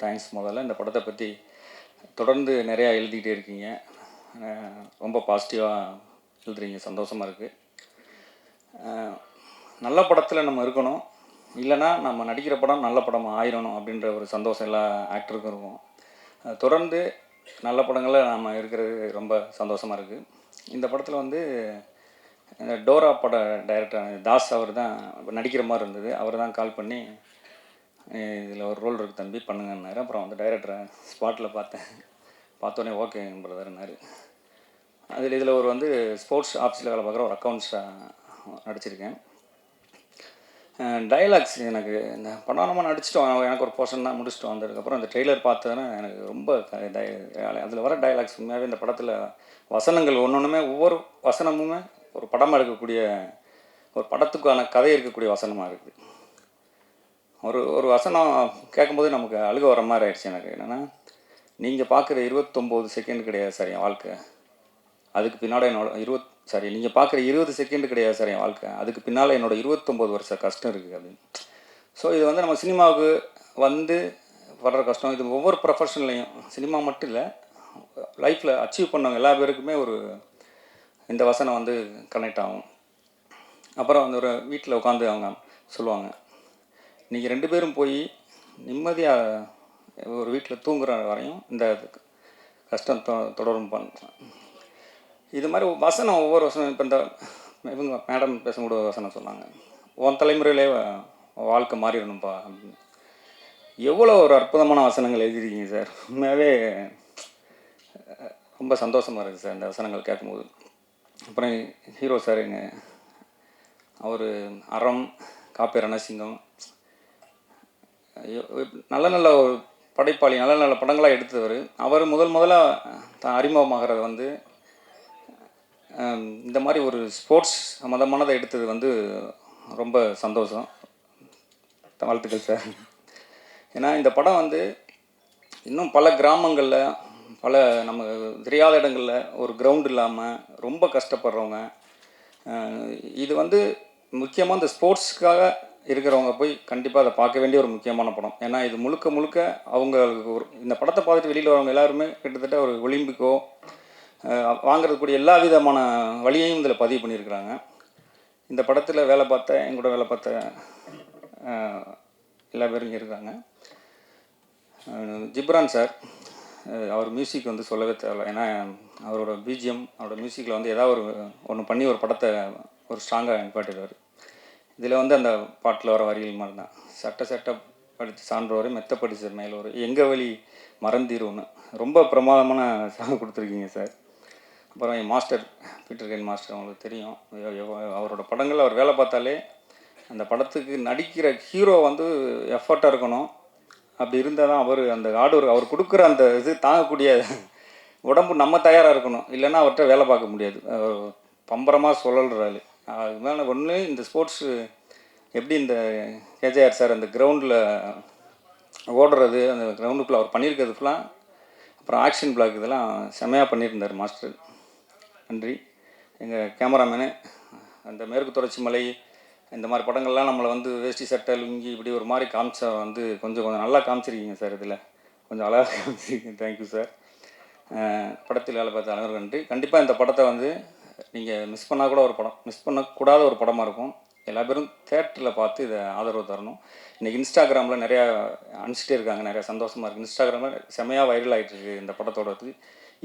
Thanks. முதல்ல இந்த படத்தை பற்றி தொடர்ந்து நிறையா எழுதிக்கிட்டே இருக்கீங்க. ரொம்ப பாசிட்டிவாக எழுதுறீங்க, சந்தோஷமாக இருக்குது. நல்ல படத்தில் நம்ம இருக்கணும், இல்லைனா நம்ம நடிக்கிற படம் நல்ல படமாக ஆயிடணும் அப்படின்ற ஒரு சந்தோஷம் எல்லா ஆக்டருக்கும் இருக்கும். தொடர்ந்து நல்ல படங்களை நம்ம இருக்கிறது ரொம்ப சந்தோஷமாக இருக்குது. இந்த படத்தில் வந்து டோரா பட டைரக்டர் தாஸ் அவர் தான் நடிக்கிற மாதிரி இருந்தது. அவர் தான் கால் பண்ணி இதில் ஒரு ரோல் இருக்குது தம்பி பண்ணுங்கன்னாரு. அப்புறம் வந்து டைரக்டரை ஸ்பாட்டில் பார்த்தோன்னே ஓகே பிரதர்னாரு. இதில் ஒரு வந்து ஸ்போர்ட்ஸ் ஆஃபீஸில் வேலை பார்க்குற ஒரு அக்கௌண்ட்ஸாக நடிச்சிருக்கேன். டைலாக்ஸ் எனக்கு இந்த படம் நம்ம நடிச்சிட்டோம், எனக்கு ஒரு போர்ஷன் தான் முடிச்சுட்டு வந்ததுக்கப்புறம் இந்த ட்ரெய்லர் பார்த்தோன்னா எனக்கு ரொம்ப அதில் வர டைலாக்ஸ் உண்மையாகவே இந்த படத்தில் வசனங்கள் ஒன்றுமே ஒவ்வொரு வசனமுமே ஒரு படமாக இருக்கக்கூடிய ஒரு படத்துக்கான கதை இருக்கக்கூடிய வசனமாக இருக்குது. ஒரு வசனம் கேட்கும்போது நமக்கு அழுக வர மாதிரி ஆயிடுச்சு. எனக்கு என்னென்னா, நீங்கள் பார்க்குற 29 செகண்ட் கிடையாது சார் என் வாழ்க்கை, அதுக்கு பின்னால் நீங்கள் பார்க்குற 20 செகண்ட் கிடையாது சார் என் வாழ்க்கை, அதுக்கு பின்னால் என்னோடய 29 வருஷ கஷ்டம் இருக்குது அப்படின்னு. ஸோ இது வந்து நம்ம சினிமாவுக்கு வந்து வர்ற கஷ்டம், இது ஒவ்வொரு ப்ரொஃபஷன்லேயும், சினிமா மட்டும் இல்லை, லைஃப்பில் அச்சீவ் பண்ணவங்க எல்லா பேருக்குமே இந்த வசனம் வந்து கனெக்ட் ஆகும். அப்புறம் வந்து ஒரு வீட்டில் உட்காந்து அவங்க சொல்லுவாங்க, நீங்கள் 2 பேரும் போய் நிம்மதியாக ஒரு வீட்டில் தூங்குற வரையும் இந்த கஷ்டம் தொடரும் இது மாதிரி வசனம் ஒவ்வொரு வசனம். இப்போ இந்த இவங்க மேடம் பேசக்கூடிய வசனம் சொன்னாங்க, உன் தலைமுறையிலே வாழ்க்கை மாறிடணும்ப்பா அப்படின்னு. எவ்வளோ ஒரு அற்புதமான வசனங்கள் எழுதிருக்கீங்க சார். உண்மையாகவே ரொம்ப சந்தோஷமாக இருக்குது சார் இந்த வசனங்கள் கேட்கும்போது. அப்புறம் ஹீரோ சாருங்க, அவர் அறம், காப்பி ரணசிங்கம், நல்ல நல்ல ஒரு படைப்பாளி, நல்ல நல்ல படங்களாக எடுத்தவர். அவர் முதலாக தான் அறிமுகமாகிறது வந்து இந்த மாதிரி ஒரு ஸ்போர்ட்ஸ் சம்மந்தமானதை எடுத்தது வந்து ரொம்ப சந்தோஷம். வாழ்த்துக்கள் சார். ஏன்னா இந்த படம் வந்து இன்னும் பல கிராமங்களில், பல நம்ம தெரியாத இடங்களில் ஒரு கிரவுண்ட் இல்லாமல் ரொம்ப கஷ்டப்படுறவங்க, இது வந்து முக்கியமாக இந்த ஸ்போர்ட்ஸ்க்காக இருக்கிறவங்க போய் கண்டிப்பாக அதை பார்க்க வேண்டிய ஒரு முக்கியமான படம். ஏன்னா இது முழுக்க அவங்களுக்கு இந்த படத்தை பார்த்துட்டு வெளியில் வரவங்க எல்லாருமே கிட்டத்தட்ட ஒரு ஒலிம்பிக்கோ வாங்கிறதுக்கூடிய எல்லா விதமான வழியையும் இதில் பதிவு பண்ணியிருக்கிறாங்க. இந்த படத்தில் வேலை பார்த்த எங்கூட வேலை பார்த்த எல்லா பேரும் இங்கே இருக்காங்க. ஜிப்ரான் சார், அவர் மியூசிக் வந்து சொல்லவே தேவையில்லை. ஏன்னா அவரோட பிஜிஎம், அவரோட மியூசிக்கில் வந்து ஏதாவது ஒன்று பண்ணி ஒரு படத்தை ஒரு ஸ்ட்ராங்காக நிப்பாட்டிடுவார். இதில் வந்து அந்த பாட்டில் வர வரிகள் மாதிரி தான், சட்ட படித்து சான்றோரை மெத்த படித்த மேலோர் எங்கள் வழி மறந்தீரோன்னு ரொம்ப பிரமாதமான சாங் கொடுத்துருக்கீங்க சார். அப்புறம் என் மாஸ்டர் பீட்டர் கேன் மாஸ்டர், அவங்களுக்கு தெரியும், அவரோட படங்கள் அவர் வேலை பார்த்தாலே அந்த படத்துக்கு நடிக்கிற ஹீரோ வந்து எஃபர்ட்டாக இருக்கணும். அப்படி இருந்தால் தான் அந்த அவர் கொடுக்குற அந்த இது தாங்கக்கூடிய உடம்பு நம்ம தயாராக இருக்கணும், இல்லைன்னா அவர்கிட்ட வேலை பார்க்க முடியாது. பம்பரமாக சொல்லல்றாள். அது மேலே ஒன்று இந்த ஸ்போர்ட்ஸு எப்படி இந்த கேஜேஆர் சார் அந்த கிரவுண்டில் ஓடுறது, அந்த கிரவுண்டுக்குள்ளே அவர் பண்ணியிருக்கிறது ஃபுல்லாக, அப்புறம் ஆக்ஷன் பிளாக் இதெல்லாம் செம்மையாக பண்ணியிருந்தார் மாஸ்டர். நன்றி. எங்கள் கேமராமேனு, அந்த மேற்கு தொடர்ச்சி மலை இந்த மாதிரி படங்கள்லாம் நம்மளை வந்து வேஷ்டி சட்டை லுங்கி இப்படி ஒரு மாதிரி காமிச்சா வந்து கொஞ்சம் நல்லா காமிச்சிருக்கீங்க சார். இதில் கொஞ்சம் அழகாக காமிச்சிருக்கீங்க. Thank you sir. படத்தில் வேலை பார்த்த அனைவரும் நன்றி. கண்டிப்பாக இந்த படத்தை வந்து நீங்கள் மிஸ் பண்ணக்கூடாத ஒரு படமாக இருக்கும். எல்லா பேரும் தேட்டரில் பார்த்து இதை ஆதரவு தரணும். இன்றைக்கி இன்ஸ்டாகிராமில் நிறையா அனுப்பிச்சிட்டே இருக்காங்க, நிறையா சந்தோஷமாக இருக்குது. இன்ஸ்டாகிராமில் செம்மையாக வைரல் ஆகிட்டுருக்கு இந்த படத்தோடது.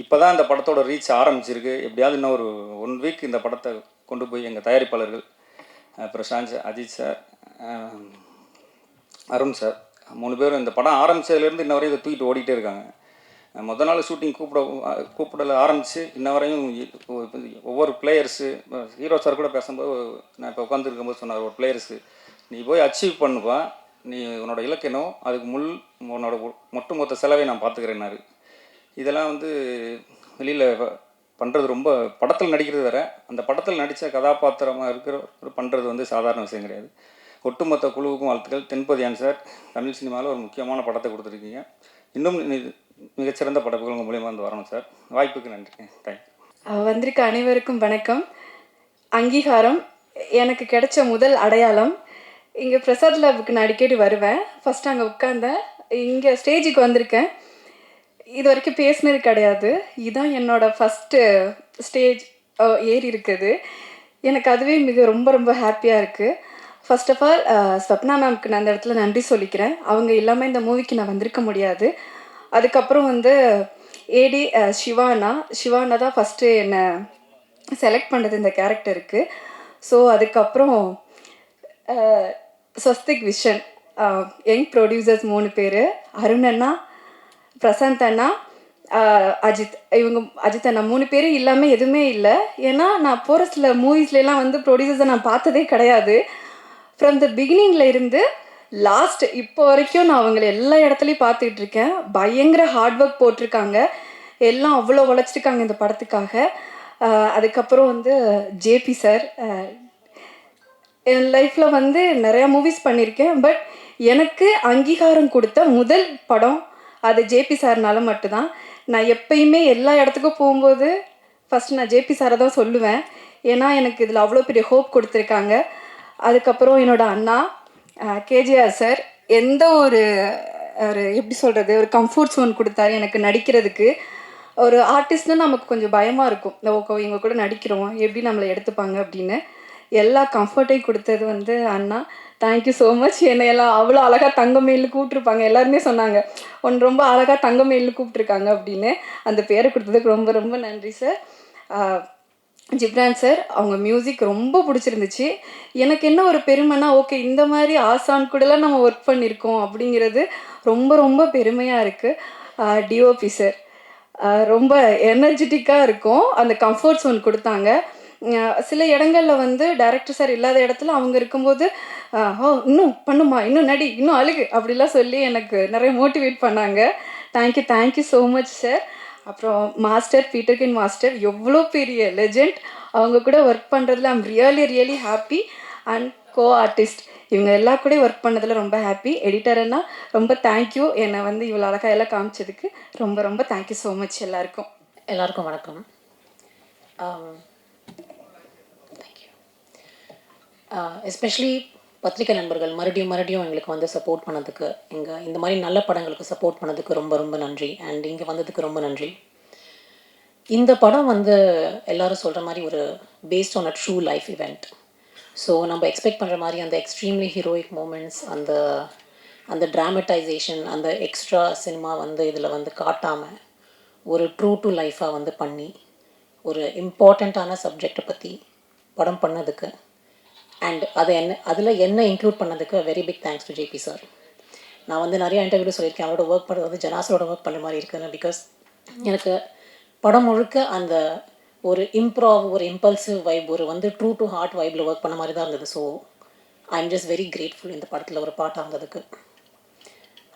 இப்போ தான் இந்த படத்தோட ரீச் ஆரம்பிச்சிருக்கு. எப்படியாவது இன்னும் ஒரு 1 வீக் இந்த படத்தை கொண்டு போய் எங்கள் தயாரிப்பாளர்கள் பிரசாந்த், அஜித் சார், அருண் சார் 3 பேரும் இந்த படம் ஆரம்பித்ததுலேருந்து இன்ன வரையும் இதை தூக்கிட்டு ஓடிட்டே இருக்காங்க. மொதல் நாள் ஷூட்டிங் கூப்பிடல ஆரம்பித்து இன்ன வரையும் ஒவ்வொரு பிளேயர்ஸு, ஹீரோ சார் கூட பேசும்போது நான் இப்போ உட்காந்துருக்கும்போது சொன்னார், ஒரு பிளேயர்ஸு நீ போய் அச்சீவ் பண்ணுப்பா, நீ உன்னோட இலக்கணம், அதுக்கு உன்னோட மொத்த செலவை நான் பார்த்துக்கிறேன்னாரு. இதெல்லாம் வந்து வெளியில் பண்ணுறது ரொம்ப, படத்தில் நடிக்கிறது வேறு, அந்த படத்தில் நடித்த கதாபாத்திரமாக பண்ணுறது வந்து சாதாரண விஷயம் கிடையாது. ஒட்டுமொத்த குழுவுக்கும் வாழ்த்துக்கள். தென்பதியான் சார், தமிழ் சினிமாவில் ஒரு முக்கியமான படத்தை கொடுத்துருக்கீங்க. இன்னும் மிகச்சிறந்த படப்புகள் உங்கள் மூலியமாக வந்து வரணும் சார். வாய்ப்புக்கு நன்றி. தேங்க்யூ. வந்திருக்க அனைவருக்கும் வணக்கம். அங்கீகாரம் எனக்கு கிடைச்ச முதல் அடையாளம். இங்கே பிரசாத் லேபுக்கு நான் அடிக்கடி வருவேன். ஃபஸ்ட்டு அங்கே உட்காந்தேன். இங்கே ஸ்டேஜுக்கு வந்திருக்கேன். இது வரைக்கும் பேசினது கிடையாது. இதுதான் என்னோட ஃபஸ்ட்டு ஸ்டேஜ் ஏறி இருக்குது. எனக்கு அதுவே மிக ரொம்ப ரொம்ப ஹாப்பியாக இருக்குது. ஃபர்ஸ்ட் ஆஃப் ஆல் ஸ்வப்னா மேம்க்கு நான் அந்த இடத்துல நன்றி சொல்லிக்கிறேன். அவங்க இல்லாமல் இந்த மூவிக்கு நான் வந்திருக்க முடியாது. அதுக்கப்புறம் வந்து ஏடி சிவானா தான் ஃபஸ்ட்டு என்னை செலக்ட் பண்ணது இந்த கேரக்டருக்கு. ஸோ அதுக்கப்புறம் ஸ்வஸ்திக் விஷன், யங் ப்ரொடியூசர்ஸ் 3 பேர், அருண் அண்ணா, பிரசாந்த் அண்ணா, அஜித், இவங்க அஜித் அண்ணா 3 பேரும் இல்லாமல் எதுவுமே இல்லை. ஏன்னா நான் போகிற சில மூவிஸ்லாம் வந்து ப்ரொடியூசர்ஸை நான் பார்த்ததே கிடையாது. ஃப்ரம் த பிகினிங்கில் இருந்து லாஸ்ட் இப்போ வரைக்கும் நான் அவங்கள எல்லா இடத்துலையும் பார்த்துக்கிட்டு இருக்கேன். பயங்கர ஹார்ட் ஒர்க் போட்டிருக்காங்க. எல்லாம் அவ்வளோ உழைச்சிருக்காங்க இந்த படத்துக்காக. அதுக்கப்புறம் வந்து ஜேபி சார், என் லைஃப்பில் வந்து நிறையா மூவிஸ் பண்ணியிருக்கேன். பட் எனக்கு அங்கீகாரம் கொடுத்த முதல் படம் அது ஜேபி சார்னால மட்டும்தான். நான் எப்பயுமே எல்லா இடத்துக்கும் போகும்போது ஃபஸ்ட்டு நான் ஜேபி சாரை தான் சொல்லுவேன். ஏன்னா எனக்கு இதில் அவ்வளோ பெரிய ஹோப் கொடுத்துருக்காங்க. அதுக்கப்புறம் என்னோடய அண்ணா கேஜிஆர் சார், எந்த ஒரு ஒரு எப்படி சொல்கிறது, ஒரு கம்ஃபர்ட் ஜோன் கொடுத்தாரு எனக்கு நடிக்கிறதுக்கு. ஒரு ஆர்டிஸ்ட்னால் நமக்கு கொஞ்சம் பயமாக இருக்கும், ஓகே இவங்க கூட நடிக்கிறோம் எப்படி நம்மளை எடுத்துப்பாங்க அப்படின்னு. எல்லா கம்ஃபர்ட்டையும் கொடுத்தது வந்து அண்ணா. Thank you so much. என்னை எல்லாம் அவ்வளோ அழகாக தங்கமயில்னு கூப்பிட்ருப்பாங்க. எல்லாருமே சொன்னாங்க ஒன்று ரொம்ப அழகாக தங்கமயில்னு கூப்பிட்ருக்காங்க அப்படின்னு. அந்த பேரை கொடுத்ததுக்கு ரொம்ப ரொம்ப நன்றி சார். ஜிப்ரான் சார், அவங்க மியூசிக் ரொம்ப பிடிச்சிருந்துச்சு. எனக்கு என்ன ஒரு பெருமைனா, ஓகே இந்த மாதிரி ஆசான் கூடலாம் நம்ம ஒர்க் பண்ணியிருக்கோம் அப்படிங்கிறது ரொம்ப ரொம்ப பெருமையாக இருக்குது. டிஓபி சார் ரொம்ப எனர்ஜெட்டிக்காக இருக்கும். அந்த கம்ஃபர்ட் ஜோன் கொடுத்தாங்க. சில இடங்களில் வந்து டைரக்டர் சார் இல்லாத இடத்துல அவங்க இருக்கும்போது ஓ இன்னும் பண்ணுமா, இன்னும் நடி, இன்னும் அழுகு அப்படிலாம் சொல்லி எனக்கு நிறைய மோட்டிவேட் பண்ணாங்க. Thank you so much sir. அப்புறம் மாஸ்டர் பீட்டர்கின் மாஸ்டர், எவ்வளோ பெரிய லெஜெண்ட். அவங்க கூட ஒர்க் பண்ணுறதுல I'm really happy. And co artist இவங்க எல்லா கூட ஒர்க் பண்ணதில் ரொம்ப ஹாப்பி. எடிட்டர்னா ரொம்ப தேங்க்யூ, என்னை வந்து இவ்வளோ அழகாக எல்லாம் காமிச்சதுக்கு ரொம்ப ரொம்ப தேங்க்யூ ஸோ மச் எல்லாருக்கும். எல்லாருக்கும் வணக்கம். எஸ்பெஷலி பத்திரிக்கை நண்பர்கள் மறுபடியும் எங்களுக்கு வந்து சப்போர்ட் பண்ணதுக்கு, இந்த மாதிரி நல்ல படங்களுக்கு சப்போர்ட் பண்ணதுக்கு ரொம்ப ரொம்ப நன்றி. அண்ட் இங்கே வந்ததுக்கு ரொம்ப நன்றி. இந்த படம் வந்து எல்லோரும் சொல்கிற மாதிரி ஒரு based on a true life event. So நம்ம எக்ஸ்பெக்ட் பண்ணுற மாதிரி அந்த எக்ஸ்ட்ரீம்லி ஹீரோயிக் மூமெண்ட்ஸ், அந்த ட்ராமடைசேஷன், அந்த எக்ஸ்ட்ரா சினிமா வந்து இதில் வந்து காட்டாமல் ஒரு ட்ரூ டு லைஃபாக வந்து பண்ணி ஒரு இம்பார்ட்டண்ட்டான சப்ஜெக்டை பற்றி படம் பண்ணதுக்கு அண்ட் அதில் என்ன இன்க்ளூட் பண்ணதுக்கு very big thanks to JP sir. நான் வந்து நிறைய இன்டர்வியூவில் சொல்லியிருக்கேன், அவரோட ஒர்க் பண்ணுறது வந்து ஜனாஸோட ஒர்க் பண்ணுற மாதிரி இருக்குதுன்னு. பிகாஸ் எனக்கு படம் முழுக்க அந்த ஒரு ஒரு இம்பல்சிவ் வைப், ஒரு வந்து ட்ரூ டு ஹார்ட் வைப்பில் ஒர்க் பண்ண மாதிரி தான் இருந்தது. So I am just very grateful இந்த படத்தில் ஒரு பாட்டாக இருந்ததுக்கு.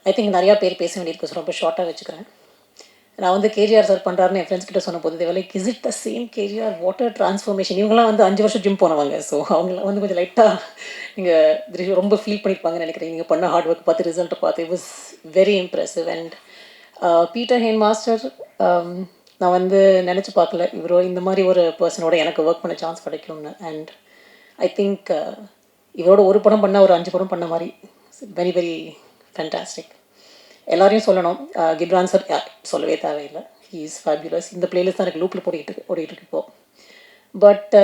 ஐ திங்க் நிறையா பேர் பேச வேண்டியிருக்கு, ஸோ ரொம்ப ஷார்ட்டாக வச்சுக்கிறேன். நான் வந்து கேஜிஆர் சார் பண்ணுறாருன்னு என் ஃப்ரெண்ட்ஸ் கிட்ட சொன்ன போது தேவை like is it the same KGR, water transformation. இவங்களாம் வந்து 5 வருஷம் ஜிம் போனவங்க. ஸோ அவங்களாம் வந்து கொஞ்சம் லைட்டாக நீங்கள் ரொம்ப ஃபீல் பண்ணியிருப்பாங்கன்னு நினைக்கிறேன். நீங்கள் பண்ண ஹார்ட் ஒர்க் பார்த்து ரிசல்ட்டை பார்த்து it was very impressive. And Peter Hein master, நான் வந்து நினச்சி பார்க்கல இவரோ இந்த மாதிரி ஒரு பர்சனோட எனக்கு ஒர்க் பண்ண சான்ஸ் கிடைக்கும்னு. அண்ட் ஐ திங்க் இவரோட ஒரு படம் பண்ணால் ஒரு 5 படம் பண்ண மாதிரி வெரி வெரி ஃபேண்டாஸ்டிக். எல்லாரையும் சொல்லணும், கிப்ரான் சார் சொல்லவே தேவையில்லை, ஹீ இஸ் ஃபேபியுலஸ். இந்த பிளேலிஸ்ட் தான் எனக்கு லூப்பில் ஓடிட்டு இருக்கு இப்போது. பட்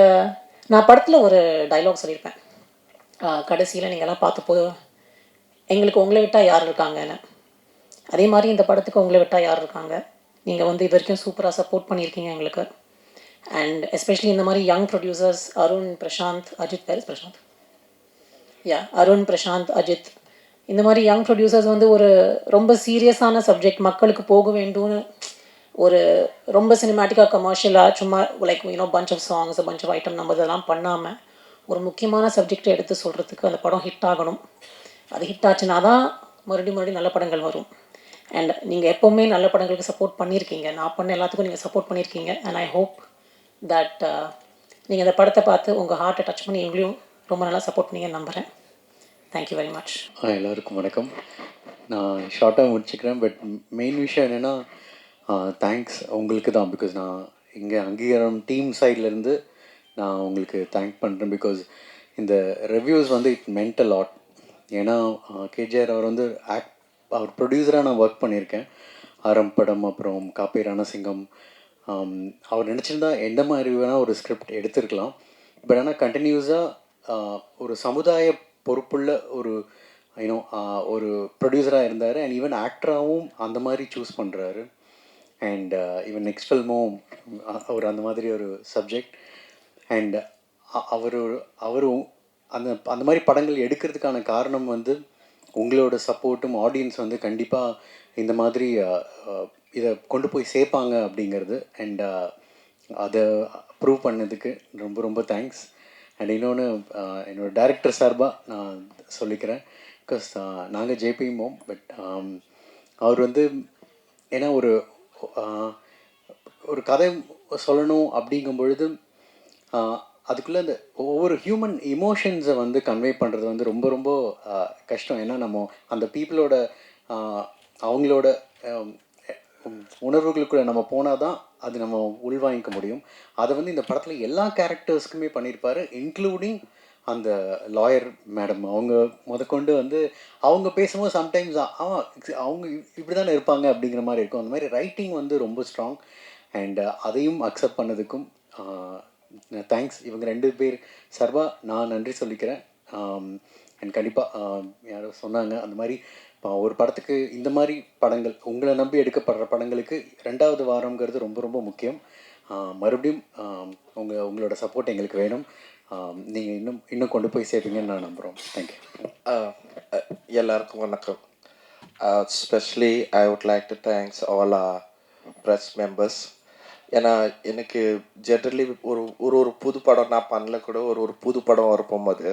நான் படத்தில் ஒரு டைலாக் சொல்லியிருப்பேன், கடைசியில் நீங்கள் எல்லாம் பார்த்தப்போ எங்களுக்கு உங்களை விட்டால் யார் இருக்காங்கன்னு. அதே மாதிரி இந்த படத்துக்கு உங்களை விட்டால் யார் இருக்காங்க. நீங்கள் வந்து இது வரைக்கும் சூப்பராக சப்போர்ட் பண்ணியிருக்கீங்க எங்களுக்கு. அண்ட் எஸ்பெஷலி இந்த மாதிரி யங் ப்ரொடியூசர்ஸ் அருண், பிரசாந்த், அஜித், அருண், பிரசாந்த், அஜித், இந்த மாதிரி யங் ப்ரொடியூசர்ஸ் வந்து ஒரு ரொம்ப சீரியஸான சப்ஜெக்ட் மக்களுக்கு போக வேண்டும்னு ஒரு ரொம்ப சினிமேட்டிக்காக கமர்ஷியலாக சும்மா like punch of songs, punch of item நம்ம இதெல்லாம் பண்ணாமல் ஒரு முக்கியமான சப்ஜெக்டை எடுத்து சொல்கிறதுக்கு அந்த படம் ஹிட் ஆகணும். அது ஹிட் ஆச்சுன்னா தான் மறுபடியும் நல்ல படங்கள் வரும். அண்ட் நீங்கள் எப்போவுமே நல்ல படங்களுக்கு சப்போர்ட் பண்ணியிருக்கீங்க, நான் பண்ண எல்லாத்துக்கும் நீங்கள் சப்போர்ட் பண்ணியிருக்கீங்க. அண்ட் ஐ ஹோப் தட் நீங்கள் இந்த படத்தை பார்த்து உங்கள் ஹார்ட்டை டச் பண்ணி எங்களையும் ரொம்ப நல்லா சப்போர்ட் பண்ணீங்கன்னு நம்புகிறேன். Thank you very much. எல்லாருக்கும் வணக்கம். நான் ஷார்ட்டாக முடிச்சுக்கிறேன். பட் மெயின் விஷயம் என்னென்னா தேங்க்ஸ் உங்களுக்கு தான். பிகாஸ் நான் இங்கே அங்கீகாரம் டீம் சைட்லேருந்து நான் உங்களுக்கு தேங்க் பண்ணுறேன். பிகாஸ் இந்த ரிவ்யூஸ் வந்து இட் மென்ட் அ லாட். ஏன்னா கேஜிஆர் அவர் வந்து அவர் ப்ரொடியூசராக நான் ஒர்க் பண்ணியிருக்கேன். ஆரம் படம், அப்புறம் காப்பே ரணசிங்கம். அவர் நினச்சிருந்தா எந்த மாதிரி வேணால் ஒரு ஸ்கிரிப்ட் எடுத்திருக்கலாம். பட் ஆனால் கண்டினியூஸாக ஒரு சமுதாய பொறுப்புள்ள ஒரு ஒரு ப்ரொடியூசராக இருந்தார். அண்ட் ஈவன் ஆக்டராகவும் அந்த மாதிரி சூஸ் பண்ணுறாரு. அண்ட் ஈவன் நெக்ஸ்ட் ஃபில்மும் அவர் அந்த மாதிரி ஒரு சப்ஜெக்ட். அண்ட் அவரும் அந்த அந்த மாதிரி படங்கள் எடுக்கிறதுக்கான காரணம் வந்து உங்களோட சப்போர்ட்டும், ஆடியன்ஸ் வந்து கண்டிப்பாக இந்த மாதிரி இதை கொண்டு போய் சேர்ப்பாங்க அப்படிங்கிறது. அண்ட் அதை ப்ரூவ் பண்ணதுக்கு ரொம்ப ரொம்ப தேங்க்ஸ். அண்ட் இன்னொன்று என்னோடய டைரக்டர் சார்பாக நான் சொல்லிக்கிறேன். பிகாஸ் நாங்கள் ஜேபி மோம், பட் அவர் வந்து ஏன்னா ஒரு கதை சொல்லணும் அப்படிங்கும் பொழுது அதுக்குள்ளே அந்த ஒவ்வொரு ஹியூமன் இமோஷன்ஸை வந்து கன்வே பண்ணுறது வந்து ரொம்ப ரொம்ப கஷ்டம். ஏன்னா நம்ம அந்த பீப்புளோட அவங்களோட உணர்வுகளுக்குள்ளே நம்ம போனால் தான் அது நம்ம உள்வாங்கிக்க முடியும். அதை வந்து இந்த படத்தில் எல்லா கேரக்டர்ஸ்க்குமே பண்ணியிருப்பார், இன்க்ளூடிங் அந்த லாயர் மேடம். அவங்க முதற்கொண்டு வந்து அவங்க பேசும்போது சம்டைம்ஸ் அவங்க இப்படி தானே இருப்பாங்க அப்படிங்கிற மாதிரி இருக்கும். அந்த மாதிரி ரைட்டிங் வந்து ரொம்ப ஸ்ட்ராங். அண்ட் அதையும் அக்செப்ட் பண்ணதுக்கும் தேங்க்ஸ். இவங்க 2 பேர் சார்பாக நான் நன்றி சொல்லிக்கிறேன். அண்ட் கண்டிப்பாக யாரோ சொன்னாங்க அந்த மாதிரி ஒரு படத்துக்கு இந்த மாதிரி படங்கள் உங்களை நம்பி எடுக்கப்படுற படங்களுக்கு 2வது வாரங்கிறது ரொம்ப ரொம்ப முக்கியம். மறுபடியும் உங்களோட சப்போர்ட் எங்களுக்கு வேணும். நீங்கள் இன்னும் கொண்டு போய் சேர்ப்பீங்கன்னு நான் நம்புகிறோம். தேங்க்யூ. எல்லாருக்கும் வணக்கம். Specially I would like to thanks all press members. ஏன்னா எனக்கு ஜென்ரலி ஒரு புது படம் நான் பண்ணல கூட ஒரு புது படம் வரப்போகும்போது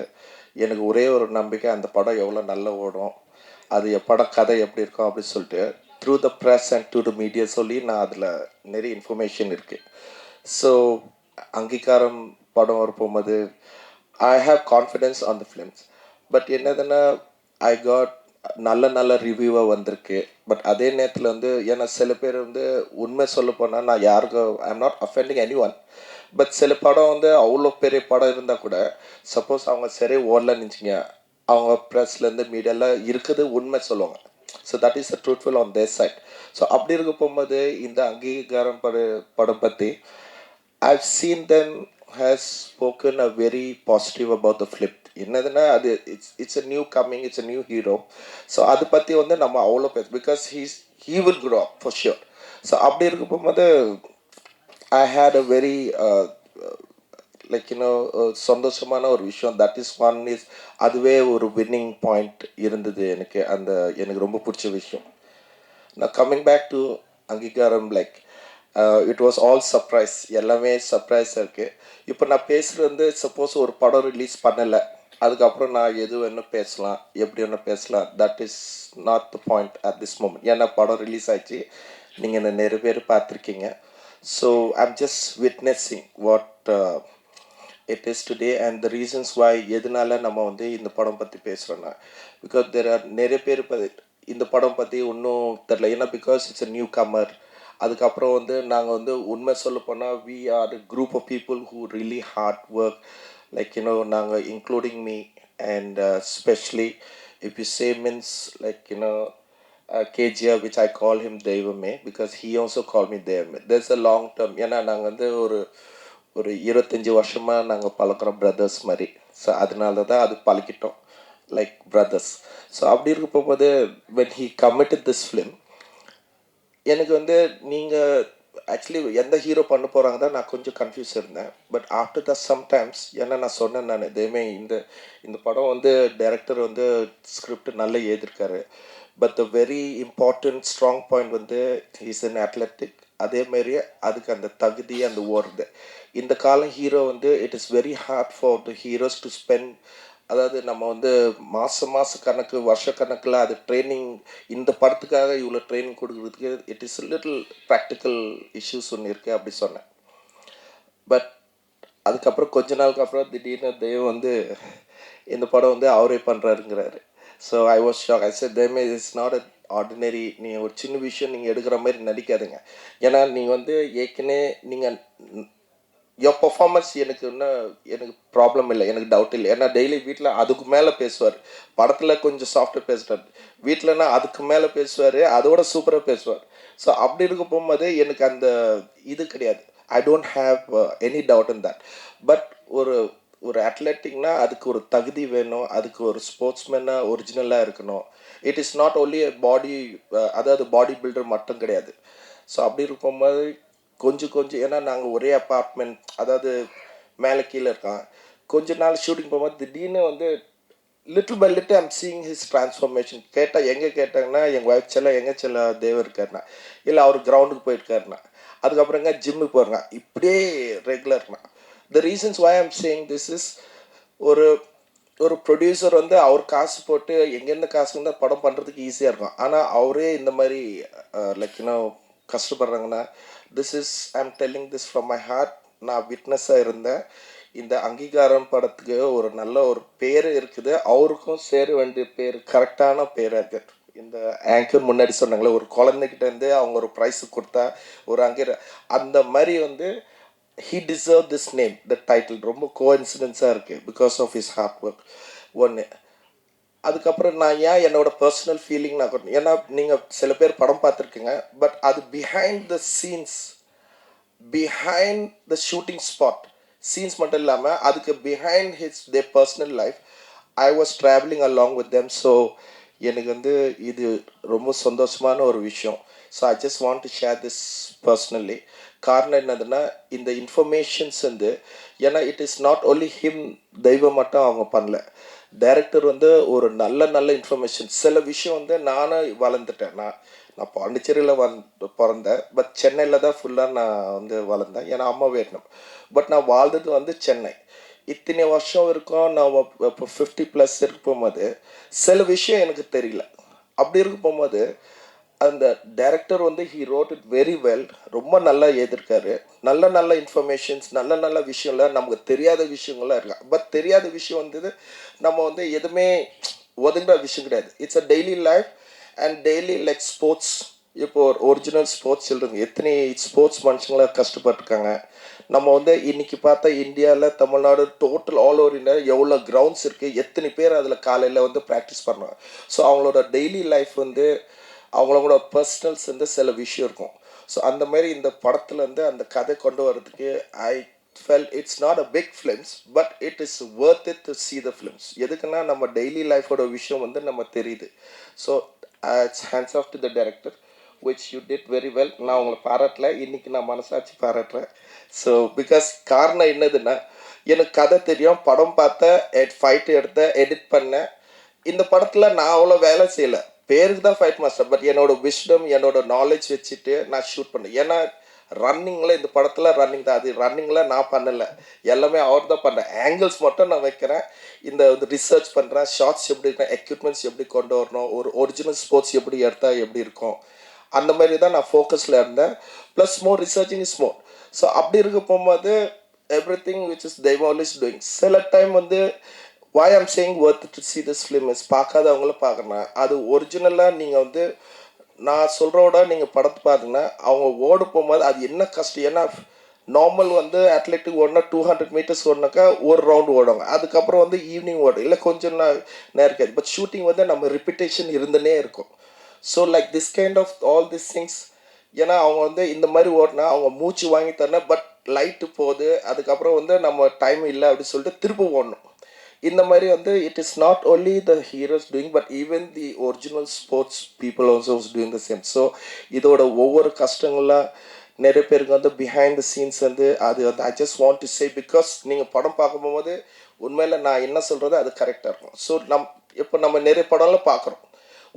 எனக்கு ஒரே ஒரு நம்பிக்கை, அந்த படம் எவ்வளோ நல்லா ஓடும், அது படம் கதை எப்படி இருக்கும் அப்படின்னு சொல்லிட்டு through the press and to the media சொல்லி நான் அதில் நிறைய இன்ஃபர்மேஷன் இருக்குது. ஸோ அங்கீகாரம் படம் வரப்போகும்போது I have confidence on the films. But என்னதுன்னா ஐ காட் நல்ல ரிவ்யூவாக வந்திருக்கு. பட் அதே நேரத்தில் வந்து ஏன்னா சில பேர் வந்து உண்மை சொல்ல போனால் நான் யாருக்கும் I am not offending any one. But சில படம் வந்து அவ்வளோ பெரிய படம் இருந்தால் கூட சப்போஸ் அவங்க சரி ஓடலன்னு நினச்சிங்க, அவங்க ப்ரெஸ்லேருந்து மீடியாவில் இருக்குது உண்மை சொல்லுவாங்க. So that is the truthful on their side. So அப்படி இருக்க போகும்போது இந்த அங்கீகாரம் படம் பற்றி I've seen them has spoken a very positive about the flip. என்னதுன்னா அது it's a new coming, it's a new hero. So அதை பற்றி வந்து நம்ம அவ்வளோ because he will grow up for sure. So அப்படி இருக்க போகும்போது I had a very சந்தோஷமான ஒரு விஷயம். தட் இஸ் ஒன் இஸ் அதுவே ஒரு வின்னிங் பாயிண்ட் இருந்தது எனக்கு. எனக்கு ரொம்ப பிடிச்ச விஷயம். நான் கம்மிங் பேக் டு அங்கீகாரம் இட் வாஸ் ஆல் சர்ப்ரைஸ், எல்லாமே சர்ப்ரைஸாக இருக்குது. இப்போ நான் பேசுகிறது வந்து சப்போஸ் ஒரு படம் ரிலீஸ் பண்ணலை, அதுக்கப்புறம் நான் எது வேணும் பேசலாம், எப்படி வேணும் பேசலாம், that is not the point at this moment. ஏன்னா படம் ரிலீஸ் ஆகிடுச்சு, நீங்கள் என்ன நிறைய பேர் பார்த்துருக்கீங்க. So I'm just witnessing what it is today and the reasons why எதனால நம்ம வந்து இந்த படம் பற்றி பேசுகிறோன்னா பிகாஸ் தெர் ஆர் நிறைய பேர் இந்த படம் பற்றி ஒன்றும் தெரில. ஏன்னா because it's a newcomer. அதுக்கப்புறம் வந்து நாங்கள் வந்து உண்மை சொல்ல போனால் we are group of people who really hard work நாங்கள் including me and specially if you say means KGR, which I call him தெய்வமே because he also called me தெய்வமே. there's a long term. ஏன்னா நாங்கள் வந்து ஒரு 25 வருஷமாக நாங்கள் பழக்கிறோம் brothers மாதிரி. ஸோ அதனால தான் அது பழக்கிட்டோம் லைக் பிரதர்ஸ். ஸோ அப்படி இருக்க போகும்போது when he committed this film எனக்கு வந்து நீங்கள் ஆக்சுவலி எந்த ஹீரோ பண்ண போகிறாங்க தான் நான் கொஞ்சம் கன்ஃபியூஸ் இருந்தேன். பட் ஆஃப்டர் த சம்டைம்ஸ் ஏன்னா நான் சொன்னேன், நான் எதுவுமே இந்த படம் வந்து டைரக்டர் வந்து ஸ்கிரிப்ட் நல்லா எழுதியிருக்காரு. But the very important strong point வந்து இஸ் அன் அத்லெட்டிக். அதேமாரியே அதுக்கு அந்த தகுதி அந்த ஓடுறது. இந்த காலம் ஹீரோ வந்து it is very hard for the heroes to spend. அதாவது நம்ம வந்து மாத கணக்கு வருஷக்கணக்கில் அது ட்ரைனிங், இந்த படத்துக்காக இவ்வளோ ட்ரைனிங் கொடுக்குறதுக்கு it is little practical issues ஒன்று இருக்குது அப்படி சொன்னேன். பட் அதுக்கப்புறம் கொஞ்ச நாளுக்கு அப்புறம் திடீர்னு தெய்வம் வந்து இந்த படம் வந்து அவரே பண்ணுறாருங்கிறாரு. So I was shock. I said தெய்வமே இட்ஸ் நாட் அ ஆர்டினரி. நீங்கள் ஒரு சின்ன விஷயம் நீங்கள் எடுக்கிற மாதிரி நடிக்காதுங்க. ஏன்னா நீங்கள் வந்து ஏற்கனவே நீங்கள் என் பர்ஃபார்மன்ஸ் எனக்கு இன்னும் எனக்கு ப்ராப்ளம் இல்லை, எனக்கு டவுட் இல்லை. ஏன்னா டெய்லி வீட்டில் அதுக்கு மேலே பேசுவார். படத்தில் கொஞ்சம் சாஃப்டாக பேசுகிறார், வீட்டிலனா அதுக்கு மேலே பேசுவார், அதோட சூப்பராக பேசுவார். ஸோ அப்படி இருக்க போகும்போது எனக்கு அந்த இது கிடையாது. I don't have any doubt in that. But ஒரு ஒரு அத்லெட்டிக்னா அதுக்கு ஒரு தகுதி வேணும், அதுக்கு ஒரு ஸ்போர்ட்ஸ்மேனாக ஒரிஜினலாக இருக்கணும். இட் இஸ் நாட் ஓன்லி பாடி, அதாவது பாடி பில்டர் மட்டும் கிடையாது. ஸோ அப்படி இருக்கும்போது கொஞ்சம் கொஞ்சம், ஏன்னா நாங்கள் ஒரே அப்பார்ட்மெண்ட், அதாவது மேலே கீழே இருக்கான். கொஞ்ச நாள் ஷூட்டிங் போகும்போது திடீர்னு வந்து little by little I'm seeing his transformation. கேட்டால் எங்கே கேட்டாங்கன்னா, எங்கள் ஒய்ஃப் செல்ல எங்கே செல்ல தேவ இருக்காருண்ணா, இல்லை அவர் கிரவுண்டுக்கு போயிருக்காருண்ணா, அதுக்கப்புறங்க ஜிம்முக்கு போகிறேங்க, இப்படியே ரெகுலர்ண்ணா. The reasons why I'm saying this is, ஒரு ஒரு ப்ரொடியூசர் வந்து அவர் காசு போட்டு எங்கேருந்து காசு இருந்தால் படம் பண்ணுறதுக்கு ஈஸியாக இருக்கும். ஆனால் அவரே இந்த மாதிரி லைக் கஷ்டப்படுறாங்கன்னா, this is I am telling this from my heart. நான் விட்னஸாக இருந்தேன். இந்த அங்கீகாரம் படத்துக்கு ஒரு நல்ல ஒரு பேர் இருக்குது, அவருக்கும் சேர வேண்டிய பேர் கரெக்டான பேராக இருக்குது. இந்த ஆங்கர் முன்னாடி சொன்னாங்களே, ஒரு குழந்தைகிட்டேருந்து அவங்க ஒரு ப்ரைஸு கொடுத்தா ஒரு அந்த மாதிரி வந்து he deserved this name, the title. ரொம்ப கோஇன்சிடென்ஸாக இருக்குது because of his hard work. ஒன்று. அதுக்கப்புறம் நான் ஏன் என்னோட பர்சனல் ஃபீலிங் நான் கொண்டு, ஏன்னா நீங்கள் சில பேர் படம் பார்த்துருக்கீங்க, பட் அது behind the scenes, behind the shooting spot scenes மட்டும் இல்லாமல் அதுக்கு behind they personal life, I was travelling along with them. So எனக்கு வந்து இது ரொம்ப சந்தோஷமான ஒரு விஷயம். So I just want to share this personally. காரணம் என்னதுன்னா, இந்த இன்ஃபர்மேஷன்ஸ் வந்து, ஏன்னா it is not only him, தெய்வம் மட்டும் அவங்க பண்ணல. டைரக்டர் வந்து ஒரு நல்ல நல்ல இன்ஃபர்மேஷன், சில விஷயம் வந்து நானும் வளர்ந்துட்டேன். நான் பாண்டிச்சேரியில் பிறந்தேன், பட் சென்னையில் தான் ஃபுல்லாக நான் வந்து வளர்ந்தேன், ஏன்னா அம்மா வேணும். பட் நான் வாழ்ந்தது வந்து சென்னை. இத்தனை வருஷம் இருக்கும், நான் இப்போ 50+ இருக்க போகும்போது சில விஷயம் எனக்கு தெரியல. அப்படி இருக்க போகும்போது அந்த டைரக்டர் வந்து he wrote it very well, ரொம்ப நல்லா எழுதியிருக்காரு. நல்ல நல்ல இன்ஃபர்மேஷன்ஸ், நல்ல நல்ல விஷயம்லாம், நமக்கு தெரியாத விஷயங்கள்லாம் இருக்கா. பட் தெரியாத விஷயம் வந்தது நம்ம வந்து எதுவுமே ஒதுங்குற விஷயம் கிடையாது. It's a daily life and daily like sports. இப்போ ஒரு ஒரிஜினல் ஸ்போர்ட்ஸ் சில்ட்ரன் எத்தனை ஸ்போர்ட்ஸ் மனுஷங்களாம் கஷ்டப்பட்டுருக்காங்க. நம்ம வந்து இன்றைக்கி பார்த்தா இந்தியாவில், Tamil Nadu, total all over India எவ்வளோ கிரவுண்ட்ஸ் இருக்குது, எத்தனை பேர் அதில் காலையில் வந்து ப்ராக்டிஸ் பண்ணுறாங்க. ஸோ அவங்களோட டெய்லி லைஃப் வந்து, அவங்களோட பர்சனல்ஸ் வந்து சில விஷயம் இருக்கும். ஸோ அந்த மாதிரி இந்த படத்தில் வந்து அந்த கதை கொண்டு வர்றதுக்கு I felt it's not a big films, but it is worth it to see the films. எதுக்குன்னா நம்ம டெய்லி லைஃபோட விஷயம் வந்து நம்ம தெரியுது. So it's hands off to the director which you did very well. நான் உங்களை பாராட்டல, இன்றைக்கி நான் மனசாட்சி பாராட்டுறேன். ஸோ பிகாஸ் காரணம் என்னதுன்னா, எனக்கு கதை தெரியும், படம் பார்த்தேன், ஃபைட்டு எடுத்தேன், எடிட் பண்ணேன். இந்த படத்தில் நான் அவ்வளோ வேலை செய்யலை, பேருக்கு தான் ஃபைட் மாஸ்டர். பட் என்னோட விஸ்டம், என்னோட நாலேஜ் வச்சுட்டு நான் ஷூட் பண்ணேன். ஏன்னா ரன்னிங்கில், இந்த படத்தில் ரன்னிங் தான், அது ரன்னிங்கில் நான் பண்ணலை, எல்லாமே அவர் தான் பண்ணேன். ஆங்கிள்ஸ் மட்டும் நான் வைக்கிறேன், இந்த ரிசர்ச் பண்ணுறேன், ஷார்ட்ஸ் எப்படி இருக்கேன், எக்யூப்மெண்ட்ஸ் எப்படி கொண்டு வரணும், ஒரு ஒரிஜினல் ஸ்போர்ட்ஸ் எப்படி எடுத்தால் எப்படி இருக்கும், அந்த மாதிரி தான் நான் ஃபோக்கஸில் இருந்தேன். Plus more researching is more. So அப்படி இருக்க போகும்போது எவ்ரி திங் விச் இஸ் தெய்வம் இஸ் டூயிங். சில டைம் வந்து why I'm saying worth to see this film is, பார்க்காதவங்கள பார்க்கணும். அது ஒரிஜினலாக நீங்கள் வந்து நான் சொல்கிறோட நீங்கள் படத்தை பார்த்தீங்கன்னா, அவங்க ஓடு போகும்போது அது என்ன கஷ்டம். ஏன்னா நார்மல் வந்து அத்லெட்டிக் ஓடினா 200 மீட்டர்ஸ் ஓடினாக்கா ஒரு ரவுண்டு ஓடுவாங்க, அதுக்கப்புறம் வந்து ஈவினிங் ஓடும், இல்லை கொஞ்சம் நேரம். பட் ஷூட்டிங் வந்து நம்ம ரிப்பிட்டேஷன் இருந்துனே இருக்கும். So like this kind of all this things, ஏன்னா அவங்க வந்து இந்த மாதிரி ஓடினா அவங்க மூச்சு வாங்கி தரணும், பட் லைட்டு போகுது, அதுக்கப்புறம் வந்து நம்ம டைம் இல்லை அப்படின்னு சொல்லிட்டு திரும்ப ஓடணும். இந்த மாதிரி வந்து it is not only the heroes doing, but even the original sports people also doing the same. So இதோட ஒவ்வொரு கஷ்டங்கள்லாம் நிறைய பேருக்கு வந்து பிஹைண்ட் த சீன்ஸ் வந்து அது வந்து I just want to say, because நீங்கள் படம் பார்க்கும்போது உண்மையில் நான் என்ன சொல்கிறது அது கரெக்டாக இருக்கும். ஸோ இப்போ நம்ம நிறைய படம்லாம் பார்க்குறோம்,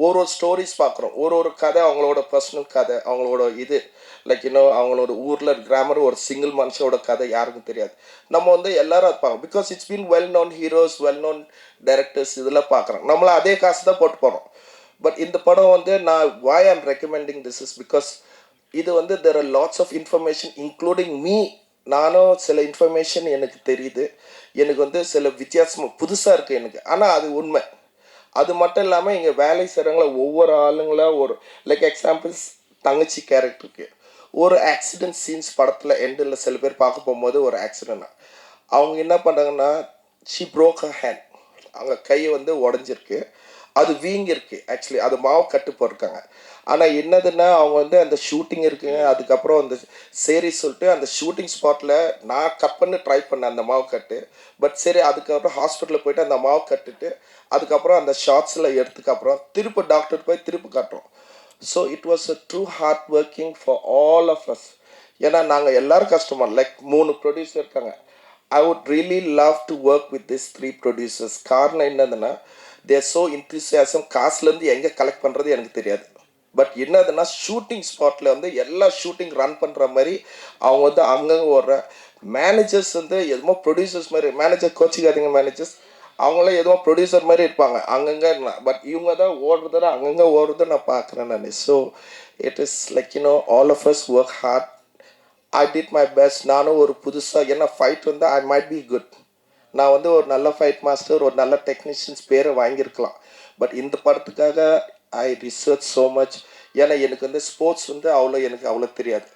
ஒரு ஸ்டோரிஸ் பார்க்குறோம், ஒரு கதை, அவங்களோட பர்சனல் கதை, அவங்களோட இது லைக் அவங்களோட ஊரில் கிராமர், ஒரு சிங்கிள் மனுஷனோட கதை யாருக்கும் தெரியாது. நம்ம வந்து எல்லாரும் அது பார்க்கணும், because it's been well known heroes, well known directors, இதெல்லாம் பார்க்குறோம். நம்மளை அதே காசு தான் போட்டு போகிறோம். பட் இந்த படம் வந்து நான் why I'm recommending this is because இது வந்து there are lots of information including me. நானும் சில இன்ஃபர்மேஷன் எனக்கு தெரியுது, எனக்கு வந்து சில வித்தியாசமாக புதுசாக இருக்குது எனக்கு, ஆனால் அது உண்மை. அது மட்டும் இல்லாமல் இங்கே வேலை செய்கிறவங்கள ஒவ்வொரு ஆளுங்களா ஒரு லைக் எக்ஸாம்பிள்ஸ் தங்கச்சி கேரக்டருக்கு ஒரு ஆக்சிடென்ட் சீன்ஸ் படத்தில் எண்டில் சில பேர் பார்க்க போகும்போது ஒரு ஆக்சிடென்ட் அவங்க என்ன பண்ணுறாங்கன்னா ஷி ப்ரோக் ஹர் ஹேண்ட், அவங்க கை வந்து உடஞ்சிருக்கு, அது வீங்கிருக்கு. ஆக்சுவலி அது மாவு கட்டு போட்டிருக்காங்க. ஆனால் என்னதுன்னா அவங்க வந்து அந்த ஷூட்டிங் இருக்குங்க, அதுக்கப்புறம் அந்த சரி சொல்லிட்டு அந்த ஷூட்டிங் ஸ்பாட்டில் நான் கட் பண்ணி ட்ரை பண்ணேன் அந்த மாவு கட்டு. பட் சரி அதுக்கப்புறம் ஹாஸ்பிட்டலில் போயிட்டு அந்த மாவு கட்டுட்டு அதுக்கப்புறம் அந்த ஷார்ட்ஸில் எடுத்துக்கப்புறம் திருப்பி டாக்டர் போய் திருப்பி கட்டுறோம். So it was a true hard working for all of us. ஏன்னா நாங்கள் எல்லோரும் கஷ்டமாக லைக் 3 ப்ரொடியூசர் இருக்காங்க. I would really love to work with these 3 producers. காரணம் என்னதுன்னா தேர் ஸோ இன்த்யூசியாசம். காசுலேருந்து எங்கே கலெக்ட் பண்ணுறது எனக்கு தெரியாது. பட் என்னதுன்னா ஷூட்டிங் ஸ்பாட்டில் வந்து எல்லா ஷூட்டிங் ரன் பண்ணுற மாதிரி அவங்க வந்து அங்கங்கே ஓடுற மேனேஜர்ஸ் வந்து எதுமோ ப்ரொடியூசர்ஸ் மாதிரி, மேனேஜர் கோச்சிக்காதீங்க மேனேஜர்ஸ், அவங்களாம் எதுவும் ப்ரொடியூசர் மாதிரி இருப்பாங்க அங்கங்கே. பட் இவங்க தான் ஓடுறத அங்கங்கே ஓடுறத நான் பார்க்குறேன் நான். So it is like all of us work hard. I did my best. நானும் ஒரு புதுசாக ஏன்னா ஃபைட் வந்து ஐ மைட் பி குட். நான் வந்து ஒரு நல்ல ஃபைட் மாஸ்டர், ஒரு நல்ல டெக்னீஷியன்ஸ் பேரை வாங்கியிருக்கலாம். பட் இந்த படத்துக்காக ஐ ரிசர்ச் ஸோ மச். ஏன்னா எனக்கு வந்து ஸ்போர்ட்ஸ் வந்து எனக்கு அவ்வளோ தெரியாது.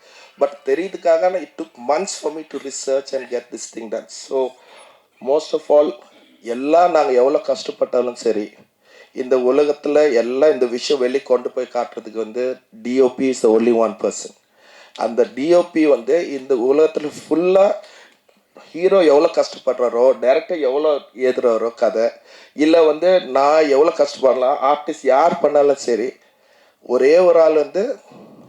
பட் தெரியுதுக்காக நான் it took months for me to research and get this thing done. So most of all எல்லாம் நாங்கள் எவ்வளோ கஷ்டப்பட்டாலும் சரி, இந்த உலகத்தில் எல்லாம் இந்த விஷயம் வெளியே கொண்டு போய் காட்டுறதுக்கு வந்து DOP is the only one person. அந்த டிஓபி வந்து இந்த உலகத்தில் ஃபுல்லாக ஹீரோ எவ்வளோ கஷ்டப்படுறாரோ, டைரக்டர் எவ்வளோ எழுதுறாரோ கதை, இல்லை வந்து நான் எவ்வளோ கஷ்டப்படலாம், ஆர்டிஸ்ட் யார் பண்ணாலும் சரி, ஒரே ஒரு ஆள் வந்து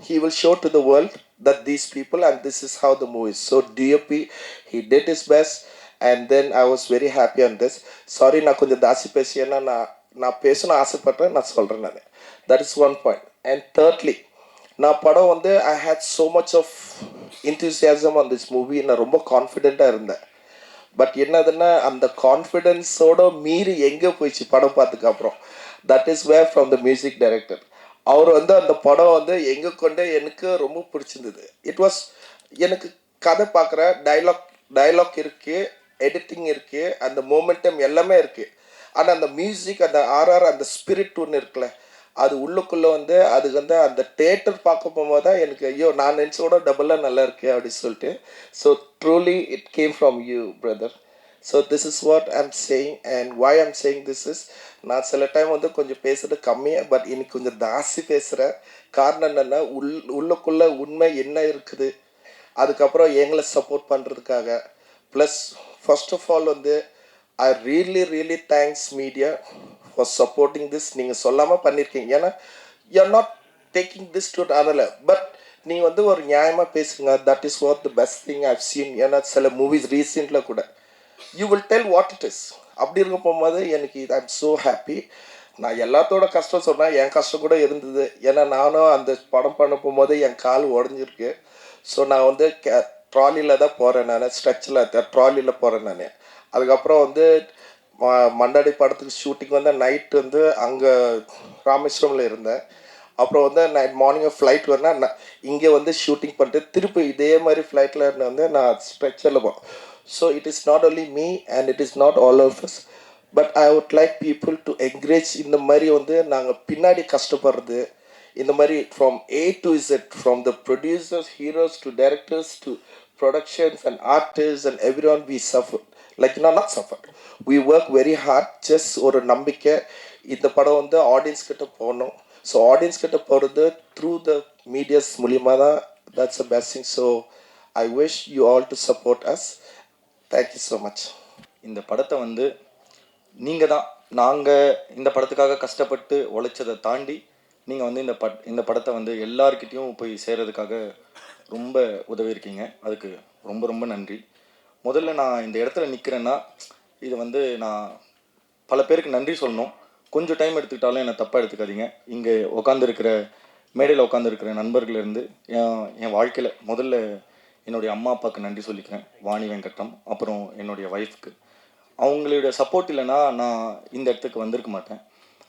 he will show to the world that these people and this is how the movie is. So DOP, he did his best and then I was very happy on this. Sorry நான் கொஞ்சம் தாசி பேசி, ஏன்னா நான் பேசணும் ஆசைப்பட்டேன், நான் சொல்கிறேன் நான். That is one point. And thirdly, நான் படம் வந்து I had so much of enthusiasm on this movie. நான் ரொம்ப கான்ஃபிடெண்ட்டாக இருந்தேன். பட் என்னதுன்னா அந்த கான்ஃபிடென்ஸோட மீறி எங்கே போயிடுச்சு படம் பார்த்துக்கப்புறம், that is where from the music director. அவர் வந்து அந்த படம் வந்து எங்கே கொண்டு எனக்கு ரொம்ப பிடிச்சிருந்தது. இட் வாஸ் எனக்கு கதை பார்க்குற டைலாக் இருக்குது, எடிட்டிங் இருக்குது, அந்த மோமெண்டம் எல்லாமே இருக்குது. ஆனால் அந்த மியூசிக், அந்த ஆர்ஆர், அந்த ஸ்பிரிட் ஒன்று இருக்குல்ல, அது உள்ளுக்குள்ளே வந்து அது வந்து அந்த தேட்டர் பார்க்க போகும்போது தான் எனக்கு ஐயோ நான் நினச்சோட டபுளாக நல்லா இருக்கு அப்படின்னு சொல்லிட்டு. So truly it came from you brother. So this is what I'm saying and why I'm saying this is. நான் சில டைம் வந்து கொஞ்சம் பேசுகிறது கம்மியாக, பட் இன்னைக்கு கொஞ்சம் ஜாஸ்தி பேசுகிறேன். காரணம் என்னென்னா உள்ளுக்குள்ளே உண்மை என்ன இருக்குது, அதுக்கப்புறம் எங்களை சப்போர்ட் பண்ணுறதுக்காக. ப்ளஸ் ஃபர்ஸ்ட் ஆஃப் ஆல் வந்து I really thanks media for supporting this. நீங்கள் சொல்லாமல் பண்ணியிருக்கீங்க. ஏன்னா you're not taking this to அதனால், பட் நீங்கள் வந்து ஒரு நியாயமாக பேசுங்க. That is what the best thing I've seen. ஏன்னா சில மூவிஸ் ரீசெண்டில் கூட you will tell what it is. அப்படி இருக்க போகும்போது எனக்கு ஐ எம் ஸோ ஹாப்பி. நான் எல்லாத்தோட கஷ்டம் சொன்னால் என் கஷ்டம் கூட இருந்தது. ஏன்னா நானும் அந்த படம் பண்ண போகும்போது என் கால் உடஞ்சிருக்கு. ஸோ நான் வந்து ட்ராலியில் தான் போகிறேன், நான் ஸ்ட்ரெச்சில் ட்ராலியில் போகிறேன் நான். அதுக்கப்புறம் வந்து மண்டாடி படத்துக்கு ஷூட்டிங் வந்து நைட்டு வந்து அங்கே ராமேஸ்வரமில் இருந்தேன். அப்புறம் வந்து நைட் மார்னிங் ஃப்ளைட் வரேன், நான் இங்கே வந்து ஷூட்டிங் பண்ணிட்டு திருப்பி இதே மாதிரி ஃப்ளைட்டில் இருந்து வந்து நான் ஸ்ட்ரெச்சரில் போகிறேன். So it is not only me and it is not all of us, but I would like people to encourage. இந்த மாதிரி வந்து நாங்கள் பின்னாடி கஷ்டப்படுறது, இந்த மாதிரி from A to Z, from the producers, heroes to directors to productions and artist and every one we suffer. Like not suffer, we work very hard. just ஒரு நம்பிக்கை, இந்த படம் வந்து ஆடியன்ஸ் கிட்ட போகணும். ஸோ ஆடியன்ஸ் கிட்ட போகிறது த்ரூ த மீடியாஸ் மூலியமாக தான். That's a best thing. So I wish you all to support us. Thank you so much. இந்த படத்தை வந்து நீங்கள் தான், நாங்கள் இந்த படத்துக்காக கஷ்டப்பட்டு உழைச்சதை தாண்டி நீங்கள் வந்து இந்த படத்தை வந்து எல்லார்கிட்டையும் போய் சேர்கிறதுக்காக ரொம்ப உதவி இருக்கீங்க. அதுக்கு ரொம்ப ரொம்ப நன்றி. முதல்ல நான் இந்த இடத்துல நிற்கிறேன்னா இது வந்து நான் பல பேருக்கு நன்றி சொல்லணும். கொஞ்சம் டைம் எடுத்துக்கிட்டாலும் என்னை தப்பாக எடுத்துக்காதீங்க. இங்கே உட்காந்துருக்கிற மேடையில் உட்காந்துருக்கிற நண்பர்களேருந்து என் வாழ்க்கையில் முதல்ல என்னுடைய அம்மா அப்பாவுக்கு நன்றி சொல்லிக்கிறேன், வாணி வெங்கட்டம். அப்புறம் என்னுடைய ஒய்ஃப்க்கு. அவங்களுடைய சப்போர்ட் இல்லைன்னா நான் இந்த இடத்துக்கு வந்திருக்க மாட்டேன்.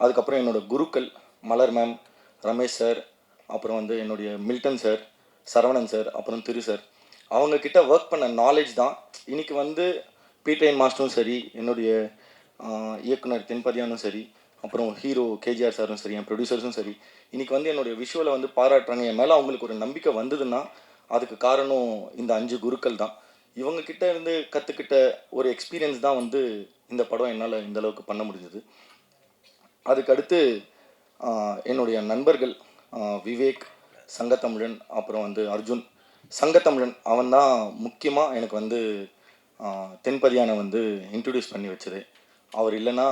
அதுக்கப்புறம் என்னோடய குருக்கள் மலர் மேம், ரமேஷ் சார், அப்புறம் வந்து என்னுடைய மில்டன் சார், சரவணன் சார், அப்புறம் திரு சார். அவங்கக்கிட்ட ஒர்க் பண்ண நாலேஜ் தான் இன்றைக்கி வந்து பிடிஎன் மாஸ்டரும் சரி, என்னுடைய இயக்குனர் தென்பதியானும் சரி, அப்புறம் ஹீரோ கேஜிஆர் சாரும் சரி, என் ப்ரொடியூசர்ஸும் சரி, இன்றைக்கி வந்து என்னுடைய விஷுவலை வந்து பாராட்டுறாங்க. என் மேலே அவங்களுக்கு ஒரு நம்பிக்கை வந்ததுன்னா அதுக்கு காரணம் இந்த 5 குருக்கள் தான். இவங்க கிட்ட இருந்து கற்றுக்கிட்ட ஒரு எக்ஸ்பீரியன்ஸ் தான் வந்து இந்த படம் என்னால் இந்த அளவுக்கு பண்ண முடிஞ்சது. அதுக்கடுத்து என்னுடைய நண்பர்கள் விவேக், சங்கத்தமிழன், அப்புறம் வந்து அர்ஜுன். சங்கத்தமிழன் அவன் தான் முக்கியமாக எனக்கு வந்து தென்பதியானை வந்து இன்ட்ரடியூஸ் பண்ணி வச்சது. அவர் இல்லைன்னா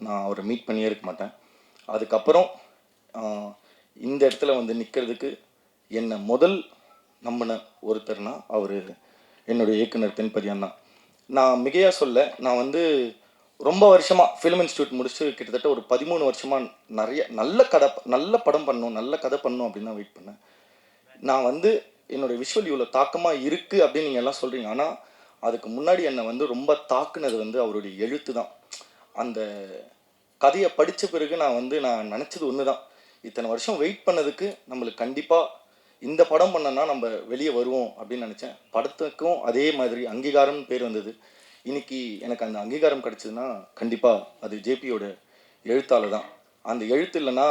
நான் அவரை மீட் பண்ணியே இருக்க மாட்டேன். அதுக்கப்புறம் இந்த இடத்துல வந்து நிற்கிறதுக்கு என்னை முதல் நம்பின ஒருத்தர்னா அவர் என்னுடைய இயக்குனர் தென்பதியான் தான். நான் மிகையாக சொல்ல, நான் வந்து ரொம்ப வருஷமாக ஃபிலிம் இன்ஸ்டியூட் முடிச்சுட்டு கிட்டத்தட்ட ஒரு 13 வருஷமாக நிறைய நல்ல படம் பண்ணணும், நல்ல கதை பண்ணணும் அப்படின்னு தான் வெயிட் பண்ணேன். நான் வந்து என்னுடைய விஷுவல் இவ்வளோ தாக்கமாக இருக்குது அப்படின்னு நீங்கள் எல்லாம் சொல்கிறீங்க. ஆனால் அதுக்கு முன்னாடி என்னை வந்து ரொம்ப தாக்குனது வந்து அவருடைய எழுத்து தான். அந்த கதையை படித்த பிறகு நான் நினச்சது ஒன்று தான், இத்தனை வருஷம் வெயிட் பண்ணதுக்கு நம்மளுக்கு கண்டிப்பாக இந்த படம் பண்ணனா நம்ம வெளியே வருவோம் அப்படின்னு நினச்சேன். படத்துக்கும் அதே மாதிரி அங்கீகாரம்னு பேர் வந்தது. இன்னைக்கு எனக்கு அந்த அங்கீகாரம் கிடச்சிதுன்னா கண்டிப்பாக அது ஜேபியோட எழுத்தால் தான். அந்த எழுத்து இல்லைன்னா,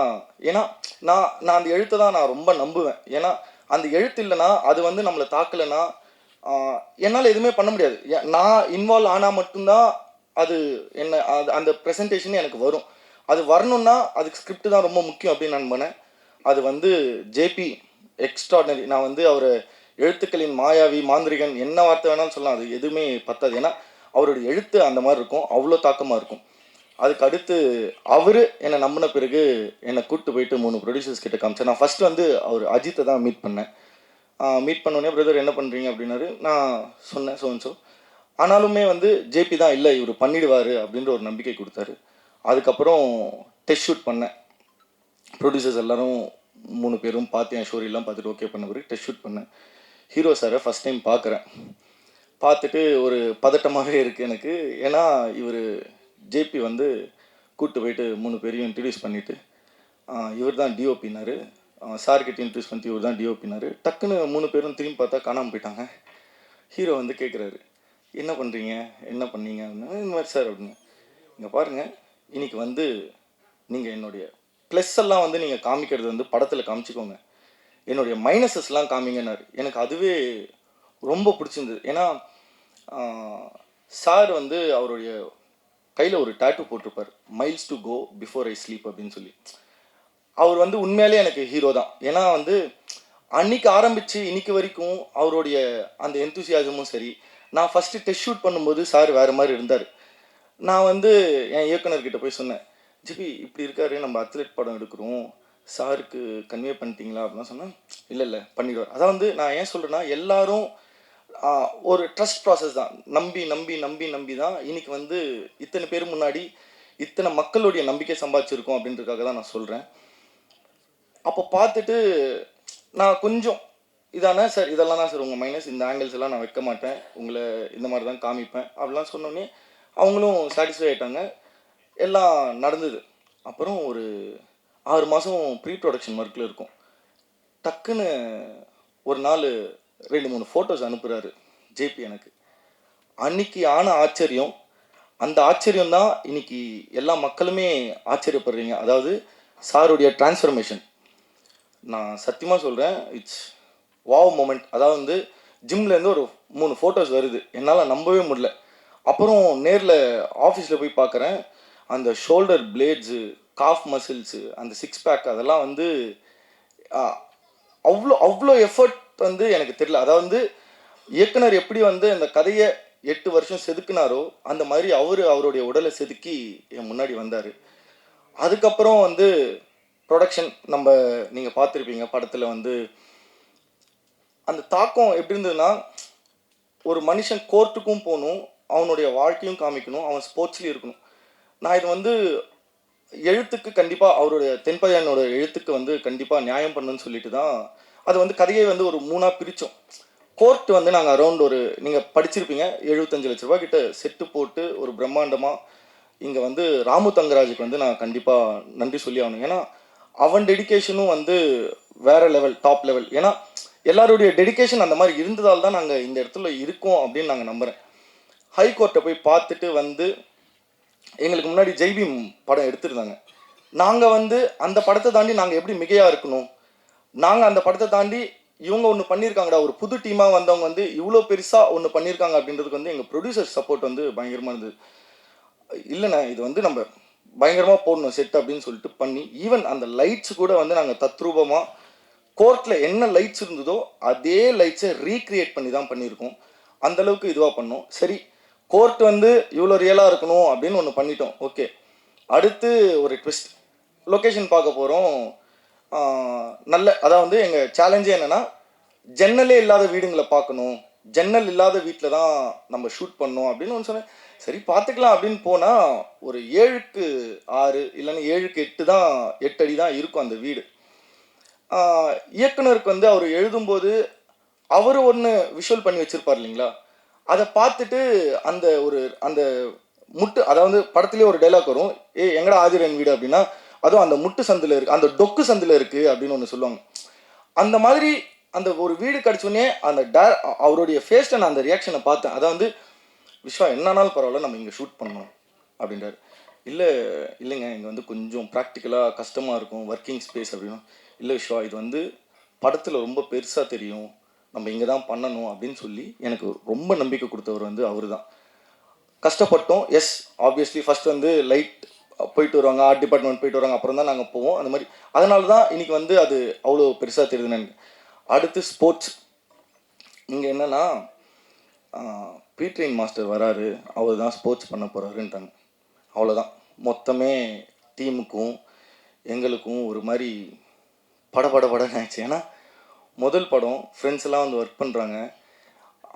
ஏன்னா நான் அந்த எழுத்தை தான் நான் ரொம்ப நம்புவேன். ஏன்னா அந்த எழுத்து இல்லைன்னா, அது வந்து நம்மளை தாக்கலைன்னா என்னால் எதுவுமே பண்ண முடியாது. நான் இன்வால்வ் ஆனால் மட்டும்தான் அது என்ன அந்த ப்ரெசன்டேஷன் எனக்கு வரும். அது வரணும்னா அதுக்கு ஸ்கிரிப்ட் தான் ரொம்ப முக்கியம் அப்படின்னு நான் பண்ணேன். அது வந்து ஜேபி எக்ஸ்ட்ராடனரி. நான் வந்து அவர் எழுத்துக்களின் மாயாவி, மாந்திரிகன், என்ன வார்த்தை வேணாலும் சொல்லலாம், அது எதுவுமே பத்தாது. ஏன்னா அவருடைய எழுத்து அந்த மாதிரி இருக்கும், அவ்வளோ தாக்கமாக இருக்கும். அதுக்கு அடுத்து அவர் என்னை நம்பின பிறகு என்னை கூப்பிட்டு போயிட்டு 3 ப்ரொடியூசர்ஸ் கிட்ட காமிச்சேன். நான் ஃபஸ்ட்டு வந்து அவர் அஜித்தை தான் மீட் பண்ணேன். மீட் பண்ணோடனே பிரதர் என்ன பண்ணுறீங்க அப்படின்னாரு. நான் சொன்னேன் ஸோ. ஆனாலுமே வந்து ஜேபி தான் இல்லை இவர் பண்ணிடுவார் அப்படின்ற ஒரு நம்பிக்கை கொடுத்தாரு. அதுக்கப்புறம் டெஸ்ட் ஷூட் பண்ணேன். ப்ரொடியூசர்ஸ் எல்லோரும் 3 பேரும் பார்த்து என் ஸ்டோரியெல்லாம் பார்த்துட்டு ஓகே பண்ண பிறகு டெஸ்ட் ஷூட் பண்ணேன். ஹீரோ சாரை ஃபஸ்ட் டைம் பார்க்குறேன். பார்த்துட்டு ஒரு பதட்டமாகவே இருக்குது எனக்கு. ஏன்னா இவர் ஜேபி வந்து கூப்பிட்டு போயிட்டு 3 பேரையும் இன்ட்ரடியூஸ் பண்ணிவிட்டு இவர் தான் டிஓபின்னாரு. சார்கிட்ட இன்ட்ரடியூஸ் பண்ணிட்டு இவர் தான் டிஓபின்னாரு. டக்குன்னு 3 பேரும் திரும்பி பார்த்தா காணாமல் போயிட்டாங்க. ஹீரோ வந்து கேட்குறாரு, என்ன பண்ணுறீங்க, என்ன பண்ணீங்க அப்படின்னா, இந்த மாதிரி சார் அப்படின்னு. இங்கே பாருங்கள், இன்றைக்கி வந்து நீங்கள் என்னுடைய ப்ளஸ் எல்லாம் வந்து நீங்கள் காமிக்கிறது வந்து படத்தில் காமிச்சிக்கோங்க, என்னுடைய மைனஸஸ்லாம் காமிங்கன்னாரு. எனக்கு அதுவே ரொம்ப பிடிச்சிருந்தது. ஏன்னா சார் வந்து அவருடைய கையில் ஒரு டாட்டூ போட்டிருப்பார், miles to go before I sleep அப்படின்னு சொல்லி. அவர் வந்து உண்மையிலே எனக்கு ஹீரோ தான். ஏன்னா வந்து அன்னைக்கு ஆரம்பித்து இன்னைக்கு வரைக்கும் அவருடைய அந்த எந்தூசியாசமும் சரி. நான் ஃபஸ்ட்டு டெஸ்ட் ஷூட் பண்ணும்போது சார் வேறு மாதிரி இருந்தார். நான் வந்து என் இயக்குனர்கிட்ட போய் சொன்னேன், ஜிபி இப்படி இருக்காரு, நம்ம அத்லெட் படம் எடுக்கிறோம், சாருக்கு கன்வே பண்ணிட்டீங்களா அப்படின்னா சொன்னேன். இல்லை பண்ணிடுவார். அதான் வந்து நான் ஏன் சொல்கிறேன்னா, எல்லாரும் ஒரு ட்ரஸ்ட் ப்ராசஸ் தான். நம்பி நம்பி நம்பி நம்பி தான் இன்னைக்கு வந்து இத்தனை பேர் முன்னாடி இத்தனை மக்களுடைய நம்பிக்கை சம்பாதிச்சிருக்கோம் அப்படின்றதுக்காக தான் நான் சொல்கிறேன். அப்போ பார்த்துட்டு நான் கொஞ்சம் இதானே சார், இதெல்லாம் தான் சார் உங்கள் மைனஸ், இந்த ஆங்கிள்ஸ் எல்லாம் நான் வைக்க மாட்டேன், உங்களை இந்த மாதிரி தான் காமிப்பேன் அப்படிலாம் சொன்னோன்னே அவங்களும் சாட்டிஸ்ஃபை ஆகிட்டாங்க. எல்லாம் நடந்தது. அப்புறம் ஒரு 6 மாதம் ப்ரீ ப்ரொடக்ஷன் ஒர்க்கில் இருக்கும். டக்குன்னு ஒரு நாள் 2-3 ஃபோட்டோஸ் அனுப்புகிறாரு ஜேபி எனக்கு. அன்னைக்கு ஆன ஆச்சரியம், அந்த ஆச்சரியம் தான் இன்னைக்கு எல்லா மக்களுமே ஆச்சரியப்படுறீங்க. அதாவது சாருடைய டிரான்ஸ்ஃபர்மேஷன் நான் சத்தியமாக சொல்கிறேன், இட்ஸ் வாவ் மொமெண்ட். அதாவது வந்து ஜிம்லேருந்து ஒரு 3 ஃபோட்டோஸ் வருது, என்னால் நம்பவே முடியல. அப்புறம் நேரில் ஆஃபீஸில் போய் பார்க்குறேன், அந்த ஷோல்டர் பிளேட்ஸு, காஃப் மசில்ஸு, அந்த 6 பேக் அதெல்லாம் வந்து அவ்வளோ எஃபர்ட் வந்து எனக்கு தெரியல. அதாவது வந்து இயக்குனர் எப்படி வந்து அந்த கதையை 8 வருஷம் செதுக்குனாரோ அந்த மாதிரி அவருடைய உடலை செதுக்கி என் முன்னாடி வந்தார். அதுக்கப்புறம் வந்து ப்ரொடக்ஷன் நீங்கள் பார்த்துருப்பீங்க படத்தில் வந்து அந்த தாக்கம் எப்படி இருந்ததுன்னா, ஒரு மனுஷன் கோர்ட்டுக்கும் போகணும், அவனுடைய வாழ்க்கையும் காமிக்கணும், அவன் ஸ்போர்ட்ஸ்லேயும் இருக்கணும். நான் இது வந்து எழுத்துக்கு கண்டிப்பாக அவருடைய தென்பதியானோட எழுத்துக்கு வந்து கண்டிப்பாக நியாயம் பண்ணுன்னு சொல்லிட்டு தான் அது வந்து கதையை வந்து ஒரு 3ஆக பிரித்தோம். கோர்ட் வந்து நாங்கள் அரௌண்ட் ஒரு நீங்கள் படிச்சிருப்பீங்க 75 லட்ச ரூபா கிட்ட செட்டு போட்டு ஒரு பிரம்மாண்டமாக இங்கே வந்து ராமு தங்கராஜுக்கு வந்து நான் கண்டிப்பாக நன்றி சொல்லி ஆகணும். ஏன்னா அவன் டெடிக்கேஷனும் வந்து வேறு லெவல், டாப் லெவல். ஏன்னா எல்லாருடைய டெடிக்கேஷன் அந்த மாதிரி இருந்ததால் தான் நாங்கள் இந்த இடத்துல இருக்கோம் அப்படின்னு நாங்கள் நம்புகிறேன். ஹைகோர்ட்டை போய் பார்த்துட்டு வந்து எங்களுக்கு முன்னாடி ஜெய்பீம் படம் எடுத்திருந்தாங்க. நாங்கள் வந்து அந்த படத்தை தாண்டி நாங்கள் எப்படி மிகையாக இருக்கணும், நாங்கள் அந்த படத்தை தாண்டி இவங்க ஒன்று பண்ணியிருக்காங்கடா, ஒரு புது டீமாக வந்தவங்க வந்து இவ்வளோ பெருசாக ஒன்று பண்ணியிருக்காங்க அப்படின்றதுக்கு வந்து எங்கள் ப்ரொடியூசர் சப்போர்ட் வந்து பயங்கரமாக இருந்தது. இல்லைண்ணே இது வந்து நம்ம பயங்கரமாக போடணும் செட் அப்படின்னு சொல்லிட்டு பண்ணி, ஈவன் அந்த லைட்ஸ் கூட வந்து நாங்கள் தத்ரூபமாக கோர்ட்டில் என்ன லைட்ஸ் இருந்ததோ அதே லைட்ஸை ரீக்ரியேட் பண்ணி தான் பண்ணியிருக்கோம். அந்தளவுக்கு இதுவாக பண்ணோம். சரி, கோர்ட் வந்து இவ்வளோ ரியலாக இருக்கணும் அப்படின்னு ஒன்று பண்ணிட்டோம். ஓகே, அடுத்து ஒரு ட்விஸ்ட், லொக்கேஷன் பார்க்க போகிறோம். நல்ல அதாவது எங்கள் சேலஞ்சே என்னென்னா, ஜன்னலே இல்லாத வீடுங்களை பார்க்கணும், ஜன்னல் இல்லாத வீட்டில் தான் நம்ம ஷூட் பண்ணோம் அப்படின்னு ஒன்று சொன்னேன். சரி பார்த்துக்கலாம் அப்படின்னு போனால் ஒரு 7க்கு 6 இல்லைன்னா 7க்கு 8 தான், 8 அடி தான் இருக்கும் அந்த வீடு. இயக்குனருக்கு வந்து அவர் எழுதும்போது அவர் ஒன்று விஷுவல் பண்ணி வச்சுருப்பார் இல்லைங்களா, அதை பார்த்துட்டு அந்த முட்டு, அதாவது படத்துலேயே ஒரு டைலாக் வரும், எங்கடா ஆதிரன் வீடு அப்படின்னா, அதுவும் அந்த முட்டு சந்தில் இருக்குது, அந்த டொக்கு சந்தில் இருக்குது அப்படின்னு ஒன்று சொல்லுவாங்க. அந்த மாதிரி அந்த ஒரு வீடு கிடச்சோடனே அவருடைய ஃபேஸில் நான் அந்த ரியாக்ஷனை பார்த்தேன். அதாவது விஸ்வா என்னன்னாலும் பரவாயில்ல நம்ம இங்கே ஷூட் பண்ணணும் அப்படின்றாரு. இல்லைங்க இங்கே வந்து கொஞ்சம் ப்ராக்டிக்கலாக கஷ்டமாக இருக்கும், ஒர்க்கிங் ஸ்பேஸ் அப்படின்னா. இல்லை விஸ்வா இது வந்து படத்தில் ரொம்ப பெருசாக தெரியும், நம்ம இங்கே தான் பண்ணணும் அப்படின்னு சொல்லி எனக்கு ரொம்ப நம்பிக்கை கொடுத்தவர் வந்து அவர் தான். கஷ்டப்பட்டோம், எஸ் ஆப்வியஸ்லி. ஃபஸ்ட் வந்து லைட் போயிட்டு வருவாங்க, ஆர்ட் டிபார்ட்மெண்ட் போயிட்டு வருவாங்க, அப்புறம் தான் நாங்கள் போவோம் அந்த மாதிரி. அதனால தான் இன்றைக்கி வந்து அது அவ்வளோ பெருசாக தெரியுதுன்னு. அடுத்து ஸ்போர்ட்ஸ். இங்கே என்னென்னா பீட்ரின் மாஸ்டர் வராரு, அவர் தான் ஸ்போர்ட்ஸ் பண்ண போகிறாருன்ட்டாங்க. அவ்வளோதான், மொத்தமே டீமுக்கும் எங்களுக்கும் ஒரு மாதிரி படன்னு ஆயிடுச்சு. ஏன்னா முதல் படம், ஃப்ரெண்ட்ஸ் எல்லாம் வந்து ஒர்க் பண்ணுறாங்க,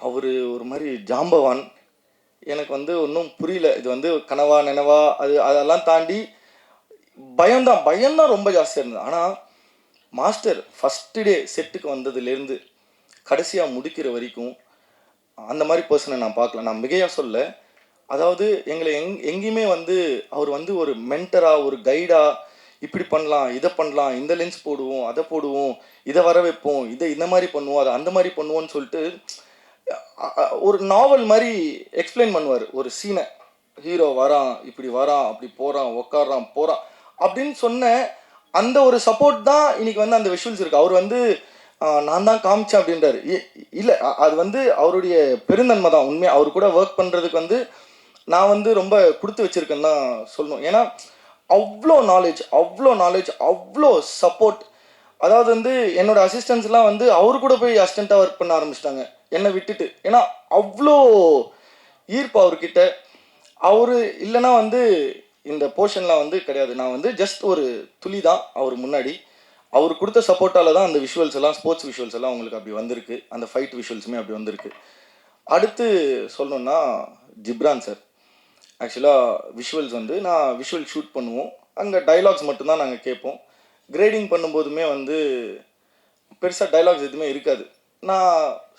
அவர் ஒரு மாதிரி ஜாம்பவான். எனக்கு வந்து ஒன்றும் புரியல, இது வந்து கனவா நினைவா அதெல்லாம் தாண்டி பயம்தான் ரொம்ப ஜாஸ்தியாக இருந்தது. ஆனால் மாஸ்டர் ஃபஸ்ட்டு டே செட்டுக்கு வந்ததுலேருந்து கடைசியாக முடிக்கிற வரைக்கும் அந்த மாதிரி பர்சனை நான் பார்க்கல. நான் மிகையாக சொல்ல, அதாவது எங்களை எங்கேயுமே வந்து அவர் வந்து ஒரு மென்டராக, ஒரு கைடாக, இப்படி பண்ணலாம், இதை பண்ணலாம், இந்த லென்ஸ் போடுவோம், அதை போடுவோம், இதை வர வைப்போம், இந்த மாதிரி பண்ணுவோம், அதை அந்த மாதிரி பண்ணுவோன்னு சொல்லிட்டு ஒரு நாவல் மாதிரி எக்ஸ்பிளைன் பண்ணுவார். ஒரு சீனை, ஹீரோ வரான், இப்படி வரான், அப்படி போகிறான், உக்காடுறான், போகிறான் அப்படின்னு சொன்ன அந்த ஒரு சப்போர்ட் தான் இன்னைக்கு வந்து அந்த விஷுவல்ஸ் இருக்குது. அவர் வந்து நான் தான் காமிச்சேன் அப்படின்றாரு. இல்லை, அது வந்து அவருடைய பெருந்தன்மை தான். உண்மையாக அவர் கூட ஒர்க் பண்ணுறதுக்கு வந்து நான் வந்து ரொம்ப கொடுத்து வச்சுருக்கேன்னு தான் சொல்லணும். ஏன்னா அவ்வளோ நாலேஜ், அவ்வளோ சப்போர்ட். அதாவது வந்து என்னோட அசிஸ்டன்ஸ்லாம் வந்து அவர் கூட போய் அசிஸ்டண்ட்டாக ஒர்க் பண்ண ஆரம்பிச்சிட்டாங்க என்னை விட்டுட்டு. ஏன்னா அவ்வளோ ஈர்ப்பு அவர்கிட்ட. அவர் இல்லைன்னா வந்து இந்த போர்ஷன்லாம் வந்து கிடையாது. நான் வந்து ஜஸ்ட் ஒரு துளி தான் அவர் முன்னாடி. அவர் கொடுத்த சப்போர்ட்டால் தான் அந்த விஷுவல்ஸ் எல்லாம், ஸ்போர்ட்ஸ் விஷுவல்ஸ் எல்லாம் உங்களுக்கு அப்படி வந்திருக்கு, அந்த ஃபைட் விஷுவல்ஸுமே அப்படி வந்திருக்கு. அடுத்து சொல்லணுன்னா ஜிப்ரான் சார். ஆக்சுவலாக விஷுவல்ஸ் வந்து நான் விஷுவல் ஷூட் பண்ணுவோம், அங்கே டைலாக்ஸ் மட்டும்தான் நாங்கள் கேட்போம். கிரேடிங் பண்ணும்போதுமே வந்து பெருசாக டைலாக்ஸ் எதுவுமே இருக்காது. நான்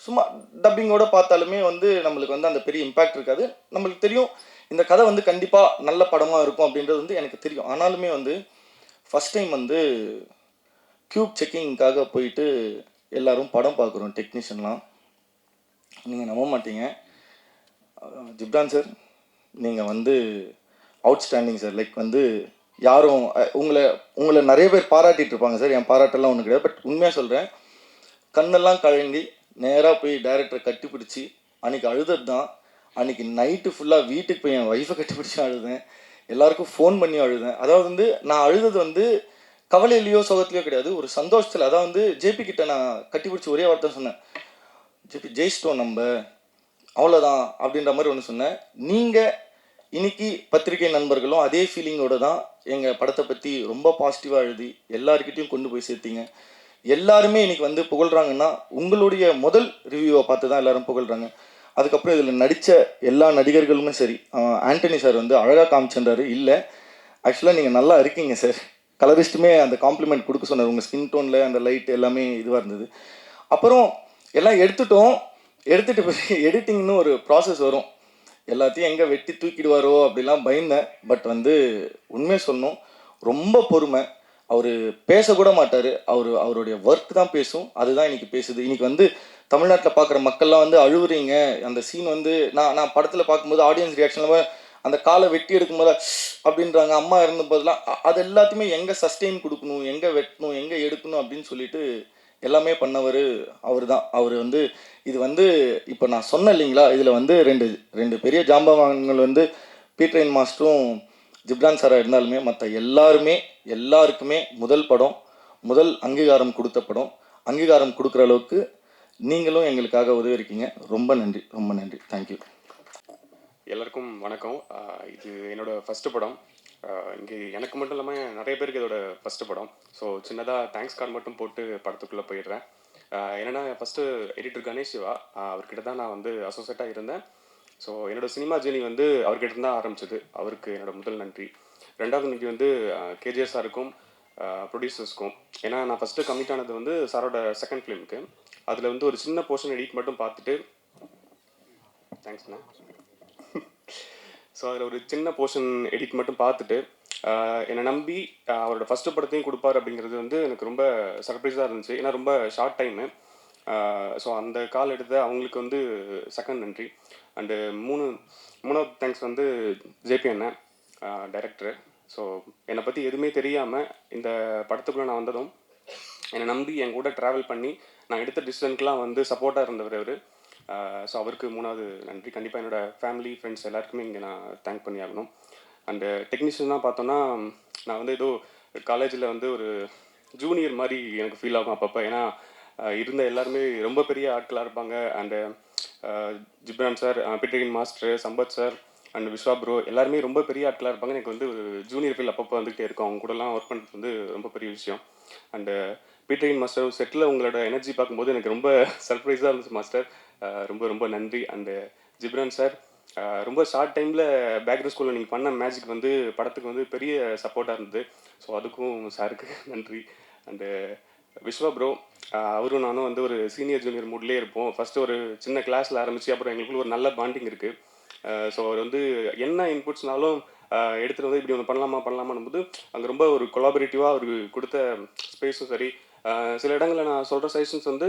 சும்மா டப்பிங்கோடு பார்த்தாலுமே வந்து நம்மளுக்கு வந்து அந்த பெரிய இம்பேக்ட் இருக்காது. நம்மளுக்கு தெரியும் இந்த கதை வந்து கண்டிப்பாக நல்ல படமாக இருக்கும் அப்படின்றது வந்து எனக்கு தெரியும். ஆனாலுமே வந்து ஃபஸ்ட் டைம் வந்து க்யூப் செக்கிங்காக போயிட்டு எல்லோரும் படம் பார்க்குறோம், டெக்னீஷியன்லாம். நீங்கள் நம்ப மாட்டீங்க, ஜிப்ரான் சார் நீங்கள் வந்து அவுட்ஸ்டாண்டிங் சார். லைக் வந்து யாரும் உங்களை நிறைய பேர் பாராட்டிகிட்டு இருப்பாங்க சார், என் பாராட்டெல்லாம் ஒன்றும் கிடையாது. பட் உண்மையாக சொல்கிறேன், கண்ணெல்லாம் கழங்கி நேராக போய் டைரக்டரை கட்டிப்பிடிச்சி அன்றைக்கி அழுதது தான். அன்றைக்கி நைட்டு ஃபுல்லாக வீட்டுக்கு போய் என் ஒய்ஃபை கட்டிப்பிடிச்சி அழுதேன், எல்லாருக்கும் ஃபோன் பண்ணி அழுதேன். அதாவது வந்து நான் அழுதது வந்து கவலையிலையோ சோகத்துலையோ கிடையாது, ஒரு சந்தோஷத்தில். அதாவது வந்து ஜேபி கிட்ட நான் கட்டிப்பிடிச்சி ஒரே வார்த்தை சொன்னேன், ஜேபி ஜெயிச்சிட்டோம் நம்ம, அவ்வளோதான் அப்படின்ற மாதிரி ஒன்று சொன்னேன். நீங்கள் இன்னைக்கு பத்திரிகை நண்பர்களும் அதே ஃபீலிங்கோடு தான் எங்கள் படத்தை பற்றி ரொம்ப பாசிட்டிவாக எழுதி எல்லாருக்கிட்டையும் கொண்டு போய் சேர்த்தீங்க. எல்லாருமே இன்னைக்கு வந்து புகழ்கிறாங்கன்னா உங்களுடைய முதல் ரிவ்யூவை பார்த்து தான் எல்லாரும் புகழ்கிறாங்க. அதுக்கப்புறம் இதில் நடித்த எல்லா நடிகர்களுமே சரி, ஆண்டனி சார் வந்து அழகாக காமிச்சுன்றாரு. இல்லை ஆக்சுவலாக நீங்கள் நல்லா இருக்கீங்க சார், கலரிஸ்ட்டுமே அந்த காம்ப்ளிமெண்ட் கொடுக்க சொன்னார். உங்கள் ஸ்கின் டோனில் அந்த லைட் எல்லாமே இதுவாக இருந்தது. அப்புறம் எல்லாம் எடுத்துகிட்டு போய் எடிட்டிங்னு ஒரு ப்ராசஸ் வரும், எல்லாத்தையும் எங்கே வெட்டி தூக்கிடுவாரோ அப்படிலாம் பயந்தேன். பட் வந்து உண்மையை சொல்லணும், ரொம்ப பொறுமை. அவர் பேசக்கூட மாட்டார், அவருடைய ஒர்க் தான் பேசும். அதுதான் இன்றைக்கி பேசுது. இன்றைக்கி வந்து தமிழ்நாட்டில் பார்க்குற மக்கள்லாம் வந்து அழுவுறீங்க. அந்த சீன் வந்து நான் படத்தில் பார்க்கும்போது ஆடியன்ஸ் ரியாக்ஷனில் அந்த காலை வெட்டி எடுக்கும்போது அப்படின்றாங்க, அம்மா இருந்த போதெல்லாம் அது எல்லாத்தையுமே எங்கே சஸ்டெயின் கொடுக்கணும், எங்கே வெட்டணும், எங்கே எடுக்கணும் அப்படின்னு சொல்லிட்டு எல்லாமே பண்ணவர் அவர் தான். அவர் வந்து இது வந்து இப்போ நான் சொன்னேன் இல்லைங்களா, இதில் வந்து ரெண்டு பெரிய ஜாம்பவான்கள் வந்து பீட்ரைன் மாஸ்டரும் ஜிப்ரான் சாராக இருந்தாலுமே மற்ற எல்லாருக்குமே முதல் படம், முதல் அங்கீகாரம் கொடுத்த படம், அங்கீகாரம் கொடுக்குற அளவுக்கு நீங்களும் எங்களுக்காக உதவி இருக்கீங்க. ரொம்ப நன்றி, ரொம்ப நன்றி. தேங்க்யூ. எல்லாருக்கும் வணக்கம். இது என்னோட ஃபஸ்ட்டு படம். இங்கே எனக்கு மட்டும் இல்லாமல் நிறைய பேருக்கு இதோட ஃபஸ்ட்டு படம். ஸோ சின்னதாக தேங்க்ஸ் கார்டு மட்டும் போட்டு படத்துக்குள்ளே போயிடுறேன். என்னென்னா ஃபஸ்ட்டு எடிட்டர் கணேஷ் சிவா, அவர்கிட்ட தான் நான் வந்து அசோசியேட்டாக இருந்தேன். ஸோ என்னோடய சினிமா ஜேர்னி வந்து அவர்கிட்ட தான் ஆரம்பிச்சது. அவருக்கு என்னோட முதல் நன்றி. ரெண்டாவது நன்றி வந்து கேஜிஎஸ் சாருக்கும் ப்ரொடியூசர்ஸ்க்கும். ஏன்னா நான் ஃபஸ்ட்டு கமிட் ஆனது வந்து சாரோட செகண்ட் ஃபிலிமுக்கு. அதில் வந்து ஒரு சின்ன போர்ஷன் எடிட் மட்டும் பார்த்துட்டு தேங்க்ஸ்ண்ணா. ஸோ அதில் ஒரு சின்ன போர்ஷன் எடிட் மட்டும் பார்த்துட்டு என்னை நம்பி அவரோட ஃபஸ்ட்டு படத்தையும் கொடுப்பார் அப்படிங்கிறது வந்து எனக்கு ரொம்ப சர்ப்ரைஸாக இருந்துச்சு. ஏன்னா ரொம்ப ஷார்ட் டைமு. ஸோ அந்த கால் எடுத்த அவங்களுக்கு வந்து செகண்ட் நன்றி. அண்டு மூணாவது தேங்க்ஸ் வந்து ஜேபி அண்ணன், டைரக்டரு. ஸோ என்னை பற்றி எதுவுமே தெரியாமல் இந்த படத்துக்குள்ளே நான் வந்ததும் என்னை நம்பி என் கூட ட்ராவல் பண்ணி நான் எடுத்த டிசிஷனுக்குலாம் வந்து சப்போர்ட்டாக இருந்தவர் அவர். ஸோ அவருக்கு மூணாவது நன்றி. கண்டிப்பாக என்னோடய ஃபேமிலி ஃப்ரெண்ட்ஸ் எல்லாருக்குமே இங்கே நான் தேங்க் பண்ணி ஆகணும். அண்டு டெக்னீஷியனாக பார்த்தோன்னா நான் வந்து ஏதோ காலேஜில் வந்து ஒரு ஜூனியர் மாதிரி எனக்கு ஃபீல் ஆகும் அப்பப்போ. ஏன்னா இருந்த எல்லாருமே ரொம்ப பெரிய ஆட்களாக இருப்பாங்க. அண்டு ஜிப்ரான் சார், பீட்ரைன் master, Sampath sir and Viswa bro எல்லாருமே ரொம்ப பெரிய ஆட்களாக இருப்பாங்க. எனக்கு வந்து ஒரு ஜூனியர் ஃபீல் அப்பப்போ வந்துகிட்டே இருக்கும். அவங்க கூடலாம் ஒர்க் பண்ணுறது வந்து ரொம்ப பெரிய விஷயம். அண்டு பீட்ரைன் மாஸ்டர் செட்டில் உங்களோட எனர்ஜி பார்க்கும்போது எனக்கு ரொம்ப சர்ப்ரைஸாக இருந்துச்சு மாஸ்டர். ரொம்ப ரொம்ப நன்றி. அண்டு ஜிப்ரான் சார், ரொம்ப ஷார்ட் டைமில் பேக்ரவுண்ட் ஸ்கூலில் நீங்கள் பண்ண மேஜிக் வந்து படத்துக்கு வந்து பெரிய சப்போர்ட்டாக இருந்தது. ஸோ அதுக்கும் சாருக்கு நன்றி. அண்டு விஸ்வா ப்ரோ, அவரும் நானும் வந்து ஒரு சீனியர் ஜூனியர் மூட்லேயே இருப்போம். ஃபஸ்ட்டு ஒரு சின்ன கிளாஸில் ஆரம்பித்து அப்புறம் எங்களுக்குள்ள ஒரு நல்ல பாண்டிங் இருக்குது. ஸோ அவர் வந்து என்ன இன்புட்ஸ்னாலும் எடுத்துகிட்டு வந்து இப்படி ஒன்று பண்ணலாமான்னும் போது அங்கே ரொம்ப ஒரு கொலாபரேட்டிவாக அவர் கொடுத்த ஸ்பேஸும் சரி, சில இடங்களில் நான் சொல்கிற சஜஷன்ஸ் வந்து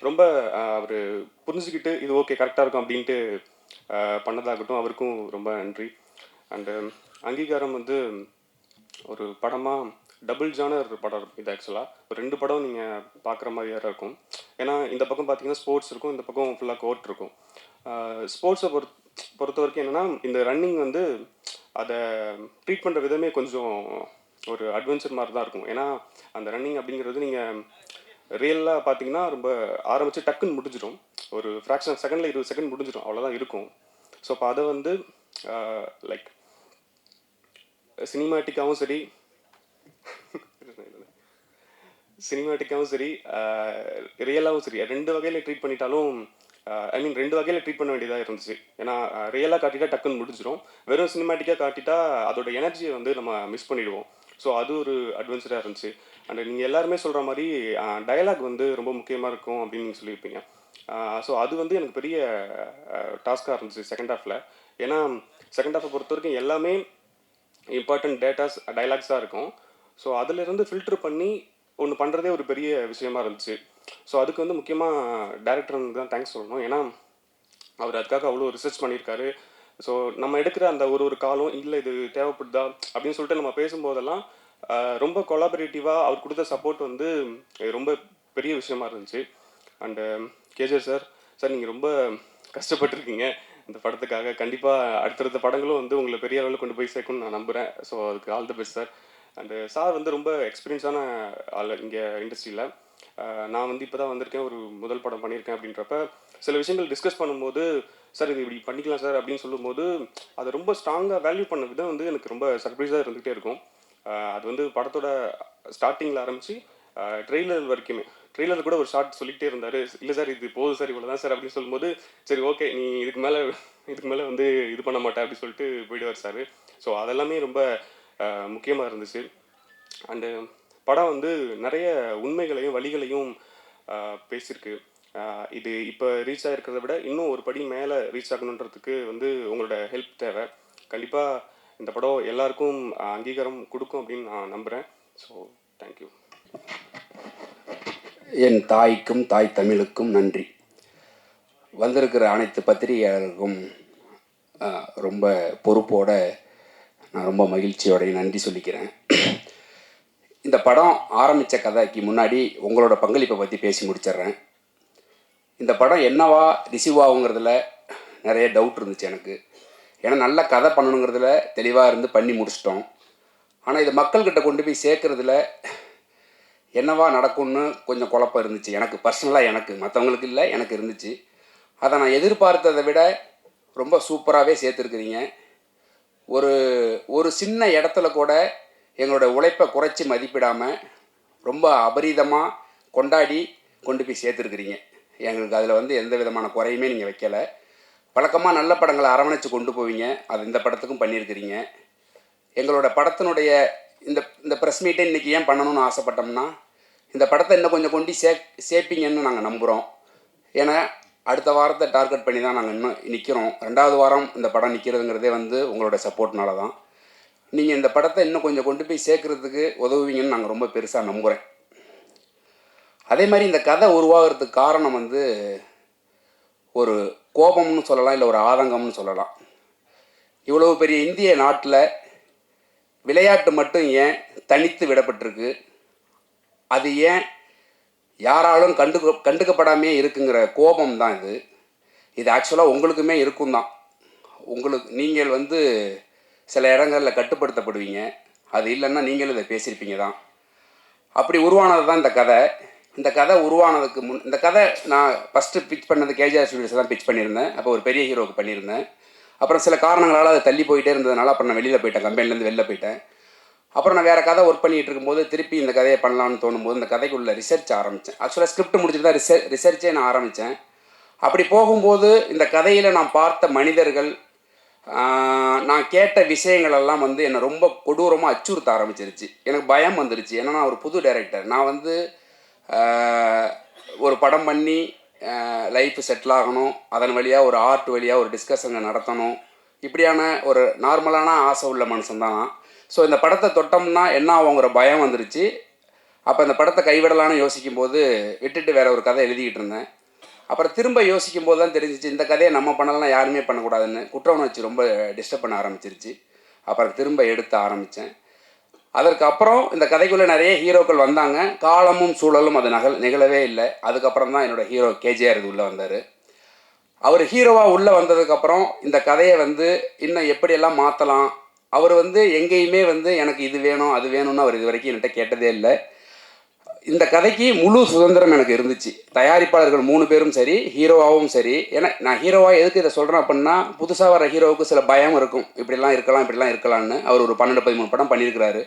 ரொம்ப அவர் புரிஞ்சுக்கிட்டு இது ஓகே கரெக்டாக இருக்கும் அப்படின்ட்டு பண்ணதாகட்டும், அவருக்கும் ரொம்ப நன்றி. அண்டு அங்கீகாரம் வந்து ஒரு படமாக டபுள் ஜானர் படம் இது. ஆக்சுவலாக ஒரு 2 படம் நீங்கள் பார்க்குற மாதிரியாக இருக்கும். ஏன்னா இந்த பக்கம் பார்த்தீங்கன்னா ஸ்போர்ட்ஸ் இருக்கும், இந்த பக்கம் ஃபுல்லாக கோர்ட் இருக்கும். ஸ்போர்ட்ஸை பொறுத்த வரைக்கும் என்னென்னா இந்த ரன்னிங் வந்து அதை ட்ரீட் பண்ணுற விதமே கொஞ்சம் ஒரு அட்வென்ச்சர் மாதிரி தான் இருக்கும். ஏன்னா அந்த ரன்னிங் அப்படிங்கிறது நீங்கள் ரியலாக பார்த்தீங்கன்னா ரொம்ப ஆரம்பித்து டக்குன்னு முடிஞ்சிடும். ஒரு ஃப்ராக்ஷன் செகண்டில் 20 செகண்ட் முடிஞ்சிடும், அவ்வளோதான் இருக்கும். ஸோ அப்போ அதை வந்து லைக் சினிமாட்டிக்காகவும் சரி ரியலாகவும் சரி 2 வகையில் ட்ரீட் பண்ணிட்டாலும் ஐ மீன் 2 வகையில் ட்ரீட் பண்ண வேண்டியதாக இருந்துச்சு. ஏன்னா ரியலாக காட்டிட்டா டக்குன்னு முடிஞ்சிடும், வெறும் சினிமாட்டிக்காக காட்டிட்டா அதோட எனர்ஜியை வந்து நம்ம மிஸ் பண்ணிடுவோம். ஸோ அது ஒரு அட்வென்ச்சராக இருந்துச்சு. அண்ட் நீங்கள் எல்லாருமே சொல்கிற மாதிரி டயலாக் வந்து ரொம்ப முக்கியமாக இருக்கும் அப்படின்னு நீங்கள் சொல்லியிருப்பீங்க. ஸோ அது வந்து எனக்கு பெரிய டாஸ்காக இருந்துச்சு செகண்ட் ஹாஃபில். ஏன்னா செகண்ட் ஹாஃபை பொறுத்த வரைக்கும் எல்லாமே இம்பார்ட்டன்ட் டேட்டாஸ் டைலாக்ஸாக இருக்கும். ஸோ அதிலிருந்து ஃபில்டர் பண்ணி ஒன்று பண்ணுறதே ஒரு பெரிய விஷயமா இருந்துச்சு. ஸோ அதுக்கு வந்து முக்கியமாக டேரக்டருக்கு தான் தேங்க்ஸ் சொல்லணும். ஏன்னா அவர் அதுக்காக அவ்வளோ ரிசர்ச் பண்ணியிருக்காரு. ஸோ நம்ம எடுக்கிற அந்த ஒரு காலம் இல்லை இது தேவைப்படுதா அப்படின்னு சொல்லிட்டு நம்ம பேசும்போதெல்லாம் ரொம்ப கொலாபரேட்டிவாக அவர் கொடுத்த சப்போர்ட் வந்து ரொம்ப பெரிய விஷயமா இருந்துச்சு. அண்டு கேஜர் சார், நீங்கள் ரொம்ப கஷ்டப்பட்டுருக்கீங்க இந்த படத்துக்காக. கண்டிப்பாக அடுத்தடுத்த படங்களும் வந்து உங்களை பெரிய அளவில் கொண்டு போய் சேர்க்கணும்னு நான் நம்புகிறேன். ஸோ அதுக்கு all the best sir. And sir வந்து ரொம்ப எக்ஸ்பீரியன்ஸான ஆள் இங்கே இண்டஸ்ட்ரியில். நான் வந்து இப்போ தான் வந்திருக்கேன், ஒரு முதல் படம் பண்ணியிருக்கேன். அப்படின்றப்ப சில விஷயங்கள் டிஸ்கஸ் பண்ணும்போது சார் இது இப்படி பண்ணிக்கலாம் சார் அப்படின்னு சொல்லும்போது அதை ரொம்ப ஸ்ட்ராங்காக வேல்யூ பண்ண விதம் வந்து எனக்கு ரொம்ப சர்ப்ரைஸாக இருந்துகிட்டே இருக்கும். அது வந்து படத்தோட ஸ்டார்டிங்கில் ஆரம்பித்து ட்ரெய்லர் வரைக்குமே. ட்ரெய்லர் கூட ஒரு ஷார்ட் சொல்லிகிட்டே இருந்தார், இல்லை சார் இது போதும் சார் இவ்வளோ தான் சார் அப்படின்னு சொல்லும்போது சரி ஓகே நீ இதுக்கு மேலே வந்து இது பண்ண மாட்டேன் அப்படின்னு சொல்லிட்டு போயிடுவார் சார். ஸோ அதெல்லாமே ரொம்ப முக்கியமாக இருந்துச்சு. அண்டு படம் வந்து நிறைய உண்மைகளையும் வழிகளையும் பேசியிருக்கு. இது இப்போ ரீச் ஆகிருக்கிறத விட இன்னும் ஒரு படி மேலே ரீச் ஆகணுன்றதுக்கு வந்து உங்களோட ஹெல்ப் தேவை. கண்டிப்பாக இந்த படம் எல்லாருக்கும் அங்கீகாரம் கொடுக்கும் அப்படின்னு நான் நம்புகிறேன். So thank you. என் தாய்க்கும் தாய் தமிழுக்கும் நன்றி. வந்திருக்கிற அனைத்து பத்திரிகையாளருக்கும் ரொம்ப பொறுப்போடு நான் ரொம்ப மகிழ்ச்சியோடைய நன்றி சொல்லிக்கிறேன். இந்த படம் ஆரம்பித்த கதைக்கு முன்னாடி உங்களோட பங்களிப்பை பற்றி பேசி முடிச்சிடுறேன். இந்த படம் என்னவா ரிசீவ் ஆகுங்கிறதுல நிறைய டவுட் இருந்துச்சு எனக்கு. ஏன்னா நல்ல கதை பண்ணணுங்கிறதுல தெளிவாக இருந்து பண்ணி முடிச்சிட்டோம். ஆனால் இது மக்கள்கிட்ட கொண்டு போய் சேர்க்குறதுல என்னவா நடக்கும்னு கொஞ்சம் குழப்பம் இருந்துச்சு எனக்கு பர்சனலாக. எனக்கு மற்றவங்களுக்கு இல்லை, எனக்கு இருந்துச்சு. அதை நான் எதிர்பார்த்ததை விட ரொம்ப சூப்பராகவே சேர்த்துருக்குறீங்க. ஒரு சின்ன இடத்துல கூட எங்களோட உழைப்பை குறைச்சி மதிப்பிடாமல் ரொம்ப அபரீதமாக கொண்டாடி கொண்டு போய் சேர்த்துருக்குறீங்க. எங்களுக்கு அதில் எந்த விதமான குறையுமே நீங்கள் வைக்கலை. வழக்கமாக நல்ல படங்களை அரவணைச்சு கொண்டு போவீங்க, அது இந்த படத்துக்கும் பண்ணியிருக்கிறீங்க. எங்களோட படத்தினுடைய இந்த ப்ரெஸ் மீட்டை இன்றைக்கி ஏன் பண்ணணும்னு ஆசைப்பட்டோம்னா, இந்த படத்தை இன்னும் கொஞ்சம் கொண்டு சேர்ப்பீங்கன்னு நாங்கள் நம்புகிறோம். ஏன்னா அடுத்த வாரத்தை டார்கெட் பண்ணி தான் நாங்கள் இன்னும் நிற்கிறோம். 2வது வாரம் இந்த படம் நிற்கிறதுங்கிறதே உங்களோட சப்போர்ட்னால தான். நீங்கள் இந்த படத்தை இன்னும் கொஞ்சம் கொண்டு போய் சேர்க்குறதுக்கு உதவுவீங்கன்னு நாங்கள் ரொம்ப பெருசாக நம்புகிறேன். அதே மாதிரி இந்த கதை உருவாகிறதுக்கு காரணம் ஒரு கோபம்னு சொல்லலாம், இல்லை ஒரு ஆதங்கம்னு சொல்லலாம். இவ்வளவு பெரிய இந்திய நாட்டில் விளையாட்டு மட்டும் ஏன் தனித்து விடப்பட்டிருக்கு, அது ஏன் யாராலும் கண்டுக்கப்படாமே இருக்குங்கிற கோபம் தான் இது ஆக்சுவலாக உங்களுக்குமே இருக்கும் தான். நீங்கள் சில இடங்களில் கட்டுப்படுத்தப்படுவீங்க, அது இல்லைன்னா நீங்களும் இதை பேசியிருப்பீங்க தான். அப்படி உருவானது தான் இந்த கதை. இந்த கதை உருவானதுக்கு இந்த கதை நான் ஃபஸ்ட்டு பிச் பண்ணது கேஜிஆர் ஸ்டுடியோஸ் தான் பிச் பண்ணியிருந்தேன். அப்போ ஒரு பெரிய ஹீரோவுக்கு பண்ணியிருந்தேன். அப்புறம் சில காரணங்களால் அது தள்ளி போயிட்டே இருந்ததுனால அப்புறம் நான் வெளியில் போயிட்டேன், கம்பெனிலேருந்து வெளில போயிட்டேன். அப்புறம் நான் வேறு கதை ஒர்க் பண்ணிகிட்டு இருக்கும்போது திருப்பி இந்த கதையை பண்ணலான்னு தோணும்போது இந்த கதைக்குள்ள ரிசர்ச் ஆரம்பித்தேன். ஆக்சுவலாக ஸ்கிரிப்ட் முடிச்சுட்டு தான் ரிசர்ச்சே நான் ஆரம்பித்தேன். அப்படி போகும்போது இந்த கதையில் நான் பார்த்த மனிதர்கள், நான் கேட்ட விஷயங்களெல்லாம் என்னை ரொம்ப கொடூரமாக அச்சுறுத்த ஆரம்பிச்சிருச்சு. எனக்கு பயம் வந்துருச்சு. ஏன்னா நான் ஒரு புது டைரக்டர். நான் ஒரு படம் பண்ணி லைஃப் செட்டில் ஆகணும், அதன் வழியாக ஒரு ஆர்ட் வழியாக ஒரு டிஸ்கஷனை நடத்தணும், இப்படியான ஒரு நார்மலான ஆசை உள்ள மனுஷன்தான் நான். ஸோ இந்த படத்தை தொட்டோம்னா என்ன ஆகுங்கிற பயம் வந்துருச்சு. அப்போ இந்த படத்தை கைவிடலான்னு யோசிக்கும்போது விட்டுட்டு வேறு ஒரு கதை எழுதிக்கிட்டு இருந்தேன். அப்புறம் திரும்ப யோசிக்கும் போது தான் தெரிஞ்சிச்சு இந்த கதையை நம்ம பண்ணலாம், யாருமே பண்ணக்கூடாதுன்னு. குற்ற உணர்ச்சி ரொம்ப டிஸ்டர்ப் பண்ண ஆரம்பிச்சிருச்சு. அப்புறம் திரும்ப எடுத்து ஆரம்பித்தேன். அதற்கு அப்புறம் இந்த கதைக்குள்ளே நிறைய ஹீரோக்கள் வந்தாங்க. காலமும் சூழலும் அது நிகழவே இல்லை. அதுக்கப்புறம் தான் என்னோடய ஹீரோ கேஜிஆர் உள்ளே வந்தார். அவர் ஹீரோவாக உள்ளே வந்ததுக்கப்புறம் இந்த கதையை இன்னும் எப்படியெல்லாம் மாற்றலாம், அவர் எங்கேயுமே எனக்கு இது வேணும் அது வேணும்னு அவர் இது வரைக்கும் என்கிட்ட கேட்டதே இல்லை. இந்த கதைக்கு முழு சுதந்திரம் எனக்கு இருந்துச்சு. தயாரிப்பாளர்கள் 3 பேரும் சரி, ஹீரோவாகவும் சரி. ஏன்னா நான் ஹீரோவாக எதுக்கு இதை சொல்கிறேன் அப்படின்னா, புதுசாக வர ஹீரோவுக்கு சில பயம் இருக்கும், இப்படிலாம் இருக்கலாம் இப்படிலாம் இருக்கலாம்னு. அவர் ஒரு 12-13 படம் பண்ணியிருக்கிறாரு.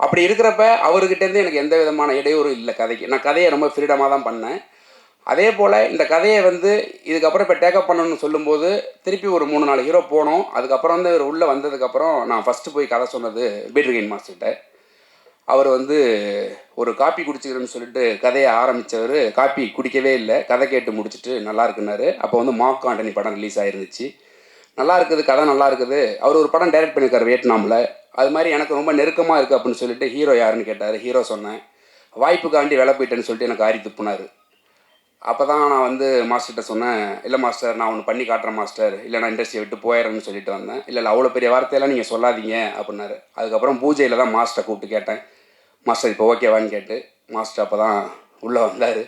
அப்படி இருக்கிறப்ப அவர்கிட்டேருந்து எனக்கு எந்த விதமான இடையூறும் இல்லை கதைக்கு. நான் கதையை ரொம்ப ஃப்ரீடமாக தான் பண்ணேன். அதே போல் இந்த கதையை இதுக்கப்புறம் இப்போ டேக்கப் பண்ணணும்னு சொல்லும்போது திருப்பி ஒரு 3-4 ஹீரோ போனோம். அதுக்கப்புறம் இவர் உள்ளே வந்ததுக்கப்புறம் நான் ஃபஸ்ட்டு போய் கதை சொன்னது பீட்ருகெயின் மாஸ்டர்கிட்ட. அவர் ஒரு காப்பி குடிச்சிக்கிறேன்னு சொல்லிட்டு கதையை ஆரம்பித்தவர் காப்பி குடிக்கவே இல்லை. கதை கேட்டு முடிச்சுட்டு நல்லா இருக்குன்னாரு. அப்போ மார்க் ஆண்டனி படம் ரிலீஸ் ஆகிருந்துச்சு. நல்லா இருக்குது, கதை நல்லா இருக்குது. அவர் ஒரு படம் டைரக்ட் பண்ணியிருக்காரு வியட்நாமில். அது மாதிரி எனக்கு ரொம்ப நெருக்கமாக இருக்குது அப்படின்னு சொல்லிட்டு ஹீரோ யாருன்னு கேட்டார். ஹீரோ சொன்னேன். வாய்ப்புக்காண்டி வேலை போயிட்டேன்னு சொல்லிட்டு எனக்கு ஆரி துப்புனார். அப்போ தான் நான் மாஸ்டர்கிட்ட சொன்னேன், இல்லை மாஸ்டர் நான் ஒன்று பண்ணி காட்டுறேன் மாஸ்டர், இல்லை நான் இண்டஸ்ட்ரியை விட்டு போயிடுறேன்னு சொல்லிட்டு வந்தேன். இல்லை அவ்வளோ பெரிய வார்த்தையெல்லாம் நீங்கள் சொல்லாதீங்க அப்படின்னாரு. அதுக்கப்புறம் பூஜையில் தான் மாஸ்டரை கூப்பிட்டு கேட்டேன், மாஸ்டர் இப்போ ஓகேவான்னு கேட்டு. மாஸ்டர் அப்போ தான் உள்ளே வந்தார்.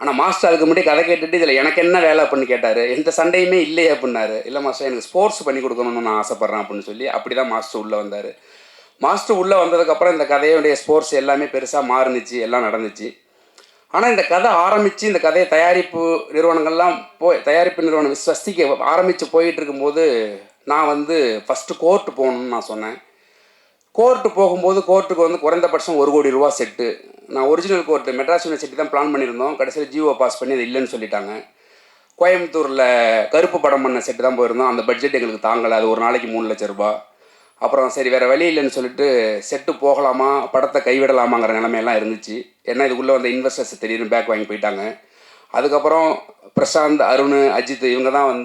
ஆனால் மாஸ்டர் அதுக்கு முன்னாடி கதை கேட்டுட்டு இதில் எனக்கு என்ன வேலை அப்படின்னு கேட்டார். எந்த சண்டையுமே இல்லையே அப்படின்னாரு. இல்லை மாஸ்டர் எனக்கு ஸ்போர்ட்ஸ் பண்ணி கொடுக்கணும்னு நான் ஆசைப்பட்றேன் அப்படின்னு சொல்லி அப்படி தான் மாஸ்டர் உள்ளே வந்தார். மாஸ்டர் உள்ளே வந்ததுக்கப்புறம் இந்த கதையுடைய ஸ்போர்ட்ஸ் எல்லாமே பெருசாக மாறுனுச்சு, எல்லாம் நடந்துச்சு. ஆனால் இந்த கதை ஆரம்பித்து இந்த கதையை தயாரிப்பு நிறுவனங்கள்லாம் தயாரிப்பு நிறுவனம் ஸ்வஸ்திக்கு ஆரம்பித்து போயிட்டு இருக்கும்போது நான் ஃபஸ்ட்டு கோர்ட்டு போகணுன்னு நான் சொன்னேன். கோர்ட்டு போகும்போது கோர்ட்டுக்கு குறைந்தபட்சம் 1 கோடி ரூபா செட்டு. நான் ஒரிஜினல் கோர்ட்டு மெட்ராஸ் யூனிவர்சிட்டி தான் பிளான் பண்ணியிருந்தோம். கடைசியில் ஜிஓ பாஸ் பண்ணி அது இல்லைன்னு சொல்லிட்டாங்க. கோயம்புத்தூரில் கருப்பு படம் பண்ண செட்டு தான் போயிருந்தோம். அந்த பட்ஜெட் எங்களுக்கு தாங்கலை. அது ஒரு நாளைக்கு 3 லட்சம் ரூபா. அப்புறம் சரி வேறு வழி இல்லைன்னு சொல்லிட்டு செட்டு போகலாமா படத்தை கைவிடலாமாங்கிற நிலைமையெல்லாம் இருந்துச்சு. ஏன்னா இதுக்குள்ளே இன்வெஸ்டர்ஸ் திடீர்னு பேக் வாங்கி போயிட்டாங்க. அதுக்கப்புறம் பிரசாந்த், அருண், அஜித் இவங்க தான்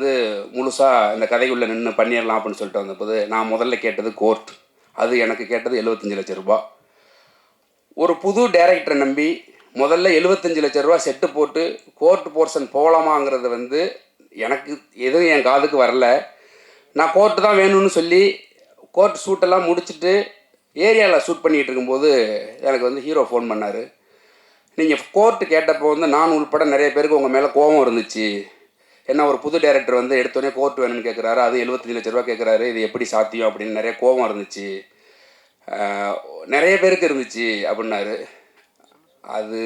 முழுசாக இந்த கதைக்குள்ளே நின்று பண்ணிடலாம் அப்படின்னு சொல்லிட்டு வந்தபோது நான் முதல்ல கேட்டது கோர்ட். அது எனக்கு கேட்டது 75 லட்சம் ரூபா. ஒரு புது டைரக்டரை நம்பி முதல்ல 75 லட்சம் ரூபா செட்டு போட்டு கோர்ட் போர்ஷன் போகலாமாங்கிறது எனக்கு எதுவும் என் காதுக்கு வரல. நான் கோர்ட்டு தான் வேணும்னு சொல்லி கோர்ட் ஷூட்டெல்லாம் முடிச்சுட்டு ஏரியாவில் ஷூட் பண்ணிகிட்டு இருக்கும்போது எனக்கு வந்து ஹீரோ ஃபோன் பண்ணார். நீங்கள் கோர்ட்டு கேட்டப்போ வந்து நான் உள்பட நிறைய பேருக்கு உங்கள் மேலே கோபம் இருந்துச்சு. ஏன்னா ஒரு புது டைரக்டர் வந்து எடுத்தோடனே கோர்ட் வேணும்னு கேட்குறாரு, அது 75 லட்ச ரூபா கேட்குறாரு, இது எப்படி சாத்தியம் அப்படின்னு நிறைய கோபம் இருந்துச்சு, நிறைய பேருக்கு இருந்துச்சு அப்படின்னாரு. அது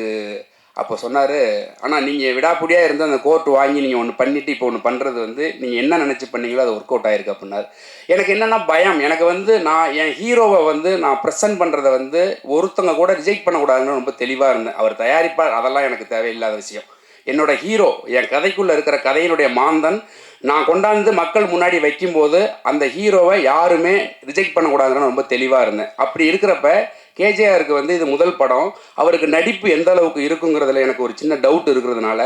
அப்போ சொன்னார், ஆனால் நீங்கள் விடாப்பிடியாக இருந்து அந்த கோர்ட் வாங்கி நீங்கள் ஒன்று பண்ணிவிட்டு இப்போ ஒன்று பண்ணுறது வந்து நீங்கள் என்ன நினச்சி பண்ணீங்களோ அது ஒர்க் அவுட் ஆகிருக்கு அப்படின்னாரு. எனக்கு என்னென்னா பயம், எனக்கு வந்து நான் என் ஹீரோவை வந்து நான் ப்ரெசென்ட் பண்ணுறதை வந்து ஒருத்தங்க கூட ரிஜெக்ட் பண்ணக்கூடாதுன்னு ரொம்ப தெளிவாக இருந்தேன். அவர் தயாரிப்பார், அதெல்லாம் எனக்கு தேவையில்லாத விஷயம். என்னோட ஹீரோ என் கதைக்குள்ளே இருக்கிற கதையினுடைய மாந்தன் நான் கொண்டாந்து மக்கள் முன்னாடி வைக்கும்போது அந்த ஹீரோவை யாருமே ரிஜெக்ட் பண்ணக்கூடாதுன்னு ரொம்ப தெளிவாக இருந்தேன். அப்படி இருக்கிறப்ப கேஜேஆருக்கு வந்து இது முதல் படம், அவருக்கு நடிப்பு எந்த அளவுக்கு இருக்குங்கிறதுல எனக்கு ஒரு சின்ன டவுட் இருக்கிறதுனால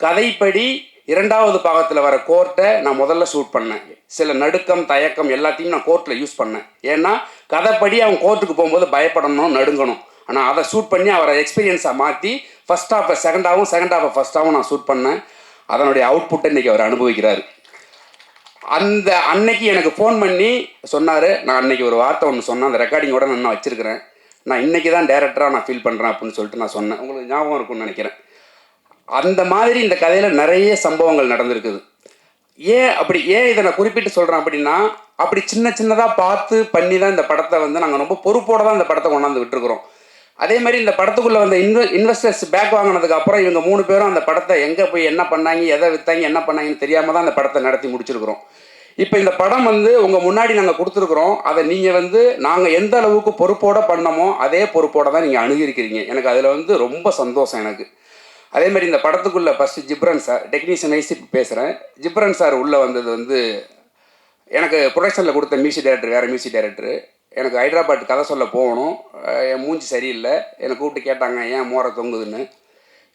கதைப்படி 2வது பாகத்தில் வர கோர்ட்டை நான் முதல்ல ஷூட் பண்ணேன். சில நடுக்கம் தயக்கம் எல்லாத்தையும் நான் கோர்ட்டில் யூஸ் பண்ணேன். ஏன்னா கதைப்படி அவன் கோர்ட்டுக்கு போகும்போது பயப்படணும், நடுங்கணும். ஆனால் அதை ஷூட் பண்ணி அவரை எக்ஸ்பீரியன்ஸாக மாற்றி ஃபஸ்ட் ஹாஃபை செகண்டாகவும் செகண்ட் ஹாஃபை ஃபஸ்ட்டாகவும் நான் ஷூட் பண்ணேன். அதனுடைய அவுட்புட்டை இன்றைக்கி அவர் அனுபவிக்கிறார். அந்த அன்னைக்கு எனக்கு ஃபோன் பண்ணி சொன்னார், நான் அன்றைக்கி ஒரு வார்த்தை ஒன்று சொன்னேன், அந்த ரெக்கார்டிங்கோட நான் வச்சுருக்கிறேன், நான் இன்றைக்கி தான் டேரக்டராக நான் ஃபீல் பண்ணுறேன் அப்படின்னு சொல்லிட்டு நான் சொன்னேன். உங்களுக்கு ஞாபகம் இருக்கும்னு நினைக்கிறேன். அந்த மாதிரி இந்த கதையில் நிறைய சம்பவங்கள் நடந்திருக்குது. ஏன் இதை நான் குறிப்பிட்டு சொல்கிறேன் அப்படின்னா, அப்படி சின்ன சின்னதாக பார்த்து பண்ணி தான் இந்த படத்தை வந்து நாங்கள் ரொம்ப பொறுப்போடு தான் இந்த படத்தை கொண்டாந்து விட்டுருக்குறோம். அதே மாதிரி இந்த படத்துக்குள்ளே வந்த இன்வெஸ்டர்ஸ் பேக் வாங்கினதுக்கு அப்புறம் இவங்க 3 பேரும் அந்த படத்தை எங்கே போய் என்ன பண்ணாங்க, எதை விற்றாங்க, என்ன பண்ணாங்கன்னு தெரியாமல் தான் அந்த படத்தை நடத்தி முடிச்சிருக்கிறோம். இப்போ இந்த படம் வந்து உங்கள் முன்னாடி நாங்கள் கொடுத்துருக்குறோம். அதை நீங்கள் வந்து நாங்கள் எந்த அளவுக்கு பொறுப்போடு பண்ணமோ அதே பொறுப்போடு தான் நீங்கள் அணுகிருக்கிறீங்க. எனக்கு அதில் வந்து ரொம்ப சந்தோஷம் எனக்கு. அதே மாதிரி இந்த படத்துக்குள்ளே first Ghibran sir, technician wise இப்போ பேசுகிறேன். ஜிப்ரன் சார் உள்ளே வந்தது வந்து எனக்கு ப்ரொடக்ஷனில் கொடுத்த மியூசிக் டைரக்டர், வேறு மியூசிக் டைரக்டர். எனக்கு ஹைதராபாத் கதை சொல்ல போகணும், என் மூஞ்சி சரியில்லை, என்னை கூப்பிட்டு கேட்டாங்க ஏன் மோரை தொங்குதுன்னு.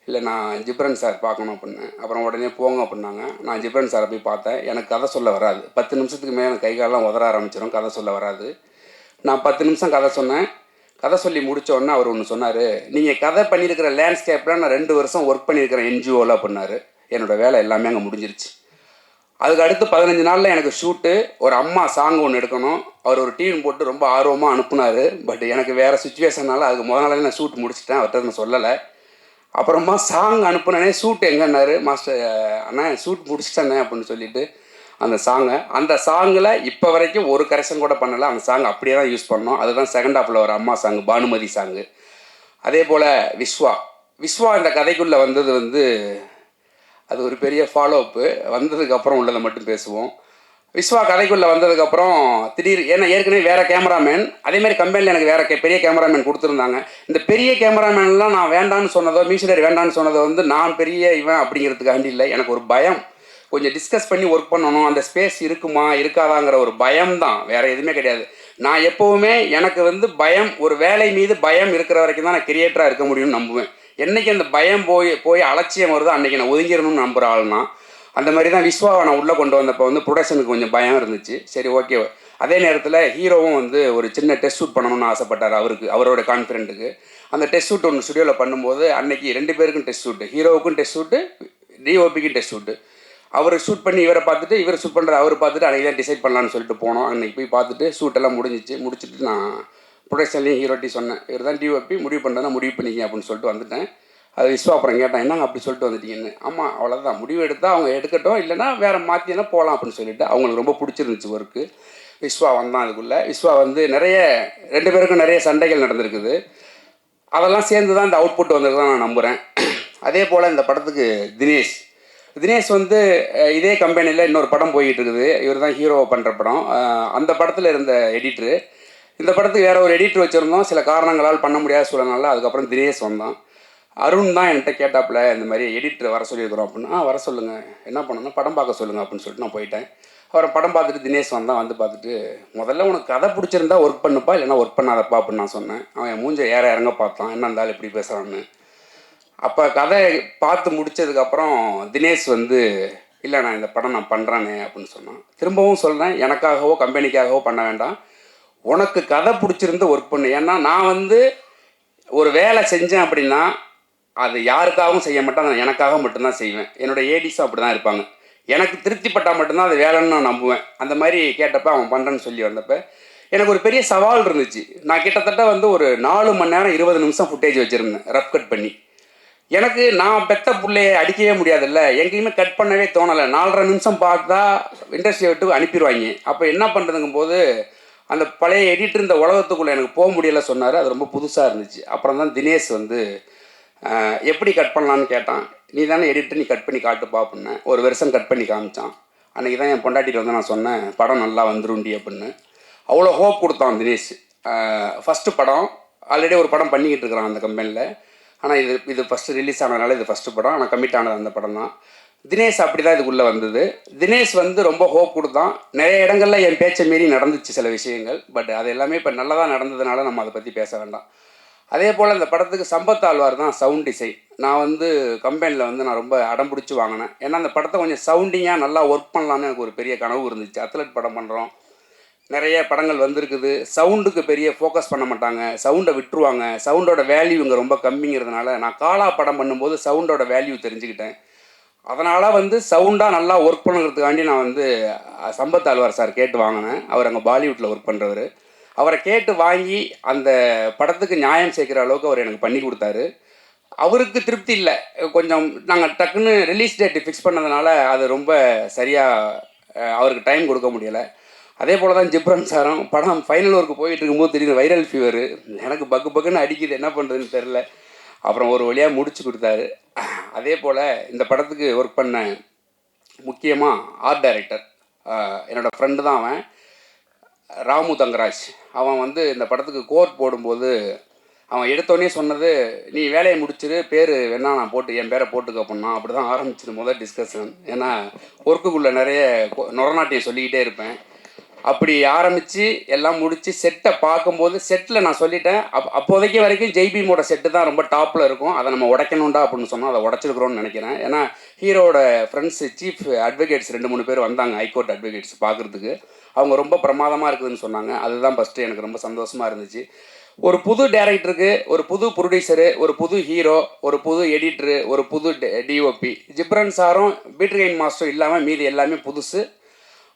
இல்லை நான் ஜிப்ரன் சார் பார்க்கணும் அப்படின்னேன். அப்புறம் உடனே போங்க அப்படின்னாங்க. நான் ஜிப்ரன் சாரை போய் பார்த்தேன். எனக்கு கதை சொல்ல வராது, 10 நிமிஷத்துக்கு மேலே எனக்கு கை காலெலாம் உதற ஆரம்பிச்சிடும், கதை சொல்ல வராது. நான் 10 நிமிஷம் கதை சொன்னேன். கதை சொல்லி முடித்தோடனே அவர் ஒன்று சொன்னார், நீங்கள் கதை பண்ணியிருக்கிற லேண்ட்ஸ்கேப்பில் நான் 2 வருஷம் ஒர்க் பண்ணியிருக்கிறேன் NGOவில் அப்படின்னாரு. என்னோடய வேலை எல்லாமே அங்கே முடிஞ்சிருச்சு. அதுக்கு அடுத்து 15 நாளில் எனக்கு ஷூட்டு, ஒரு அம்மா சாங் ஒன்று எடுக்கணும். அவர் ஒரு டீம் போட்டு ரொம்ப ஆர்வமாக அனுப்புனார். பட் எனக்கு வேறு சுச்சுவேஷனால் அதுக்கு முதல் நாளே நான் ஷூட் முடிச்சிட்டேன், அவர்கிட்ட நான் சொல்லலை. அப்புறமா சாங் அனுப்புனே, ஷூட் எங்கன்னாரு. மாஸ்டர் அண்ணா ஷூட் முடிச்சிட்டேண்ணே அப்படின்னு சொல்லிட்டு அந்த சாங்கில் இப்போ வரைக்கும் ஒரு கரெக்ஷன் கூட பண்ணலை. அந்த சாங் அப்படியே தான் யூஸ் பண்ணோம். அதுதான் செகண்ட் ஹாஃபில் ஒரு அம்மா சாங், பானுமதி சாங்கு. அதே போல் விஸ்வா இந்த கதைக்குள்ளே வந்தது வந்து அது ஒரு பெரிய ஃபாலோஅப்பு. வந்ததுக்கப்புறம் உள்ளதை மட்டும் பேசுவோம். விஸ்வா கதைக்குள்ளே வந்ததுக்கப்புறம் ஏன்னா ஏற்கனவே வேறு கேமராமேன், அதேமாதிரி கம்பெனியில் எனக்கு வேறு பெரிய கேமராமேன் கொடுத்துருந்தாங்க. இந்த பெரிய கேமராமேன்லாம் நான் வேண்டான்னு சொன்னதோ, மியூசிக் வேண்டான்னு சொன்னதோ வந்து நான் பெரிய இவன் அப்படிங்கிறதுக்காண்டி இல்லை. எனக்கு ஒரு பயம், கொஞ்சம் டிஸ்கஸ் பண்ணி ஒர்க் பண்ணணும், அந்த ஸ்பேஸ் இருக்குமா இருக்காதாங்கிற ஒரு பயம் தான், வேறு எதுவுமே கிடையாது. நான் எப்போவுமே எனக்கு வந்து பயம், ஒரு வேலை மீது பயம் இருக்கிற வரைக்கும் தான் நான் கிரியேட்டராக இருக்க முடியும்னு நம்புவேன். என்றைக்கு அந்த பயம் போய் அலட்சியம் வருதோ அன்றைக்கி நான் ஒதுங்கிடணும்னு நம்புகிற ஆள்னா. அந்த மாதிரி தான் விஸ்வாவை நான் உள்ளே கொண்டு வந்தப்போ வந்து ப்ரொடக்ஷனுக்கு கொஞ்சம் பயம் இருந்துச்சு. சரி ஓகே. அதே நேரத்தில் ஹீரோவும் வந்து ஒரு சின்ன டெஸ்ட் ஷூட் பண்ணணும்னு ஆசைப்பட்டார். அவரோட கான்ஃபிடென்ட்டுக்கு அந்த டெஸ்ட் ஷூட் ஒன்று ஸ்டுடியோவில் பண்ணும்போது அன்றைக்கி 2 பேருக்கும் டெஸ்ட் ஷூட்டு, ஹீரோவுக்கும் டெஸ்ட் ஷூட்டு, டிஓபிக்கும் டெஸ்ட் ஷூட்டு. அவர் ஷூட் பண்ணி இவரை பார்த்துட்டு, இவர் ஷூட் பண்ணுறது அவர் பார்த்துட்டு அன்றைக்கி தான் டிசைட் பண்ணலான்னு சொல்லிட்டு போனோம். அன்றைக்கி போய் பார்த்துட்டு ஷூட்டெல்லாம் முடிச்சுட்டு நான் ப்ரொடக்ஷன்லேயும் ஹீரோட்டி சொன்னேன், இவர் தான் டிஓபி, முடிவு பண்ணுறதுனா முடிவு பண்ணிங்க அப்படின்னு சொல்லிட்டு வந்துட்டேன். அது விஸ்வா அப்புறம் கேட்டான், என்னங்க அப்படி சொல்லிட்டு வந்துட்டீங்கன்னு. ஆமாம் அவ்வளோதான், முடிவு எடுத்தால் அவங்க எடுக்கட்டும், இல்லைனா வேறு மாற்றினா போகலாம் அப்படின்னு சொல்லிட்டு அவங்களுக்கு ரொம்ப பிடிச்சிருந்துச்சு ஒர்க்கு. விஸ்வா வந்தான். அதுக்குள்ளே விஸ்வா வந்து 2 பேருக்கும் நிறைய சண்டைகள் நடந்திருக்குது. அதெல்லாம் சேர்ந்து தான் இந்த அவுட்புட் வந்தது தான் நான் நம்புகிறேன். அதே போல் இந்த படத்துக்கு தினேஷ் வந்து இதே கம்பெனியில் இன்னொரு படம் போய்கிட்டு இருக்குது. இவர் தான் ஹீரோவை பண்ணுற படம். அந்த படத்தில் இருந்த எடிட்ரு. இந்த படத்துக்கு வேறு ஒரு எடிட்டர் வச்சுருந்தோம். சில காரணங்களால் பண்ண முடியாத சூழல்னால அதுக்கப்புறம் தினேஷ் வந்தான். அருண் தான் என்கிட்ட கேட்டாப்புல, இந்த மாதிரி எடிட்டர் வர சொல்லியிருக்கிறோம் அப்படின்னா, வர சொல்லுங்கள், என்ன பண்ணணும்னா படம் பார்க்க சொல்லுங்கள் அப்படின்னு சொல்லிட்டு நான் போயிட்டேன். அவரை படம் பார்த்துட்டு தினேஷ் வந்தான். வந்து பார்த்துட்டு, முதல்ல உனக்கு கதை பிடிச்சிருந்தா ஒர்க் பண்ணுப்பா, இல்லைனா ஒர்க் பண்ணாதப்பா அப்படின்னு நான் சொன்னேன். அவன் என் மூஞ்சை இறங்க பார்த்தான், என்ன இருந்தாலும் இப்படி பேசுகிறான்னு. அப்போ கதை பார்த்து முடித்ததுக்கப்புறம் தினேஷ் வந்து, இல்லை நான் இந்த படம் நான் பண்ணுறேனே அப்படின்னு சொன்னான். திரும்பவும் சொல்கிறேன், எனக்காகவோ கம்பெனிக்காகவோ பண்ண வேண்டாம், உனக்கு கதை பிடிச்சிருந்து ஒர்க் பண்ணு. ஏன்னா நான் வந்து ஒரு வேலை செஞ்சேன் அப்படின்னா அது யாருக்காகவும் செய்ய மாட்டேன், நான் எனக்காக மட்டும்தான் செய்வேன். என்னோடய ஏடிஸும் அப்படி தான் இருப்பாங்க. எனக்கு திருப்திப்பட்டால் மட்டும்தான் அது வேலைன்னு நான் நம்புவேன். அந்த மாதிரி கேட்டப்போ அவன் பண்ணுறேன்னு சொல்லி வந்தப்போ எனக்கு ஒரு பெரிய சவால் இருந்துச்சு. நான் கிட்டத்தட்ட வந்து ஒரு 4 மணி நேரம் 20 நிமிஷம் ஃபுட்டேஜ் வச்சுருந்தேன் ரஃப் கட் பண்ணி. எனக்கு நான் பெத்த பிள்ளைய அடிக்கவே முடியாதுல்ல, எங்கேயுமே கட் பண்ணவே தோணலை. 4.5 நிமிஷம் பார்த்தா இண்டஸ்ட்ரியை விட்டு அனுப்பிடுவாங்க. அப்போ என்ன பண்ணுறதுங்கும் போது அந்த பழைய எடிட்டர் இந்த உலகத்துக்குள்ளே எனக்கு போக முடியலை சொன்னார். அது ரொம்ப புதுசாக இருந்துச்சு. அப்புறம் தான் தினேஷ் வந்து எப்படி கட் பண்ணலான்னு கேட்டான். நீ தானே எடிட்டர், நீ கட் பண்ணி காட்டுப்பா அப்படின்னேன். ஒரு வெர்ஷன் கட் பண்ணி காமிச்சான். அன்றைக்கி தான் என் பொண்டாட்டிட்டு வந்து நான் சொன்னேன், படம் நல்லா வந்துருண்டி அப்படின்னு. அவ்வளோ ஹோப் கொடுத்தான் தினேஷ். ஃபஸ்ட்டு படம், ஆல்ரெடி ஒரு படம் பண்ணிக்கிட்டு இருக்கிறான் அந்த கம்பெனியில். ஆனால் இது ஃபஸ்ட்டு ரிலீஸ் ஆனதுனால இது ஃபஸ்ட்டு படம். ஆனால் கமிட் ஆனது அந்த படம் தான். தினேஷ் அப்படி தான் இதுக்குள்ளே வந்தது. தினேஷ் வந்து ரொம்ப ஹோப் கொடுத்தான். நிறைய இடங்களில் என் பேச்சை மீறி நடந்துச்சு சில விஷயங்கள். பட் அது எல்லாமே இப்போ நல்லதாக நடந்ததுனால நம்ம அதை பற்றி பேச வேண்டாம். அதே போல் இந்த படத்துக்கு சம்பத் ஆழ்வார் தான் சவுண்ட் டிசைன். நான் வந்து கம்பெனியில் வந்து நான் ரொம்ப அடம் பிடிச்சி வாங்கினேன். ஏன்னா அந்த படத்தை கொஞ்சம் சவுண்டிங்காக நல்லா ஒர்க் பண்ணலான்னு எனக்கு ஒரு பெரிய கனவு இருந்துச்சு. அத்லட் படம் பண்ணுறோம், நிறைய படங்கள் வந்திருக்குது. சவுண்டுக்கு பெரிய ஃபோக்கஸ் பண்ண மாட்டாங்க, சவுண்டை விட்டுருவாங்க. சவுண்டோட வேல்யூ இங்கே ரொம்ப கம்மிங்கிறதுனால நான் காலா படம் பண்ணும்போது சவுண்டோட வேல்யூ தெரிஞ்சுக்கிட்டேன். அதனால் வந்து சவுண்டாக நல்லா ஒர்க் பண்ணுறதுக்காண்டி நான் வந்து சம்பத் ஆழ்வார் சார் கேட்டு வாங்கினேன். அவர் அங்கே பாலிவுட்டில் ஒர்க் பண்ணுறவர். அவரை கேட்டு வாங்கி அந்த படத்துக்கு நியாயம் சேர்க்குற அளவுக்கு அவர் எனக்கு பண்ணி கொடுத்தாரு. அவருக்கு திருப்தி இல்லை. கொஞ்சம் நாங்கள் டக்குன்னு ரிலீஸ் டேட்டு ஃபிக்ஸ் பண்ணதுனால அது ரொம்ப சரியாக அவருக்கு டைம் கொடுக்க முடியலை. அதே போல் தான் ஜிப்ரான் சாரும் படம் ஃபைனல் ஒர்க்கு போயிட்டு இருக்கும்போது திடீர்னு வைரல் ஃபீவர் எனக்கு பக்குன்னு அடிக்குது, என்ன பண்ணுறதுன்னு தெரில. அப்புறம் ஒரு வழியாக முடிச்சு கொடுத்தாரு. அதே போல் இந்த படத்துக்கு ஒர்க் பண்ண முக்கியமாக ஆர்ட் டைரக்டர் என்னோடய ஃப்ரெண்டு தான் அவன், ராமு தங்கராஜ். அவன் வந்து இந்த படத்துக்கு கோட் போடும்போது அவன் எடுத்தோடனே சொன்னது, நீ வேலையை முடிச்சிரு, பேர் வேணா நான் போட்டு என் பேரை போட்டுக்க அப்படின்னா. அப்படி தான் ஆரம்பிச்சிரு முதல் டிஸ்கஷன். ஏன்னா ஒர்க்குக்குள்ளே நிறைய நொரநாட்டியம் சொல்லிக்கிட்டே இருப்பேன். அப்படி ஆரம்பித்து எல்லாம் முடித்து செட்டை பார்க்கும்போது செட்டில் நான் சொல்லிட்டேன், அப்போதைக்கு வரைக்கும் ஜெய்பீமோட செட்டு தான் ரொம்ப டாப்பில் இருக்கும், அதை நம்ம உடைக்கணுண்டா அப்படின்னு சொன்னால் அதை உடச்சிருக்கிறோன்னு நினைக்கிறேன். ஏன்னா ஹீரோட ஃப்ரெண்ட்ஸு சீஃப் அட்வொகேட்ஸ் 2-3 பேர் வந்தாங்க, ஹைகோர்ட் அட்வொகேட்ஸ் பார்க்குறதுக்கு. அவங்க ரொம்ப பிரமாதமாக இருக்குதுன்னு சொன்னாங்க. அதுதான் ஃபஸ்ட்டு எனக்கு ரொம்ப சந்தோஷமாக இருந்துச்சு. ஒரு புது டைரக்டருக்கு, ஒரு புது ப்ரொடியூசரு, ஒரு புது ஹீரோ, ஒரு புது எடிட்ரு, ஒரு புது டிஓபி. ஜிப்ரான் சாரும் பீட்ரிகைன் மாஸ்டரும் இல்லாமல் மீதி எல்லாமே புதுசு.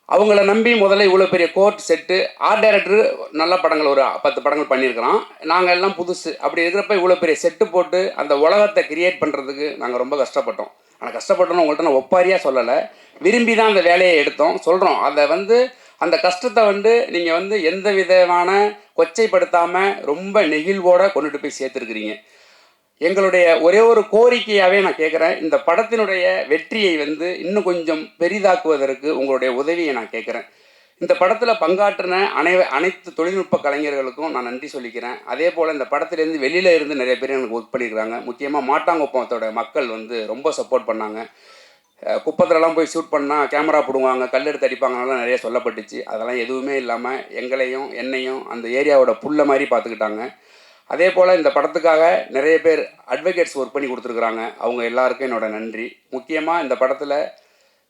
அவங்கள நம்பி முதல்ல இவ்வளோ பெரிய கோர்ட் செட்டு, ஆர்ட் டைரக்டரு நல்ல படங்கள் ஒரு 10 படங்கள் பண்ணியிருக்கிறோம், நாங்கள் எல்லாம் புதுசு. அப்படி இருக்கிறப்ப இவ்வளோ பெரிய செட்டு போட்டு அந்த உலகத்தை கிரியேட் பண்ணுறதுக்கு நாங்கள் ரொம்ப கஷ்டப்பட்டோம். ஆனால் கஷ்டப்பட்டோன்னு உங்கள்கிட்ட நான் ஒப்பாரியாக சொல்லலை, விரும்பி தான் அந்த வேலையை எடுத்தோம் சொல்கிறோம். அதை வந்து அந்த கஷ்டத்தை வந்து நீங்கள் வந்து எந்த விதமான கொச்சைப்படுத்தாமல் ரொம்ப நெகிழ்வோடு கொண்டுட்டு போய் சேர்த்துருக்கிறீங்க. எங்களுடைய ஒரே ஒரு கோரிக்கையாகவே நான் கேட்குறேன், இந்த படத்தினுடைய வெற்றியை வந்து இன்னும் கொஞ்சம் பெரிதாக்குவதற்கு உங்களுடைய உதவியை நான் கேட்குறேன். இந்த படத்தில் பங்காற்றின அனைத்து தொழில்நுட்ப கலைஞர்களுக்கும் நான் நன்றி சொல்லிக்கிறேன். அதே போல் இந்த படத்துலேருந்து வெளியில் இருந்து நிறைய பேர் எனக்கு ஒர்க் பண்ணியிருக்கிறாங்க. முக்கியமாக மாட்டாங்குப்பத்தோட மக்கள் வந்து ரொம்ப சப்போர்ட் பண்ணாங்க. குப்பத்துலலாம் போய் ஷூட் பண்ணால் கேமரா போடுவாங்க, கல் எடுத்து அடிப்பாங்கனாலாம் நிறைய சொல்லப்பட்டுச்சு. அதெல்லாம் எதுவுமே இல்லாமல் எங்களையும் என்னையும் அந்த ஏரியாவோட புல்லை மாதிரி பார்த்துக்கிட்டாங்க. அதே போல் இந்த படத்துக்காக நிறைய பேர் அட்வொகேட்ஸ் ஒர்க் பண்ணி கொடுத்துருக்குறாங்க. அவங்க எல்லாருக்கும் என்னோடய நன்றி. முக்கியமாக இந்த படத்தில்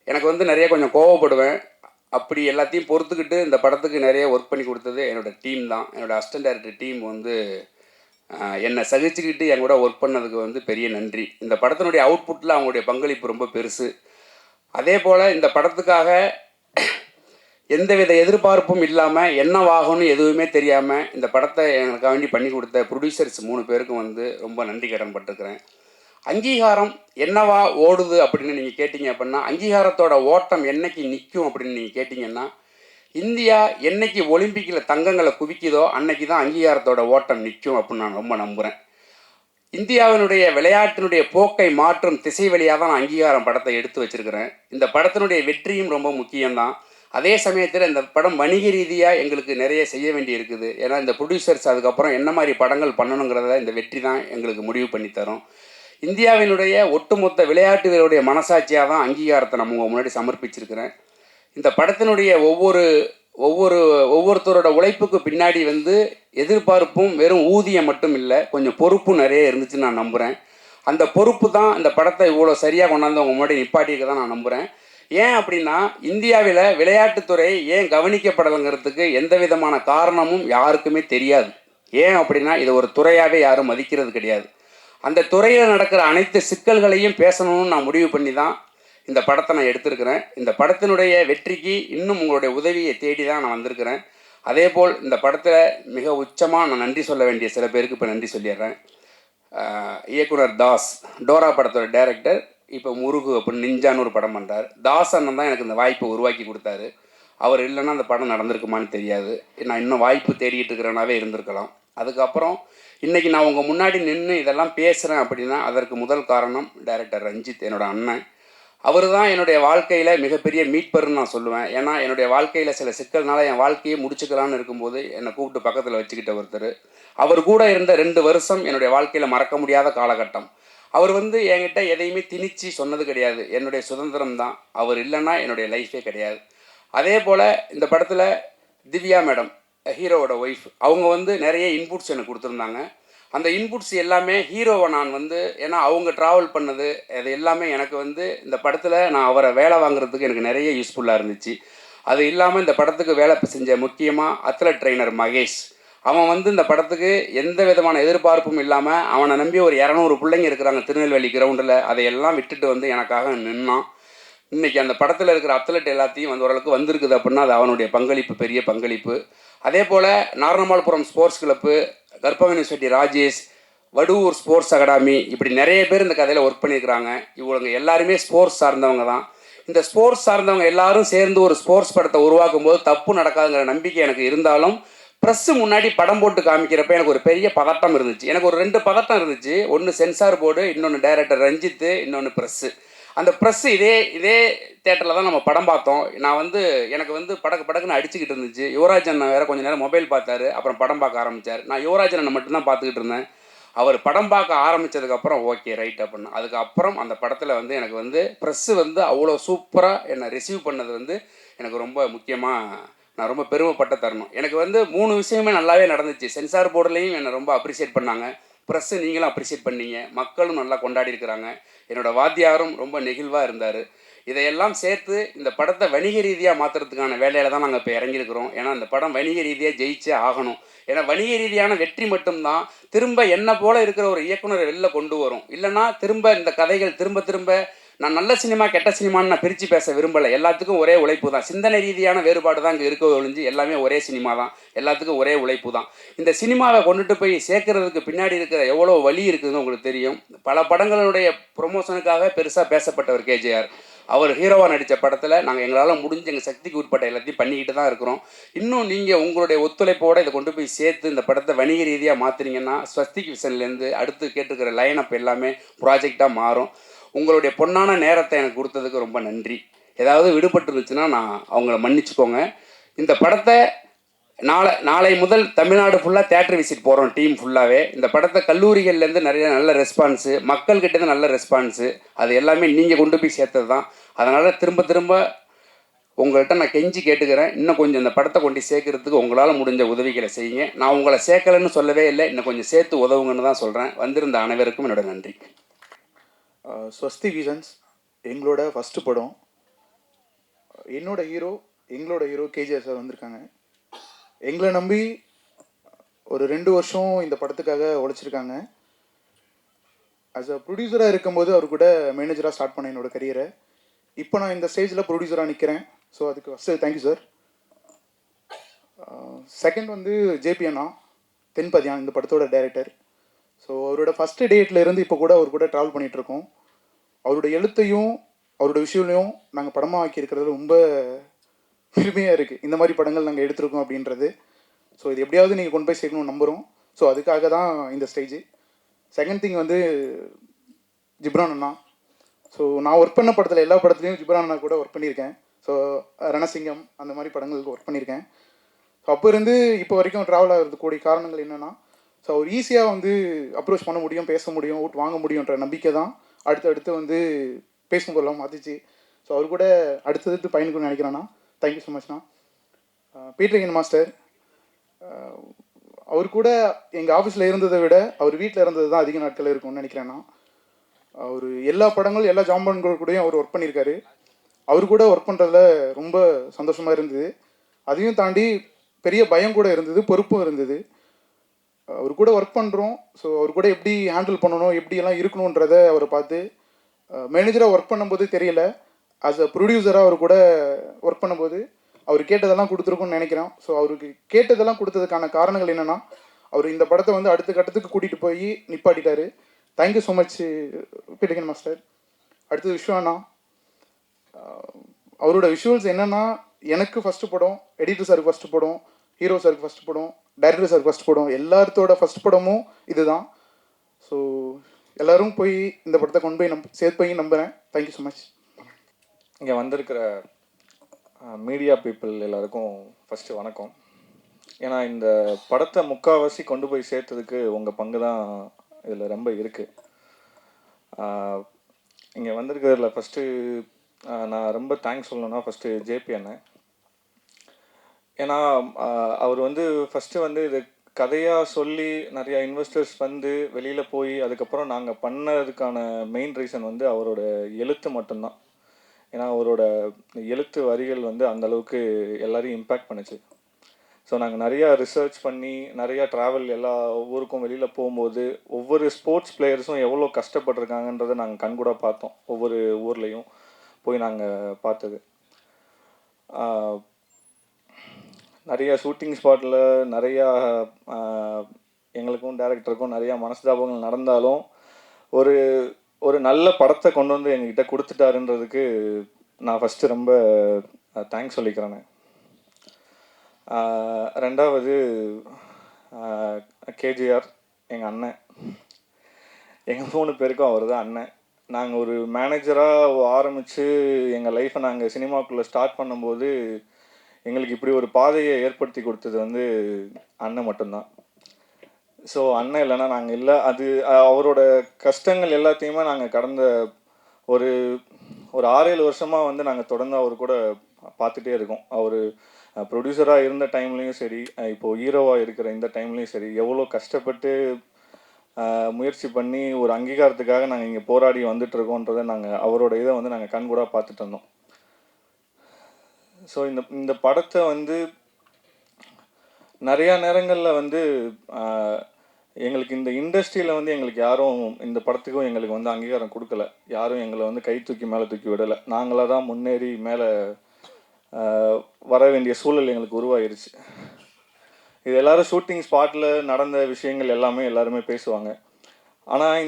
எனக்கு வந்து நிறைய கொஞ்சம் கோவப்படுவேன். அப்படி எல்லாத்தையும் பொறுத்துக்கிட்டு இந்த படத்துக்கு நிறைய ஒர்க் பண்ணி கொடுத்தது என்னோடய டீம் தான். என்னோடய அசிஸ்டன்ட் டைரக்டர் டீம் வந்து என்னை சகிச்சுக்கிட்டு என் கூட ஒர்க் பண்ணதுக்கு வந்து பெரிய நன்றி. இந்த படத்தினுடைய அவுட்புட்டில் அவங்களுடைய பங்களிப்பு ரொம்ப பெருசு. அதே போல் இந்த படத்துக்காக எந்தவித எதிர்பார்ப்பும் இல்லாமல் என்னவாகும்னு எதுவுமே தெரியாமல் இந்த படத்தை எனக்கு வேண்டி பண்ணி கொடுத்த ப்ரொடியூசர்ஸ் 3 பேருக்கும் வந்து ரொம்ப நன்றி கடன் பட்டிருக்கிறேன். அங்கீகாரம் என்னவா ஓடுது அப்படின்னு நீங்கள் கேட்டிங்க அப்படின்னா, அங்கீகாரத்தோட ஓட்டம் என்னைக்கு நிற்கும் அப்படின்னு நீங்கள் கேட்டிங்கன்னா, இந்தியா என்னைக்கு ஒலிம்பிக்கில் தங்கங்களை குவிக்குதோ அன்னைக்கு தான் அங்கீகாரத்தோட ஓட்டம் நிற்கும் அப்படின்னு நான் ரொம்ப நம்புகிறேன். இந்தியாவினுடைய விளையாட்டினுடைய போக்கை மாற்றும் திசை வழியாக தான் நான் அங்கீகாரம் படத்தை எடுத்து வச்சுருக்கிறேன். இந்த படத்தினுடைய வெற்றியும் ரொம்ப முக்கியம்தான். அதே சமயத்தில் இந்த படம் வணிக ரீதியாக எங்களுக்கு நிறைய செய்ய வேண்டி இருக்குது. ஏன்னா இந்த ப்ரொடியூசர்ஸ் அதுக்கப்புறம் என்ன மாதிரி படங்கள் பண்ணணுங்கிறத இந்த வெற்றி தான் எங்களுக்கு முடிவு பண்ணி தரும். இந்தியாவினுடைய ஒட்டுமொத்த விளையாட்டு வீரருடைய மனசாட்சியாக தான் அங்கீகாரத்தை நம்ம முன்னாடி சமர்ப்பிச்சிருக்கிறேன். இந்த படத்தினுடைய ஒவ்வொருத்தரோட உழைப்புக்கு பின்னாடி வந்து எதிர்பார்ப்பும் வெறும் ஊதியம் மட்டும் இல்லை, கொஞ்சம் பொறுப்பும் நிறைய இருந்துச்சுன்னு நான் நம்புகிறேன். அந்த பொறுப்பு தான் இந்த படத்தை இவ்வளோ சரியாக கொண்டாந்து அவங்க முன்னாடி நிப்பாட்டிக்க தான் நான் நம்புகிறேன். ஏன் அப்படின்னா, இந்தியாவில் விளையாட்டுத்துறை ஏன் கவனிக்கப்படலைங்கிறதுக்கு எந்த விதமான காரணமும் யாருக்குமே தெரியாது. ஏன் அப்படின்னா, இதை ஒரு துறையாகவே யாரும் மதிக்கிறது கிடையாது. அந்த துறையில் நடக்கிற அனைத்து சிக்கல்களையும் பேசணும்னு நான் முடிவு பண்ணி தான் இந்த படத்தை நான் எடுத்திருக்கிறேன். இந்த படத்தினுடைய வெற்றிக்கு இன்னும் உங்களுடைய உதவியை தேடி தான் நான் வந்திருக்கிறேன். அதேபோல் இந்த படத்தில் மிக உச்சமாக நான் நன்றி சொல்ல வேண்டிய சில பேருக்கு இப்போ நன்றி சொல்லிடுறேன். இயக்குனர் தாஸ், டோரா படத்தோட டைரக்டர், இப்போ முருகு அப்படின்னு நிஞ்சான்னு ஒரு படம் பண்ணுறார். தாஸ் அண்ணன் தான் எனக்கு இந்த வாய்ப்பை உருவாக்கி கொடுத்தாரு. அவர் இல்லைன்னா அந்த படம் நடந்திருக்குமான்னு தெரியாது. நான் இன்னும் வாய்ப்பு தேடிட்டு இருக்கிறனாவே இருந்திருக்கலாம். அதுக்கப்புறம் இன்றைக்கி நான் உங்கள் முன்னாடி நின்று இதெல்லாம் பேசுகிறேன் அப்படின்னா அதற்கு முதல் காரணம் டைரக்டர் ரஞ்சித், என்னோடய அண்ணன். அவர் தான் என்னுடைய வாழ்க்கையில் மிகப்பெரிய மீட்பர்னு நான் சொல்லுவேன். ஏன்னா என்னுடைய வாழ்க்கையில் சில சிக்கல்னால என் வாழ்க்கையை முடிச்சுக்கலான்னு இருக்கும்போது என்னை கூப்பிட்டு பக்கத்தில் வச்சுக்கிட்ட ஒருத்தர். அவர் கூட இருந்த 2 வருஷம் என்னுடைய வாழ்க்கையில் மறக்க முடியாத காலகட்டம். அவர் என்கிட்ட எதையுமே திணிச்சு சொன்னது கிடையாது. என்னுடைய சுதந்திரம் தான். அவர் இல்லைன்னா என்னுடைய லைஃபே கிடையாது. அதே போல் இந்த படத்தில் திவ்யா மேடம், ஹீரோவோட ஒய்ஃப், அவங்க நிறைய இன்புட்ஸ் எனக்கு கொடுத்துருந்தாங்க. அந்த இன்புட்ஸ் எல்லாமே ஹீரோவை நான் ஏன்னா அவங்க ட்ராவல் பண்ணது அது எல்லாமே எனக்கு இந்த படத்தில் நான் அவரை வேலை வாங்குறதுக்கு எனக்கு நிறைய யூஸ்ஃபுல்லாக இருந்துச்சு. அது இல்லாமல் இந்த படத்துக்கு வேலை செஞ்ச முக்கியமாக அத்லட் ட்ரெயினர் மகேஷ், அவன் இந்த படத்துக்கு எந்த விதமான எதிர்பார்ப்பும் இல்லாமல் அவனை நம்பி ஒரு 200 பிள்ளைங்க இருக்கிறாங்க திருநெல்வேலி கிரவுண்டில். அதையெல்லாம் விட்டுட்டு எனக்காக நின்னான். இன்றைக்கி அந்த படத்தில் இருக்கிற அத்லட் எல்லாத்தையும் ஓரளவுக்கு வந்திருக்குது அப்படின்னா அது அவனுடைய பங்களிப்பு, பெரிய பங்களிப்பு. அதே போல் Naranamalpuram sports club, Karpaga university Rajesh, Vaduvur sports academy, இப்படி நிறைய பேர் இந்த கதையில் ஒர்க் பண்ணியிருக்கிறாங்க. இவங்க எல்லாருமே ஸ்போர்ட்ஸ் சார்ந்தவங்க தான். இந்த ஸ்போர்ட்ஸ் சார்ந்தவங்க எல்லாரும் சேர்ந்து ஒரு ஸ்போர்ட்ஸ் படத்தை உருவாக்கும் போது தப்பு நடக்காதுங்கிற நம்பிக்கை எனக்கு இருந்தாலும் ப்ரெஸ்ஸு முன்னாடி படம் போட்டு காமிக்கிறப்ப எனக்கு ஒரு பெரிய பதட்டம் இருந்துச்சு. எனக்கு ஒரு 2 பதட்டம் இருந்துச்சு. ஒன்று சென்சார் போர்டு, இன்னொன்று டைரக்டர் ரஞ்சித்து, இன்னொன்று ப்ரெஸ்ஸு. அந்த ப்ரெஸ்ஸு இதே தேட்டரில் தான் நம்ம படம் பார்த்தோம். நான் எனக்கு படக்குன்னு அடிச்சுக்கிட்டு இருந்துச்சு. யுவராஜ் அண்ணன் வேறு கொஞ்சம் நேரம் மொபைல் பார்த்தாரு, அப்புறம் படம் பார்க்க ஆரம்பித்தார். நான் யுவராஜ் அண்ணனை மட்டும்தான் பார்த்துக்கிட்டு இருந்தேன். அவர் படம் பார்க்க ஆரம்பித்ததுக்கப்புறம் ஓகே ரைட் அப்படின்னு. அதுக்கப்புறம் அந்த படத்தில் எனக்கு ப்ரெஸ்ஸு அவ்வளோ சூப்பராக என்னை ரிசீவ் பண்ணது எனக்கு ரொம்ப முக்கியமாக நான் ரொம்ப பெருமைப்பட்ட தருணம். எனக்கு 3 விஷயமே நல்லாவே நடந்துச்சு. சென்சார் போர்டுலேயும் என்னை ரொம்ப அப்ரிஷியேட் பண்ணாங்க, ப்ரெஸ்ஸு நீங்களும் அப்ரிஷியேட் பண்ணீங்க, மக்களும் நல்லா கொண்டாடி இருக்கிறாங்க, என்னோடய வாத்தியாரும் ரொம்ப நெகிழ்வாக இருந்தார். இதையெல்லாம் சேர்த்து இந்த படத்தை வணிக ரீதியாக மாற்றுறதுக்கான வேலையில் தான் நாங்கள் இப்போ இறங்கியிருக்கிறோம். ஏன்னா இந்த படம் வணிக ரீதியாக ஜெயிச்சே ஆகணும். ஏன்னா வணிக ரீதியான வெற்றி மட்டும்தான் திரும்ப என்ன போல் இருக்கிற ஒரு இயக்குனரை வெளில கொண்டு வரும். இல்லைனா திரும்ப இந்த கதைகள் திரும்ப நான் நல்ல சினிமா கெட்ட சினிமான்னு நான் பிரித்து பேச விரும்பலை. எல்லாத்துக்கும் ஒரே உழைப்பு தான். சிந்தனை ரீதியான வேறுபாடு தான் இங்கே இருக்க ஒழிஞ்சு எல்லாமே ஒரே சினிமா தான். எல்லாத்துக்கும் ஒரே உழைப்பு தான். இந்த சினிமாவை கொண்டுட்டு போய் சேர்க்கறதுக்கு பின்னாடி இருக்கிற எவ்வளோ வழி இருக்குதுன்னு உங்களுக்கு தெரியும். பல படங்களுடைய ப்ரொமோஷனுக்காக பெருசாக பேசப்பட்டவர் கேஜேஆர். அவர் ஹீரோவாக நடித்த படத்தில் நாங்கள் எங்களால் முடிஞ்ச எங்கள் சக்திக்கு உட்பட்ட எல்லாத்தையும் பண்ணிக்கிட்டு தான் இருக்கிறோம். இன்னும் நீங்கள் உங்களுடைய ஒத்துழைப்போடு இதை கொண்டு போய் சேர்த்து இந்த படத்தை வணிக ரீதியாக மாற்றினீங்கன்னா ஸ்வஸ்திக் விசன்லேருந்து அடுத்து கேட்டுக்கிற லைனப் எல்லாமே ப்ராஜெக்டாக மாறும். உங்களுடைய பொன்னான நேரத்தை எனக்கு கொடுத்ததுக்கு ரொம்ப நன்றி. ஏதாவது விடுபட்டு இருந்துச்சுன்னா நான் அவங்கள மன்னிச்சுக்கோங்க. இந்த படத்தை நாளை முதல் தமிழ்நாடு ஃபுல்லாக தேட்டர் விசிட் போகிறோம், டீம் ஃபுல்லாகவே. இந்த படத்தை கல்லூரிகள்லேருந்து நிறைய நல்ல ரெஸ்பான்ஸு, மக்கள்கிட்டேருந்து நல்ல ரெஸ்பான்ஸு, அது எல்லாமே நீங்கள் கொண்டு போய் சேர்த்தது தான். அதனால் திரும்ப உங்கள்கிட்ட நான் கெஞ்சி கேட்டுக்கிறேன், இன்னும் கொஞ்சம் இந்த படத்தை கொண்டு சேர்க்கறதுக்கு உங்களால் முடிஞ்ச உதவிகளை செய்யுங்க. நான் உங்களை சேர்க்கலைன்னு சொல்லவே இல்லை, இன்னும் கொஞ்சம் சேர்த்து உதவுங்கன்னு தான் சொல்கிறேன். வந்திருந்த அனைவருக்கும் என்னோட நன்றி. ஸ்வஸ்தி விசன்ஸ் எங்களோட ஃபஸ்ட்டு படம். எங்களோட ஹீரோ கேஜிஆர் சார் வந்திருக்காங்க. எங்களை நம்பி ஒரு 2 வருஷம் இந்த படத்துக்காக உழைச்சிருக்காங்க. ஆஸ் அ ப்ரொடியூசராக இருக்கும்போது அவர் கூட மேனேஜராக ஸ்டார்ட் பண்ணேன் என்னோடய கரியரை. இப்போ நான் இந்த ஸ்டேஜில் ப்ரொடியூசராக நிற்கிறேன். ஸோ அதுக்கு first thank you sir. Second JP அண்ணா தென்பதியான், இந்த படத்தோட டைரக்டர். ஸோ அவரோட ஃபஸ்ட்டு டேட்டில் இருந்து இப்போ கூட அவர் கூட ட்ராவல் பண்ணிகிட்ருக்கோம். அவரோட எழுத்தையும் அவரோட விஷயங்களையும் நாங்கள் படமாக ஆக்கியிருக்கிறது ரொம்ப பெருமையாக இருக்குது. இந்த மாதிரி படங்கள் நாங்கள் எடுத்திருக்கோம் அப்படின்றது. ஸோ இது எப்படியாவது நீங்கள் கொண்டு போய் சேர்க்கணும்னு நம்புகிறோம். ஸோ அதுக்காக தான் இந்த ஸ்டேஜ். செகண்ட் திங் ஜிப்ரான் அண்ணா. ஸோ நான் ஒர்க் பண்ண படத்தில் எல்லா படத்துலையும் ஜிப்ரான் அண்ணா கூட ஒர்க் பண்ணியிருக்கேன். ஸோ ரணசிங்கம் அந்த மாதிரி படங்களுக்கு ஒர்க் பண்ணியிருக்கேன். ஸோ அப்போ இருந்து இப்போ வரைக்கும் ட்ராவல் ஆகிறதுக்கூடிய காரணங்கள் என்னென்னா, ஸோ அவர் ஈஸியாக அப்ரோச் பண்ண முடியும், பேச முடியும், ஓட் வாங்க முடியுன்ற நம்பிக்கை தான் அடுத்து பேசும் பொருளாக மாற்றிச்சு. ஸோ அவர் கூட அடுத்தடுத்து பயணிக்கணும்னு நினைக்கிறேன்னா தேங்க்யூ ஸோ மச்ண்ணா. பீட்டர் மாஸ்டர், அவர் கூட எங்கள் ஆஃபீஸில் இருந்ததை விட அவர் வீட்டில் இருந்தது தான் அதிக நாட்கள் இருக்கும்னு நினைக்கிறேன்னா. அவர் எல்லா படங்களும் எல்லா ஜாம்பன்கள் கூடயும் அவர் ஒர்க் பண்ணியிருக்காரு. அவர் கூட ஒர்க் பண்ணுறதுல ரொம்ப சந்தோஷமாக இருந்தது. அதையும் தாண்டி பெரிய பயம் கூட இருந்தது, பொறுப்பும் இருந்தது. அவர் கூட ஒர்க் பண்ணுறோம். ஸோ அவர் கூட எப்படி ஹேண்டில் பண்ணணும், எப்படியெல்லாம் இருக்கணுன்றதை அவரை பார்த்து மேனேஜராக ஒர்க் பண்ணும்போது தெரியல. ஆஸ் அ ப்ரொடியூசராக அவர் கூட ஒர்க் பண்ணும்போது அவர் கேட்டதெல்லாம் கொடுத்துருக்குன்னு நினைக்கிறேன். ஸோ அவருக்கு கேட்டதெல்லாம் கொடுத்ததுக்கான காரணங்கள் என்னென்னா, அவர் இந்த படத்தை வந்து அடுத்த கட்டத்துக்கு கூட்டிகிட்டு போய் நிப்பாட்டிட்டாரு. தேங்க்யூ ஸோ மச் பிடிக்கன் மாஸ்டர். அடுத்தது விஸ்வானா, அவரோட விஷுவல்ஸ் என்னென்னா, எனக்கு ஃபஸ்ட்டு படம், எடிட்டர் சாருக்கு ஃபஸ்ட்டு படம், ஹீரோ சாருக்கு ஃபஸ்ட்டு படம், டைரக்டர் சாருக்கு ஃபஸ்ட் படம், எல்லாத்தோட ஃபஸ்ட் படமும் இதுதான். ஸோ எல்லோரும் போய் இந்த படத்தை கொண்டு போய் சேர்ப்பையும் நம்புகிறேன். Thank you so much. இங்கே வந்திருக்கிற மீடியா பீப்புள் எல்லாருக்கும் ஃபஸ்ட்டு வணக்கம். ஏன்னா இந்த படத்தை முக்கால்வாசி கொண்டு போய் சேர்த்ததுக்கு உங்கள் பங்கு தான் இதில் ரொம்ப இருக்குது. இங்கே வந்திருக்கிறதுல ஃபஸ்ட்டு நான் ரொம்ப தேங்க்ஸ் சொல்லணும்னா ஃபஸ்ட்டு ஜேபி அண்ணன். ஏன்னா அவர் வந்து ஃபஸ்ட்டு வந்து இது கதையாக சொல்லி நிறையா இன்வெஸ்டர்ஸ் வந்து வெளியில் போய் அதுக்கப்புறம் நாங்கள் பண்ணதுக்கான மெயின் ரீசன் வந்து அவரோட எழுத்து மட்டும்தான். ஏன்னா அவரோட எழுத்து வரிகள் வந்து அந்தளவுக்கு எல்லாரையும் இம்பேக்ட் பண்ணுச்சு. ஸோ நாங்கள் நிறையா ரிசர்ச் பண்ணி நிறையா ட்ராவல் எல்லா ஊருக்கும் வெளியில் போகும்போது ஒவ்வொரு ஸ்போர்ட்ஸ் பிளேயர்ஸும் எவ்வளோ கஷ்டப்பட்டிருக்காங்கன்றதை நாங்கள் கண்கூட பார்த்தோம். ஒவ்வொரு ஊர்லேயும் போய் நாங்கள் பார்த்தது. நிறையா ஷூட்டிங் ஸ்பாட்டில் நிறையா எங்களுக்கும் டைரக்டருக்கும் நிறையா மனஸ்தாபங்கள் நடந்தாலும் ஒரு ஒரு நல்ல படத்தை கொண்டு வந்து எங்ககிட்ட கொடுத்துட்டாருன்றதுக்கு நான் ஃபஸ்ட்டு ரொம்ப தேங்க்ஸ் சொல்லிக்கிறேன். ரெண்டாவது கேஜிஆர் எங்கள் அண்ணன். எங்கள் 3 பேருக்கும் அவர் தான் அண்ணன். நாங்கள் ஒரு மேனேஜராக ஆரம்பித்து எங்கள் லைஃப்பை நாங்கள் சினிமாக்குள்ளே ஸ்டார்ட் பண்ணும்போது எங்களுக்கு இப்படி ஒரு பாதையை ஏற்படுத்தி கொடுத்தது வந்து அண்ணன் மட்டும்தான். ஸோ அண்ணன் இல்லைன்னா நாங்கள் இல்லை. அது அவரோட கஷ்டங்கள் எல்லாத்தையுமே நாங்கள் கடந்த ஒரு 6-7 வருஷமாக வந்து நாங்கள் தொடர்ந்து அவர் கூட பார்த்துட்டே இருக்கோம். அவர் ப்ரொடியூசராக இருந்த டைம்லேயும் சரி, இப்போது ஹீரோவாக இருக்கிற இந்த டைம்லேயும் சரி, எவ்வளோ கஷ்டப்பட்டு முயற்சி பண்ணி ஒரு அங்கீகாரத்துக்காக நாங்கள் இங்கே போராடி வந்துட்டுருக்கோன்றதை நாங்கள் அவரோட இதை வந்து நாங்கள் கண்கூட பார்த்துட்டு இருந்தோம். ஸோ இந்த படத்தை வந்து நிறையா நேரங்களில் வந்து எங்களுக்கு இந்த இண்டஸ்ட்ரியில் வந்து எங்களுக்கு யாரும் இந்த படத்துக்கும் எங்களுக்கு வந்து அங்கீகாரம் கொடுக்கல. யாரும் எங்களை வந்து கை தூக்கி மேலே தூக்கி விடலை. நாங்களாக தான் முன்னேறி மேலே வர வேண்டிய சூழல் எங்களுக்கு உருவாயிருச்சு. இது எல்லோரும் ஷூட்டிங் ஸ்பாட்டில் நடந்த விஷயங்கள் எல்லாருமே பேசுவாங்க. ஆனால்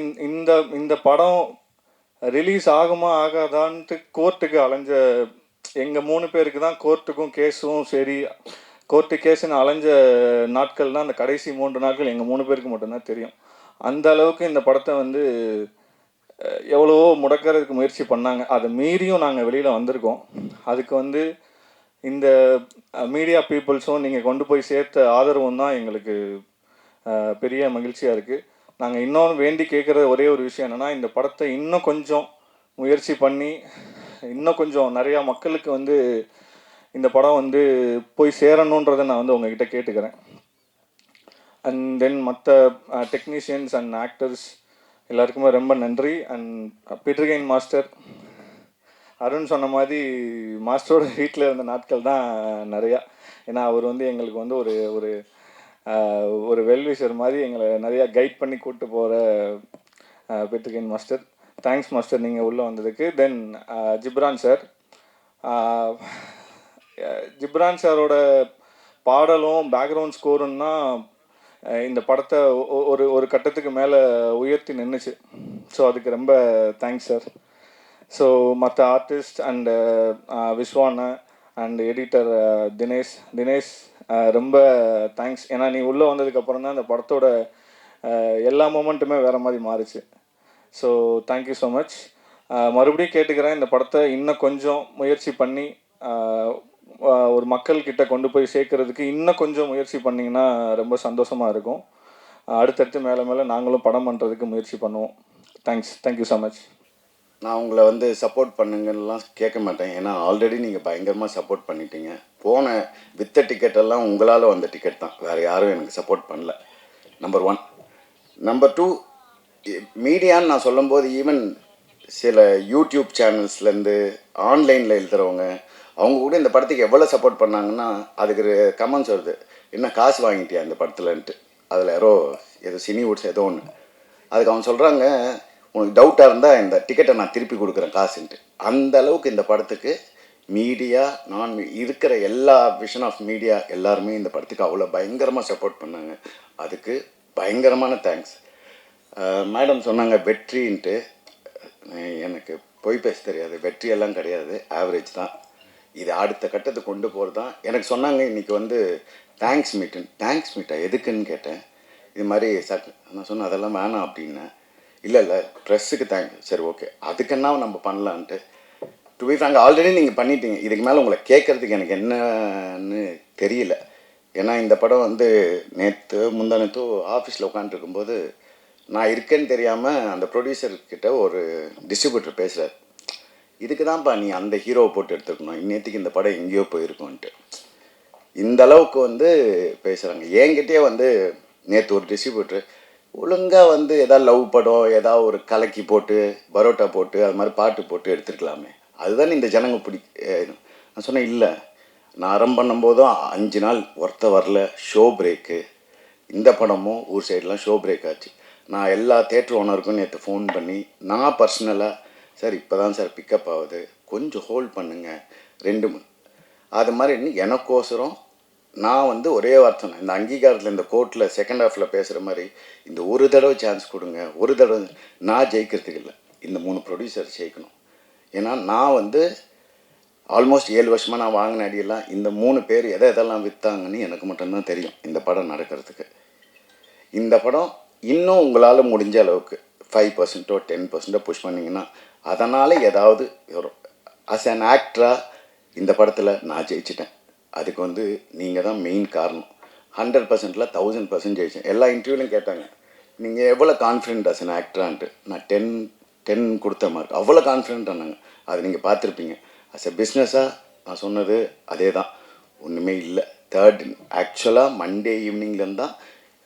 இந்த படம் ரிலீஸ் ஆகுமா ஆகாதான்ட்டு கோர்ட்டுக்கு அலைஞ்ச எங்கள் 3 பேருக்கு தான் கோர்ட்டுக்கும் கேஸும் சரி, கோர்ட்டு கேஸுன்னு அலைஞ்ச நாட்கள் தான் அந்த கடைசி 3 நாட்கள் எங்கள் 3 பேருக்கு மட்டும்தான் தெரியும். அந்த அளவுக்கு இந்த படத்தை வந்து எவ்வளவோ முடக்கிறதுக்கு முயற்சி பண்ணாங்க. அதை மீறியும் நாங்கள் வெளியில் வந்திருக்கோம். அதுக்கு வந்து இந்த மீடியா பீப்புள்ஸும் நீங்கள் கொண்டு போய் சேர்த்த ஆதரவும் தான் எங்களுக்கு பெரிய மகிழ்ச்சியாக இருக்குது. நாங்கள் இன்னொன்று வேண்டி கேட்குற ஒரே ஒரு விஷயம் என்னென்னா, இந்த படத்தை இன்னும் கொஞ்சம் முயற்சி பண்ணி இன்னும் கொஞ்சம் நிறையா மக்களுக்கு வந்து இந்த படம் வந்து போய் சேரணுன்றதை நான் வந்து உங்ககிட்ட கேட்டுக்கிறேன். அண்ட் தென் மற்ற டெக்னீஷியன்ஸ் அண்ட் ஆக்டர்ஸ் எல்லாருக்குமே ரொம்ப நன்றி. அண்ட் பீட்டர்கெயின் மாஸ்டர், அருண் சொன்ன மாதிரி மாஸ்டரோட வீட்டில் இருந்த நாட்கள் தான் நிறையா. ஏன்னா அவர் வந்து எங்களுக்கு வந்து ஒரு வெல்விஷர் மாதிரி எங்களை நிறையா கைட் பண்ணி கூப்பிட்டு போகிற பீட்டர்கெயின் மாஸ்டர். தேங்க்ஸ் மாஸ்டர் நீங்கள் உள்ளே வந்ததுக்கு. தென் ஜிப்ரான் சார், ஜிப்ரான் சாரோட பாடலும் பேக்ரவுண்ட் ஸ்கோருன்னா இந்த படத்தை ஒரு கட்டத்துக்கு மேலே உயர்த்தி நின்றுச்சு. ஸோ அதுக்கு ரொம்ப தேங்க்ஸ் சார். ஸோ மற்ற ஆர்டிஸ்ட் அண்டு விஸ்வானா அண்ட் எடிட்டர் தினேஷ் ரொம்ப தேங்க்ஸ். ஏன்னா நீ உள்ளே வந்ததுக்கப்புறம் தான் இந்த படத்தோட எல்லா மூமெண்ட்டுமே வேறு மாதிரி மாறிச்சு. So thank you so much. மறுபடியும் கேட்டுக்கிறேன், இந்த படத்தை இன்னும் கொஞ்சம் முயற்சி பண்ணி ஒரு மக்கள்கிட்ட கொண்டு போய் சேர்க்கறதுக்கு இன்னும் கொஞ்சம் முயற்சி பண்ணிங்கன்னா ரொம்ப சந்தோஷமாக இருக்கும். அடுத்தடுத்து மேலே நாங்களும் படம் பண்ணுறதுக்கு முயற்சி பண்ணுவோம். Thank you so much. நான் உங்களை வந்து சப்போர்ட் பண்ணுங்கலாம் கேட்க மாட்டேன். ஏன்னா ஆல்ரெடி நீங்கள் பயங்கரமாக சப்போர்ட் பண்ணிட்டீங்க. போன வித்த டிக்கெட்டெல்லாம் உங்களால் வந்த டிக்கெட் தான், வேறு யாரும் எனக்கு சப்போர்ட் பண்ணல. நம்பர் 1. நம்பர் 2, மீடியான்னு நான் சொல்லும்போது ஈவன் சில யூடியூப் சேனல்ஸ்லேருந்து ஆன்லைனில் எழுதுகிறவங்க அவங்க கூட இந்த படத்துக்கு எவ்வளோ சப்போர்ட் பண்ணாங்கன்னா அதுக்கு கமெண்ட்ஸ் வருது, என்ன காசு வாங்கிட்டியா இந்த படத்துலன்ட்டு. அதில் ஏதோ சினிவுட்ஸ் ஏதோ ஒன்று. அதுக்கு அவன் சொல்கிறாங்க, உனக்கு டவுட்டாக இருந்தால் இந்த டிக்கெட்டை நான் திருப்பி கொடுக்குறேன் காசுன்ட்டு. அந்த அளவுக்கு இந்த படத்துக்கு மீடியா நான் இருக்கிற எல்லா விஷன் ஆஃப் மீடியா எல்லாருமே இந்த படத்துக்கு அவ்வளோ பயங்கரமாக சப்போர்ட் பண்ணாங்க. அதுக்கு பயங்கரமான தேங்க்ஸ். மேடம் சொன்னாங்க வெற்றின்ட்டு. எனக்கு பொய் பேச தெரியாது, வெற்றியெல்லாம் கிடையாது, ஆவரேஜ் தான். இது அடுத்த கட்டத்துக்கு கொண்டு போகிறது தான். எனக்கு சொன்னாங்க இன்றைக்கி வந்து தேங்க்ஸ் மீட்டா எதுக்குன்னு கேட்டேன். இது மாதிரி நான் சொன்னேன் அதெல்லாம் வேணாம் அப்படின்னேன். இல்லை ப்ரெஸ்ஸுக்கு தேங்க்ஸ். சரி ஓகே, அதுக்குன்னா நம்ம பண்ணலான்ட்டு. டு பி ஃப்ராங்க் ஆல்ரெடி நீங்கள் பண்ணிட்டீங்க, இதுக்கு மேலே உங்களை கேட்குறதுக்கு எனக்கு என்னன்னு தெரியல. ஏன்னா இந்த படம் வந்து முந்தானத்தோ ஆஃபீஸில் உட்காந்துருக்கும்போது நான் இருக்கேன்னு தெரியாமல் அந்த ப்ரொடியூசர்கிட்ட ஒரு டிஸ்ட்ரிபியூட்டர் பேசுகிறார். இதுக்கு தான்ப்பா நீ அந்த ஹீரோவை போட்டு எடுத்துருக்கணும், இன்னத்துக்கு இந்த படம் எங்கேயோ போயிருக்கோன்ட்டு. இந்த அளவுக்கு வந்து பேசுகிறாங்க. என்கிட்டயே வந்து நேற்று ஒரு டிஸ்ட்ரிபியூட்டர் ஒழுங்காக வந்து எதாவது லவ் படம் ஏதாவது ஒரு கலக்கி போட்டு பரோட்டா போட்டு அது மாதிரி பாட்டு போட்டு எடுத்துருக்கலாமே, அதுதான் இந்த ஜனங்க நான் சொன்னேன் இல்லை, நான் ஆரம்பம் பண்ணும்போதும் 5 நாள் ஒருத்த வரல, ஷோ பிரேக்கு. இந்த படமும் ஊர் சைடெலாம் ஷோ பிரேக் ஆச்சு. நான் எல்லா தேட்டர் ஓனருக்கும் நேற்று ஃபோன் பண்ணி நான் பர்சனலாக சார் இப்போ தான் சார் பிக்கப் ஆகுது, கொஞ்சம் ஹோல்ட் பண்ணுங்கள் 2 அது மாதிரி எனக்கோசரம் நான் வந்து ஒரே வார்த்தை சொன்னேன். இந்த அங்கீகாரத்தில் இந்த கோர்ட்டில் செகண்ட் ஹாஃபில் பேசுகிற மாதிரி இந்த ஒரு தடவை சான்ஸ் கொடுங்க, ஒரு தடவை. நான் ஜெயிக்கிறதுக்கு இல்லை, இந்த 3 ப்ரொடியூசர் ஜெயிக்கணும். ஏன்னா நான் வந்து ஆல்மோஸ்ட் 7 வருஷமாக நான் வாங்கின அடியெல்லாம் இந்த 3 பேர் எதெல்லாம் விற்றாங்கன்னு எனக்கு மட்டும்தான் தெரியும். இந்த படம் நடக்கிறதுக்கு இந்த படம் இன்னும் உங்களால் முடிஞ்ச அளவுக்கு 5%, 10% புஷ் பண்ணிங்கன்னா அதனால் ஏதாவது வரும். அஸ் அன் ஆக்டராக இந்த படத்தில் நான் ஜெயிச்சிட்டேன். அதுக்கு வந்து நீங்கள் தான் மெயின் காரணம். 100%ல் 1000% ஜெயிச்சேன். எல்லா இன்டர்வியூலையும் கேட்டாங்க நீங்கள் எவ்வளோ கான்ஃபிடென்ட் அஸ் அன் ஆக்டரான்ட்டு. நான் 10 கொடுத்த மார்க், அவ்வளோ கான்ஃபிடென்ட் ஆனாங்க. அது நீங்கள் பார்த்துருப்பீங்க. அஸ் எ பிஸ்னஸாக நான் சொன்னது அதே தான், ஒன்றுமே இல்லை. ஆக்சுவலாக மண்டே ஈவினிங்லேருந்து தான்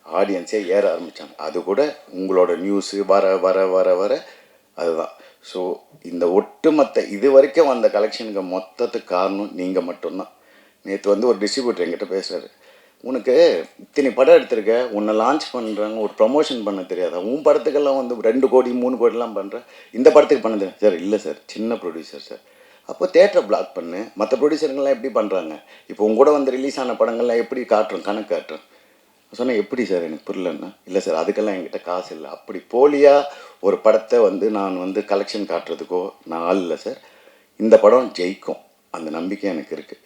ஆடியன்ஸே ஏற ஆரம்பித்தாங்க. அது கூட உங்களோட நியூஸு வர வர வர வர அதுதான். ஸோ இந்த ஒட்டுமொத்த இது வரைக்கும் வந்த கலெக்ஷனுக்கு மொத்தத்துக்கு காரணம் நீங்கள் மட்டும்தான். நேற்று வந்து ஒரு டிஸ்ட்ரிபியூட்டர் என்கிட்ட பேசுகிறாரு, உனக்கு இத்தனை படம் எடுத்திருக்க, உன்னை லான்ச் பண்ணுறாங்க, ஒரு ப்ரமோஷன் பண்ண தெரியாதா, உன் படத்துக்கெல்லாம் வந்து 2 கோடி 3 கோடிலாம் பண்ணுறேன், இந்த படத்துக்கு பண்ண தெரியாது சார். இல்லை சார், சின்ன ப்ரொடியூசர் சார். அப்போ தேட்டரை பிளாக் பண்ணு. மற்ற ப்ரொடியூசருங்கெல்லாம் எப்படி பண்ணுறாங்க? இப்போ உங்க கூட வந்து ரிலீஸ் ஆன படங்கள்லாம் எப்படி காட்டுறோம், கணக்கு காட்டுறோம். சொன்னேன் எப்படி சார், எனக்கு புரியலன்னா. இல்லை சார், அதுக்கெல்லாம் என்கிட்ட காசு இல்லை. அப்படி போலியாக ஒரு படத்தை வந்து நான் வந்து கலெக்ஷன் காட்டுறதுக்கோ நான் ஆள் இல்லை சார். இந்த படம் ஜெயிக்கும், அந்த நம்பிக்கை எனக்கு இருக்குது.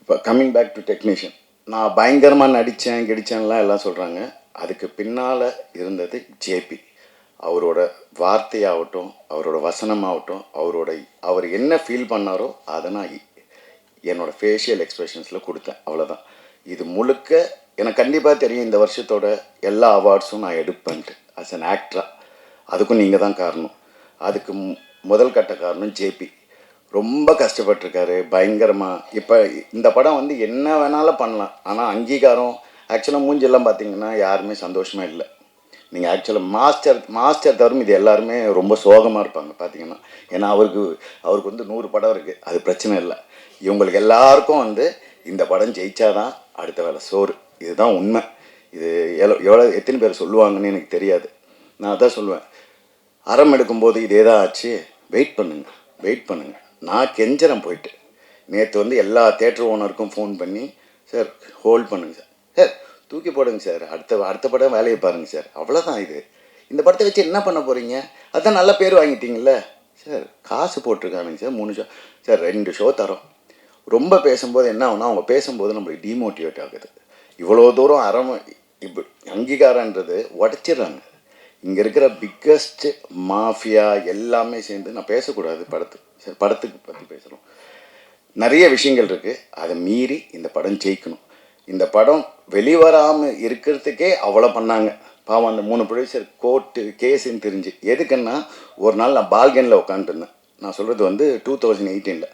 இப்போ கம்மிங் பேக் டு டெக்னீஷியன், நான் பயங்கரமாக நடித்தேன் கிடிச்சேன்லாம் எல்லாம் சொல்கிறாங்க. அதுக்கு பின்னால் இருந்தது ஜேபி. அவரோட வார்த்தையாகட்டும், அவரோட வசனமாகட்டும், அவர் என்ன ஃபீல் பண்ணாரோ அதை நான் என்னோடய ஃபேஷியல் எக்ஸ்ப்ரெஷன்ஸில் கொடுத்தேன், அவ்வளோதான். இது முழுக்க எனக்கு கண்டிப்பாக தெரியும் இந்த வருஷத்தோட எல்லா அவார்ட்ஸும் நான் எடுப்பேன்ட்டு அஸ் அன் ஆக்டராக. அதுக்கும் நீங்கள் தான் காரணம். அதுக்கு முதல் கட்ட காரணம் ஜேபி. ரொம்ப கஷ்டப்பட்டிருக்காரு பயங்கரமாக. இப்போ இந்த படம் வந்து என்ன வேணாலும் பண்ணலாம், ஆனால் அங்கீகாரம் ஆக்சுவலாக மூஞ்செல்லாம் பார்த்தீங்கன்னா யாருமே சந்தோஷமாக இல்லை. நீங்கள் ஆக்சுவலாக மாஸ்டர் தவிர இது எல்லாருமே ரொம்ப சோகமாக இருப்பாங்க பார்த்தீங்கன்னா. ஏன்னா அவருக்கு வந்து 100 படம் இருக்குது, அது பிரச்சனை இல்லை. இவங்களுக்கு எல்லாருக்கும் வந்து இந்த படம் ஜெயிச்சாதான் அடுத்த வேலை சோறு. இதுதான் உண்மை. இது எத்தனை பேர் சொல்லுவாங்கன்னு எனக்கு தெரியாது. நான் அதான் சொல்லுவேன், அறம் எடுக்கும்போது இதே தான் ஆச்சு. வெயிட் பண்ணுங்க. நான் கெஞ்சறேன் போயிட்டு. நேற்று வந்து எல்லா தேட்டர் ஓனருக்கும் ஃபோன் பண்ணி சார் ஹோல்ட் பண்ணுங்க சார் தூக்கி போடுங்க சார், அடுத்த படம் வேலையை பாருங்கள் சார், அவ்வளோதான். இந்த படத்தை வச்சு என்ன பண்ண போகிறீங்க? அதுதான் நல்ல பேர் வாங்கிட்டீங்களே சார். காசு போட்டிருக்கானுங்க சார், 3 ஷோ சார், 2 ஷோ தரோம். ரொம்ப பேசும்போது என்ன ஆகுனா, அவங்க பேசும்போது நம்மளுக்கு டிமோட்டிவேட் ஆகுது. இவ்வளோ தூரம் இப்போ அங்கீகாரன்றது உடச்சிடுறாங்க. இங்கே இருக்கிற பிக்கஸ்ட் மாஃபியா எல்லாமே சேர்ந்து, நான் பேசக்கூடாது படத்துக்கு பற்றி பேசுகிறோம், நிறைய விஷயங்கள் இருக்குது. அதை மீறி இந்த படம் ஜெயிக்கணும். இந்த படம் வெளிவராமல் இருக்கிறதுக்கே அவ்வளோ பண்ணாங்க பாவம். அந்த 3 ப்ரொடியூசர் கோர்ட்டு கேஸுன்னு தெரிஞ்சு. எதுக்குன்னா, ஒரு நாள் நான் பால்கனில் உட்காந்துருந்தேன். நான் சொல்கிறது வந்து 2018.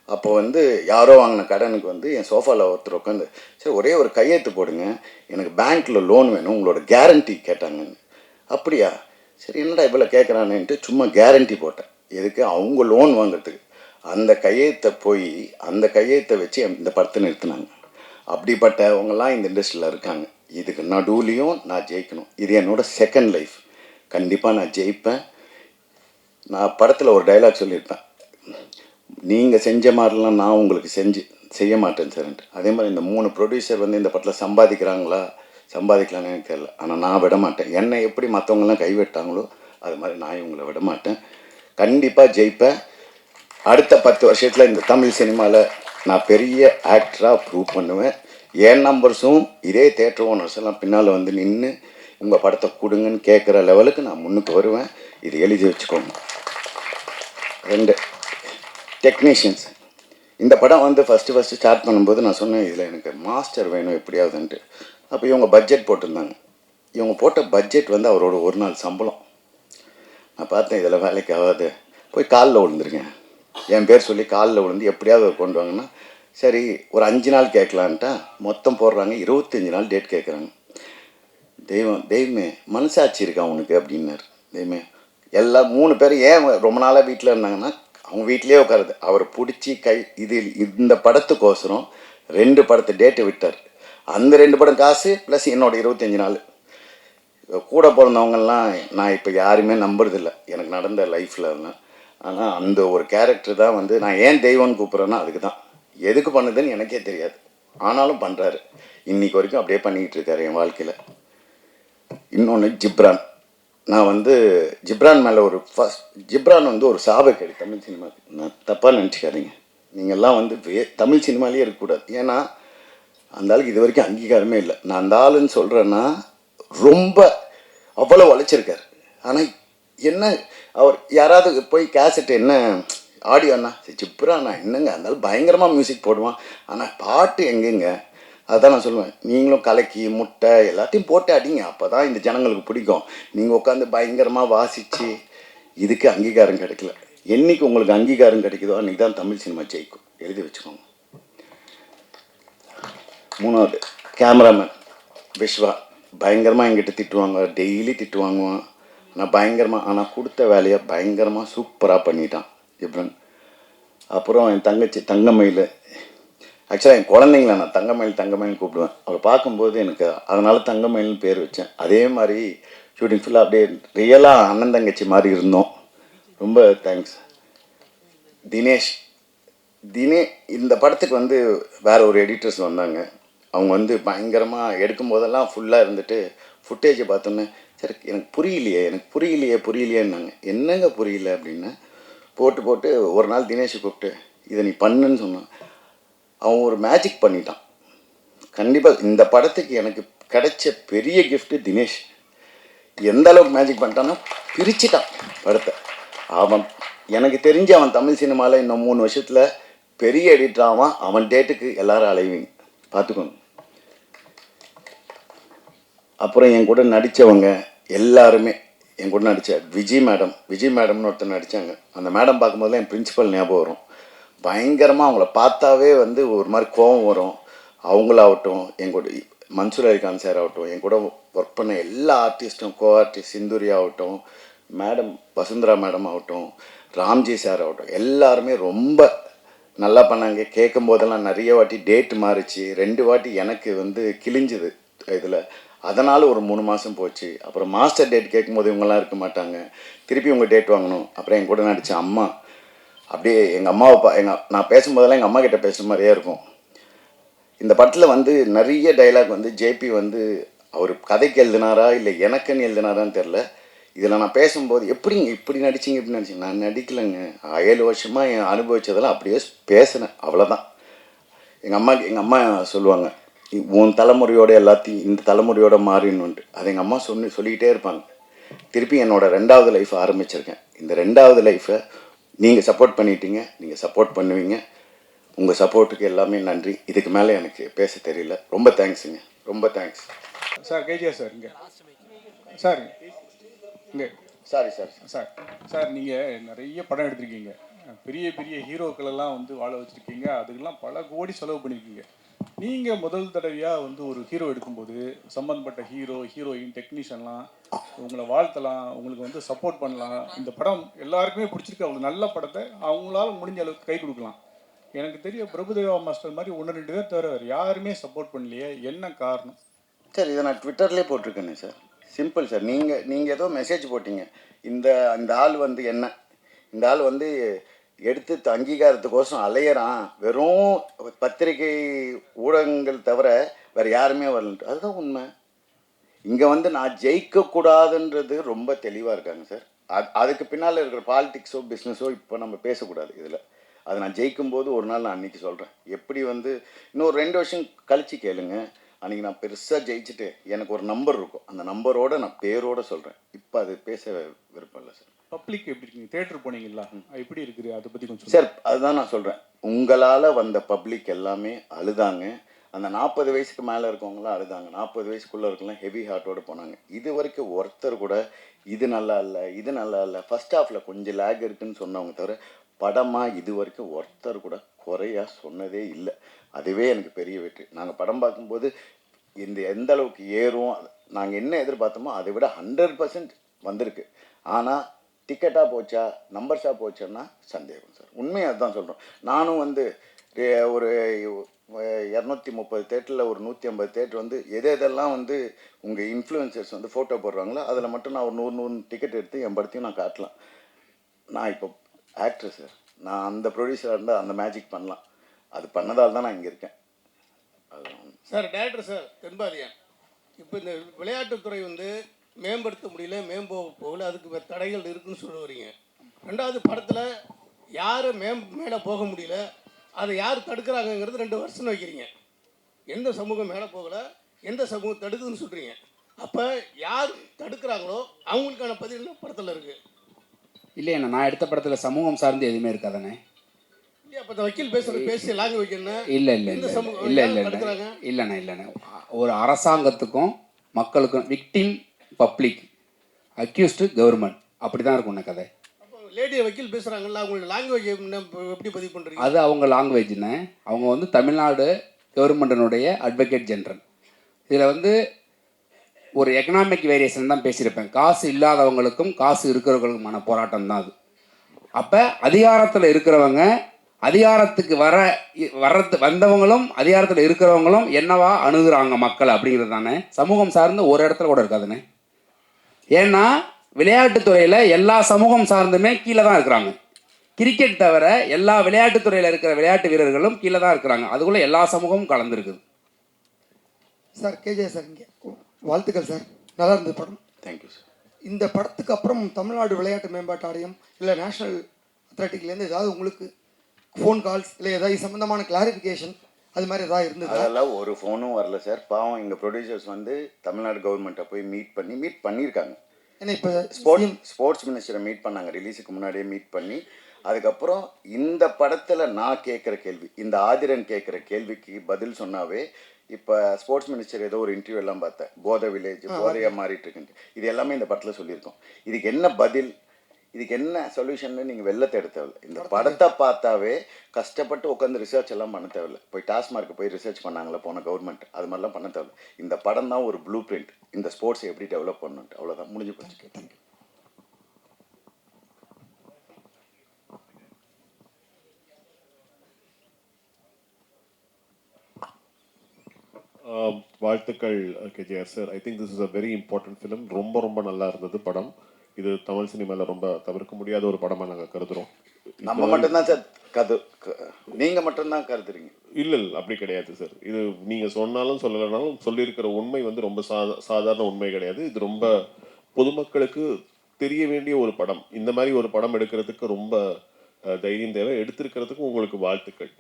அப்போ வந்து யாரோ வாங்கின கடனுக்கு வந்து என் சோஃபாவில் ஒருத்தர் உட்காந்து சரி ஒரே ஒரு கையெழுத்து போடுங்க, எனக்கு பேங்க்கில் லோன் வேணும், உங்களோட கேரண்டி கேட்டாங்கன்னு. அப்படியா, சரி என்னடா இவ்வளோ கேட்குறானேன்ட்டு சும்மா கேரண்டி போட்டேன். எதுக்கு? அவங்க லோன் வாங்குறதுக்கு. அந்த கையெழுத்தை வச்சு இந்த படத்தை நிறுத்தினாங்க. அப்படிப்பட்டவங்கெல்லாம் இந்த இண்டஸ்ட்ரியில் இருக்காங்க. இதுக்கு நடுவுலையும் நான் ஜெயிக்கணும். இது என்னோடய செகண்ட் லைஃப். கண்டிப்பாக நான் ஜெயிப்பேன். நான் படத்தில் ஒரு டைலாக் சொல்லியிருப்பேன், நீங்கள் செஞ்ச மாதிரிலாம் நான் உங்களுக்கு செய்ய மாட்டேன் சார்ன்ட்டு. அதே மாதிரி இந்த 3 ப்ரொடியூசர் வந்து இந்த படத்தில் சம்பாதிக்கலான்னு எனக்கு தெரியல. ஆனால் நான் விட மாட்டேன். என்னை எப்படி மற்றவங்களாம் கைவிட்டாங்களோ அது மாதிரி நான் இவங்களை விட மாட்டேன். கண்டிப்பாக ஜெயிப்பேன். அடுத்த 10 வருஷத்தில் இந்த தமிழ் சினிமாவில் நான் பெரிய ஆக்டராக ப்ரூவ் பண்ணுவேன். என் நம்பர்ஸும் இதே தேட்டர் ஓனர்ஸ் எல்லாம் பின்னால் வந்து நின்று உங்கள் படத்தை கொடுங்கன்னு கேட்குற லெவலுக்கு நான் முன்னுக்கு வருவேன். இது எழுதி வச்சுக்கோங்க. 2 டெக்னீஷியன்ஸ். இந்த படம் வந்து ஃபஸ்ட்டு ஸ்டார்ட் பண்ணும்போது நான் சொன்னேன் இதில் எனக்கு மாஸ்டர் வேணும் எப்படியாவதுன்ட்டு. அப்போ இவங்க பட்ஜெட் போட்டிருந்தாங்க. இவங்க போட்ட பட்ஜெட் வந்து அவரோட ஒரு நாள் சம்பளம். நான் பார்த்தேன் இதில் வேலைக்கு ஆகாது, போய் காலில் விழுந்துருங்க, என் பேர் சொல்லி காலில் விழுந்து எப்படியாவது கொண்டு வாங்கன்னா சரி ஒரு 5 நாள் கேட்கலான்ட்டா மொத்தம் போடுறாங்க 25 நாள் டேட் கேட்குறாங்க. தெய்வமே மனசாட்சி இருக்கா உனக்கு அப்படின்னாரு. தெய்வமே எல்லாம் 3 பேர் ஏன் ரொம்ப நாளாக வீட்டில் இருந்தாங்கன்னா அவங்க வீட்லேயே உட்காருது. அவர் பிடிச்சி இந்த படத்துக்கோசரம் 2 படத்தை டேட்டு விட்டார். அந்த 2 படம் காசு ப்ளஸ் என்னோட 25 நாள். கூட பிறந்தவங்கெல்லாம் நான் இப்போ யாருமே நம்புறதில்லை எனக்கு நடந்த லைஃப்பில். ஆனால் அந்த ஒரு கேரக்டர் தான் வந்து நான் ஏன் தெய்வம்னு கூப்பிட்றேன்னா அதுக்கு தான். எதுக்கு பண்ணுதுன்னு எனக்கே தெரியாது, ஆனாலும் பண்ணுறாரு. இன்றைக்கி வரைக்கும் அப்படியே பண்ணிக்கிட்டு இருக்காரு என் வாழ்க்கையில். இன்னொன்று ஜிப்ரான். நான் வந்து ஜிப்ரான் மேலே ஜிப்ரான் வந்து ஒரு சாபக்கேடு தமிழ் சினிமாவுக்கு. நான் தப்பாக நினச்சிக்காதீங்க. நீங்கள்லாம் வந்து தமிழ் சினிமாலேயே இருக்கக்கூடாது. ஏன்னா அந்த ஆளுக்கு இது வரைக்கும் அங்கீகாரமே இல்லை. நான் அந்த ஆளுன்னு சொல்கிறேன்னா ரொம்ப அவ்வளோ உழைச்சிருக்கார். ஆனால் என்ன அவர் யாராவது போய் கேசட் என்ன ஆடியோண்ணா ஜிப்ராண்ணா என்னங்க இருந்தாலும் பயங்கரமாக மியூசிக் போடுவான், ஆனால் பாட்டு எங்கெங்க? அதுதான் நான் சொல்லுவேன். நீங்களும் கலக்கி முட்டை எல்லாத்தையும் போட்டு அடிங்க, அப்போ தான் இந்த ஜனங்களுக்கு பிடிக்கும். நீங்கள் உட்காந்து பயங்கரமாக வாசித்து இதுக்கு அங்கீகாரம் கிடைக்கல. என்றைக்கு உங்களுக்கு அங்கீகாரம் கிடைக்குதோ அன்றைக்கி தான் தமிழ் சினிமா ஜெயிக்கும். எழுதி வச்சுக்கோங்க. 3வது கேமராமேன் விஸ்வா. பயங்கரமாக எங்கிட்ட திட்டுவாங்க, டெய்லி திட்டு வாங்குவான். ஆனால் கொடுத்த வேலையை பயங்கரமாக சூப்பராக பண்ணிட்டான் ஜிப்ரன். அப்புறம் என் தங்கச்சி தங்கமயில். ஆக்சுவலாக என் குழந்தைங்கள நான் தங்கமயில் கூப்பிடுவேன். அவரை பார்க்கும்போது எனக்கு அதனால் தங்கமயில்னு பேர் வச்சேன். அதே மாதிரி ஷூட்டிங் ஃபுல்லாக அப்படியே ரியலாக அண்ணன் தங்கச்சி மாதிரி இருந்தோம். ரொம்ப தேங்க்ஸ். தினேஷ். இந்த படத்துக்கு வந்து வேறு ஒரு எடிட்டர்ஸ் வந்தாங்க. அவங்க வந்து பயங்கரமாக எடுக்கும்போதெல்லாம் ஃபுல்லாக இருந்துட்டு ஃபுட்டேஜை பார்த்தோன்னே சரி எனக்கு புரியலையேன்னாங்க. என்னங்க புரியல அப்படின்னு போட்டு ஒரு நாள் தினேஷை கூப்பிட்டு இதை நீ பண்ணுன்னு சொன்னான். அவன் ஒரு மேஜிக் பண்ணிட்டான். கண்டிப்பாக இந்த படத்துக்கு எனக்கு கிடைச்ச பெரிய கிஃப்ட்டு தினேஷ். எந்த அளவுக்கு மேஜிக் பண்ணிட்டான்னா பிரிச்சுட்டான் படத்தை. எனக்கு தெரிஞ்சு அவன் தமிழ் சினிமாவில் இன்னும் 3 வருஷத்தில் பெரிய எடிட்டர் ஆவான். அவன் டேட்டுக்கு எல்லாரும் அலைவீங்க, பார்த்துக்கோங்க. அப்புறம் என் கூட நடித்தவங்க எல்லாருமே என் கூட நடித்த விஜய் மேடம்னு ஒருத்தர் நடித்தாங்க. அந்த மேடம் பார்க்கும்போதெல்லாம் என் பிரின்சிபல் ஞாபகம் வரும். பயங்கரமாக அவங்கள பார்த்தாவே வந்து ஒரு மாதிரி கோபம் வரும். அவங்களாகட்டும், என் கூட மன்சூர் அலிகான் சார் ஆகட்டும், என் கூட ஒர்க் பண்ண எல்லா ஆர்டிஸ்ட்டும், ஆர்டிஸ்ட் சிந்துரி ஆகட்டும், மேடம் வசுந்தரா மேடம் ஆகட்டும், ராம்ஜி சார் ஆகட்டும், எல்லாருமே ரொம்ப நல்லா பண்ணாங்க. கேட்கும் போதெல்லாம் நிறைய வாட்டி டேட் மாறிச்சு. 2 வாட்டி எனக்கு வந்து கிழிஞ்சுது இதில். அதனால் ஒரு 3 மாதம் போச்சு. அப்புறம் மாஸ்டர் டேட் கேட்கும்போது இவங்கெல்லாம் இருக்க மாட்டாங்க, திருப்பி உங்கள் டேட் வாங்கணும். அப்புறம் என் கூட நடித்த அம்மா அப்படியே எங்கள் அம்மாவை நான் பேசும்போதெல்லாம் எங்கள் அம்மா கிட்ட பேசுகிற மாதிரியே இருக்கும். இந்த படத்தில் வந்து நிறைய டைலாக் வந்து ஜேபி வந்து அவர் கதைக்கு எழுதினாரா இல்லை எனக்குன்னு எழுதினாரான்னு தெரில. இதில் நான் பேசும்போது இப்படி நடிச்சிங்க நான் நடிக்கலைங்க. 7 வருஷமாக என் அனுபவித்ததெல்லாம் அப்படியே பேசினேன், அவ்வளோதான். எங்கள் அம்மா சொல்லுவாங்க உன் தலைமுறையோட எல்லாத்தையும் இந்த தலைமுறையோட மாறினுன்ட்டு. அதை எங்கள் அம்மா சொல்லிக்கிட்டே இருப்பாங்க. திருப்பி என்னோடய 2வது லைஃப் ஆரம்பிச்சிருக்கேன். இந்த 2வது லைஃப்பை நீங்கள் சப்போர்ட் பண்ணிட்டீங்க, நீங்கள் சப்போர்ட் பண்ணுவீங்க. உங்கள் சப்போர்ட்டுக்கு எல்லாமே நன்றி. இதுக்கு மேலே எனக்கு பேச தெரியல. ரொம்ப தேங்க்ஸுங்க, ரொம்ப தேங்க்ஸ். சார் கேஜிஆர் சார் இங்கே சார் இங்கே சார் நீங்கள் நிறைய படம் எடுத்திருக்கீங்க, பெரிய பெரிய ஹீரோக்களெல்லாம் வந்து வாழ வச்சுருக்கீங்க, அதுக்கெல்லாம் பல கோடி செலவு பண்ணியிருக்கீங்க. நீங்கள் முதல் தடவையாக வந்து ஒரு ஹீரோ எடுக்கும்போது சம்மந்தப்பட்ட ஹீரோயின் டெக்னீஷியன்லாம் உங்களை வாழ்த்தலாம், உங்களுக்கு வந்து சப்போர்ட் பண்ணலாம். இந்த படம் எல்லாருக்குமே பிடிச்சிருக்கு, அவங்க நல்ல படத்தை அவங்களால முடிஞ்ச அளவுக்கு கை கொடுக்கலாம். எனக்கு தெரிய பிரபுதேவா மாஸ்டர் மாதிரி 1-2 பேர் தவிர வேறு யாருமே சப்போர்ட் பண்ணலையே, என்ன காரணம்? சார் இதை நான் ட்விட்டர்லேயே போட்டிருக்கேனே சார். Simple sir. நீங்கள் ஏதோ மெசேஜ் போட்டிங்க. இந்த ஆள் வந்து இந்த ஆள் வந்து எடுத்து அங்கீகாரத்துக்கோசம் அலையிறான், வெறும் பத்திரிகை ஊடகங்கள் தவிர வேறு யாருமே வரலன்ட்டு. அதுதான் உண்மை. இங்கே வந்து நான் ஜெயிக்கக்கூடாதுன்றது ரொம்ப தெளிவாக இருக்காங்க சார். அதுக்கு பின்னால் இருக்கிற பாலிடிக்ஸோ பிஸ்னஸோ இப்போ நம்ம பேசக்கூடாது இதில். அது நான் ஜெயிக்கும்போது ஒரு நாள் நான் அன்றைக்கி சொல்கிறேன். எப்படி வந்து இன்னொரு 2 வருஷம் கழித்து கேளுங்க, அன்றைக்கி நான் பெருசாக ஜெயிச்சுட்டு எனக்கு ஒரு நம்பர் இருக்கும், அந்த நம்பரோடு நான் பேரோடு சொல்கிறேன். இப்போ அது பேச விருப்பம் இல்லை சார். பப்ளிக் எப்படி இருக்கீங்க? தேட்டர் போனீங்களா, எப்படி இருக்குது அதை பற்றி கொஞ்சம் சார் அதுதான் நான் சொல்கிறேன். உங்களால் வந்த பப்ளிக் எல்லாமே அழுதாங்க. அந்த 40 வயசுக்கு மேலே இருக்கவங்களாம் அழுதாங்க. 40 வயசுக்குள்ளே இருக்கலாம் ஹெவி ஹார்ட்டோடு போனாங்க. இது வரைக்கும் ஒருத்தர் கூட இது நல்லா இல்லை, இது நல்லா இல்லை, ஃபஸ்ட் ஹாஃபில் கொஞ்சம் லேக் இருக்குதுன்னு சொன்னவங்க தவிர படமாக இது வரைக்கும் ஒருத்தர் கூட குறையாக சொன்னதே இல்லை. அதுவே எனக்கு பெரிய வெற்றி. நாங்கள் படம் பார்க்கும்போது எந்த அளவுக்கு ஏறும், நாங்கள் என்ன எதிர்பார்த்தோமோ அதை விட 100% வந்திருக்கு. ஆனால் டிக்கெட்டாக போச்சா நம்பர்ஸாக போச்சோன்னா சந்தேகம் சார். உண்மையாக அதுதான் சொல்கிறோம். நானும் வந்து ஒரு 230 தேட்டரில் ஒரு 150 தேட்டர் வந்து எதெல்லாம் வந்து உங்கள் இன்ஃப்ளூயன்சர்ஸ் வந்து ஃபோட்டோ போடுறாங்களோ அதில் மட்டும் நான் ஒரு 100 டிக்கெட் எடுத்து என் படத்தையும் நான் காட்டலாம். நான் இப்போ ஆக்டர் சார். நான் அந்த ப்ரொடியூசராக இருந்தால் அந்த மேஜிக் பண்ணலாம். அது பண்ணதால் தான் நான் இங்கே இருக்கேன். அதுதான் சார். டேரக்டர் சார் தென்பாதியா, இப்போ இந்த விளையாட்டுத்துறை வந்து மேம்படுத்த முடியல, போகல, அதுக்கு தடைகள் இருக்குன்னு சொல்ல வரீங்க. 2வது படத்தில் யார் மேலே போக முடியல, அதை யார் தடுக்கிறாங்கங்கிறது 2 வருஷம் வைக்கிறீங்க. எந்த சமூகம் மேலே போகலை, எந்த சமூகம் தடுக்குதுன்னு சொல்கிறீங்க. அப்போ யார் தடுக்கிறாங்களோ அவங்களுக்கான பதில் படத்தில் இருக்குது. இல்லைண்ணா, நான் எடுத்த படத்தில் சமூகம் சார்ந்து எதுவுமே இருக்காதானே? இல்லையா? அப்போ வக்கீல் பேச லாங்குவேஜ் என்ன? இல்லை இல்லை இல்லை இல்லை இல்லை இல்லைண்ணா இல்லைண்ணா. ஒரு அரசாங்கத்துக்கும் மக்களுக்கும் விக்டிம் பப்ளிக், அக்யூஸ்டு கவர்மெண்ட், அப்படி தான் இருக்கும்ண்ணா கதை. அப்போ லேடியை வக்கீல் பேசுகிறாங்கல்ல, அவங்களோட லாங்குவேஜ் எப்படி பதிவு பண்ணுறீங்க? அது அவங்க லாங்குவேஜ்னு. அவங்க வந்து தமிழ்நாடு கவர்மெண்ட்டினுடைய அட்வொகேட் ஜென்ரல். இதில் வந்து ஒரு எக்கனாமிக் வேரியேஷன் தான் பேசியிருப்பேன். காசு இல்லாதவங்களுக்கும் காசு இருக்கிறவங்களுக்குமான போராட்டம் தான் அது. அப்போ அதிகாரத்தில் இருக்கிறவங்க, அதிகாரத்துக்கு வந்தவங்களும் அதிகாரத்தில் இருக்கிறவங்களும் என்னவா அணுகுறாங்க மக்கள் அப்படிங்கிறது தானே. சமூகம் சார்ந்து ஒரு இடத்துல கூட இருக்காதுண்ணே. ஏன்னா விளையாட்டுத்துறையில் எல்லா சமூகம் சார்ந்துமே கீழே தான் இருக்கிறாங்க. கிரிக்கெட் தவிர எல்லா விளையாட்டுத்துறையில் இருக்கிற விளையாட்டு வீரர்களும் கீழே தான் இருக்கிறாங்க. அதுக்குள்ளே எல்லா சமூகமும் கலந்துருக்குது. சார் கேஜே சார், இங்கே வாழ்த்துக்கள் சார். நல்லா இருந்தது படம். Thank you sir. இந்த படத்துக்கு அப்புறம் தமிழ்நாடு விளையாட்டு மேம்பாட்டு ஆணையம் இல்லை நேஷ்னல் அத்லெட்டிக்லேருந்து ஏதாவது உங்களுக்கு ஃபோன் கால்ஸ் இல்லை ஏதாவது சம்மந்தமான கிளாரிஃபிகேஷன் அது மாதிரி ஏதாவது இருந்தது? அதெல்லாம் ஒரு ஃபோனும் வரல சார். பாவம் எங்கள் ப்ரொடியூசர்ஸ் வந்து தமிழ்நாடு கவர்மெண்ட்டை போய் மீட் பண்ணியிருக்காங்க. ஏன்னா இப்போ ஸ்போர்ட்ஸ் மினிஸ்டரை மீட் பண்ணாங்க, ரிலீஸுக்கு முன்னாடியே மீட் பண்ணி. அதுக்கப்புறம் இந்த படத்தில் நான் கேட்குற கேள்வி, இந்த ஆதிரன் கேட்குற கேள்விக்கு பதில் சொன்னாவே, இப்போ ஸ்போர்ட்ஸ் மினிஸ்டர் ஏதோ ஒரு இன்டர்வியூ எல்லாம் பார்த்தேன், போதை வில்லேஜ் போதையாக மாறிட்டு இருக்குன்ட்டு. இது எல்லாமே இந்த படத்தில் சொல்லியிருக்கோம். இதுக்கு என்ன பதில், இதுக்கு என்ன சொல்யூஷன் நீங்கள் வெளில தேட தேவையில்லை. இந்த படத்தை பார்த்தாவே கஷ்டப்பட்டு உட்காந்து ரிசர்ச் எல்லாம் பண்ண தேவையில்லை. போய் டாஸ்மார்க்கு போய் ரிசர்ச் பண்ணாங்களே போன கவர்மெண்ட், அது மாதிரிலாம் பண்ண தேவையில்லை. இந்த படம் தான் ஒரு ப்ளூ பிரிண்ட், இந்த ஸ்போர்ட்ஸை எப்படி டெவலப் பண்ணணுன்ட்டு. அவ்வளோதான், முடிஞ்சு போச்சு. தேங்க்யூ. வாழ்த்துக்கள் KGR sir. I think this is a very important film. ரொம்ப ரொம்ப நல்லா இருந்தது படம். இது தமிழ் சினிமாவில் ரொம்ப தவிர்க்க முடியாத ஒரு படமாக நாங்கள் கருதுகிறோம். நம்ம மட்டும்தான் சார் நீங்கள் மட்டும்தான் கருதுறீங்க? இல்லை அப்படி கிடையாது சார். இது நீங்கள் சொன்னாலும் சொல்லலைனாலும் சொல்லியிருக்கிற உண்மை வந்து ரொம்ப சாதாரண உண்மை கிடையாது. இது ரொம்ப பொதுமக்களுக்கு தெரிய வேண்டிய ஒரு படம். இந்த மாதிரி ஒரு படம் எடுக்கிறதுக்கு ரொம்ப தைரியம் தேவை. எடுத்திருக்கிறதுக்கு உங்களுக்கு வாழ்த்துக்கள்.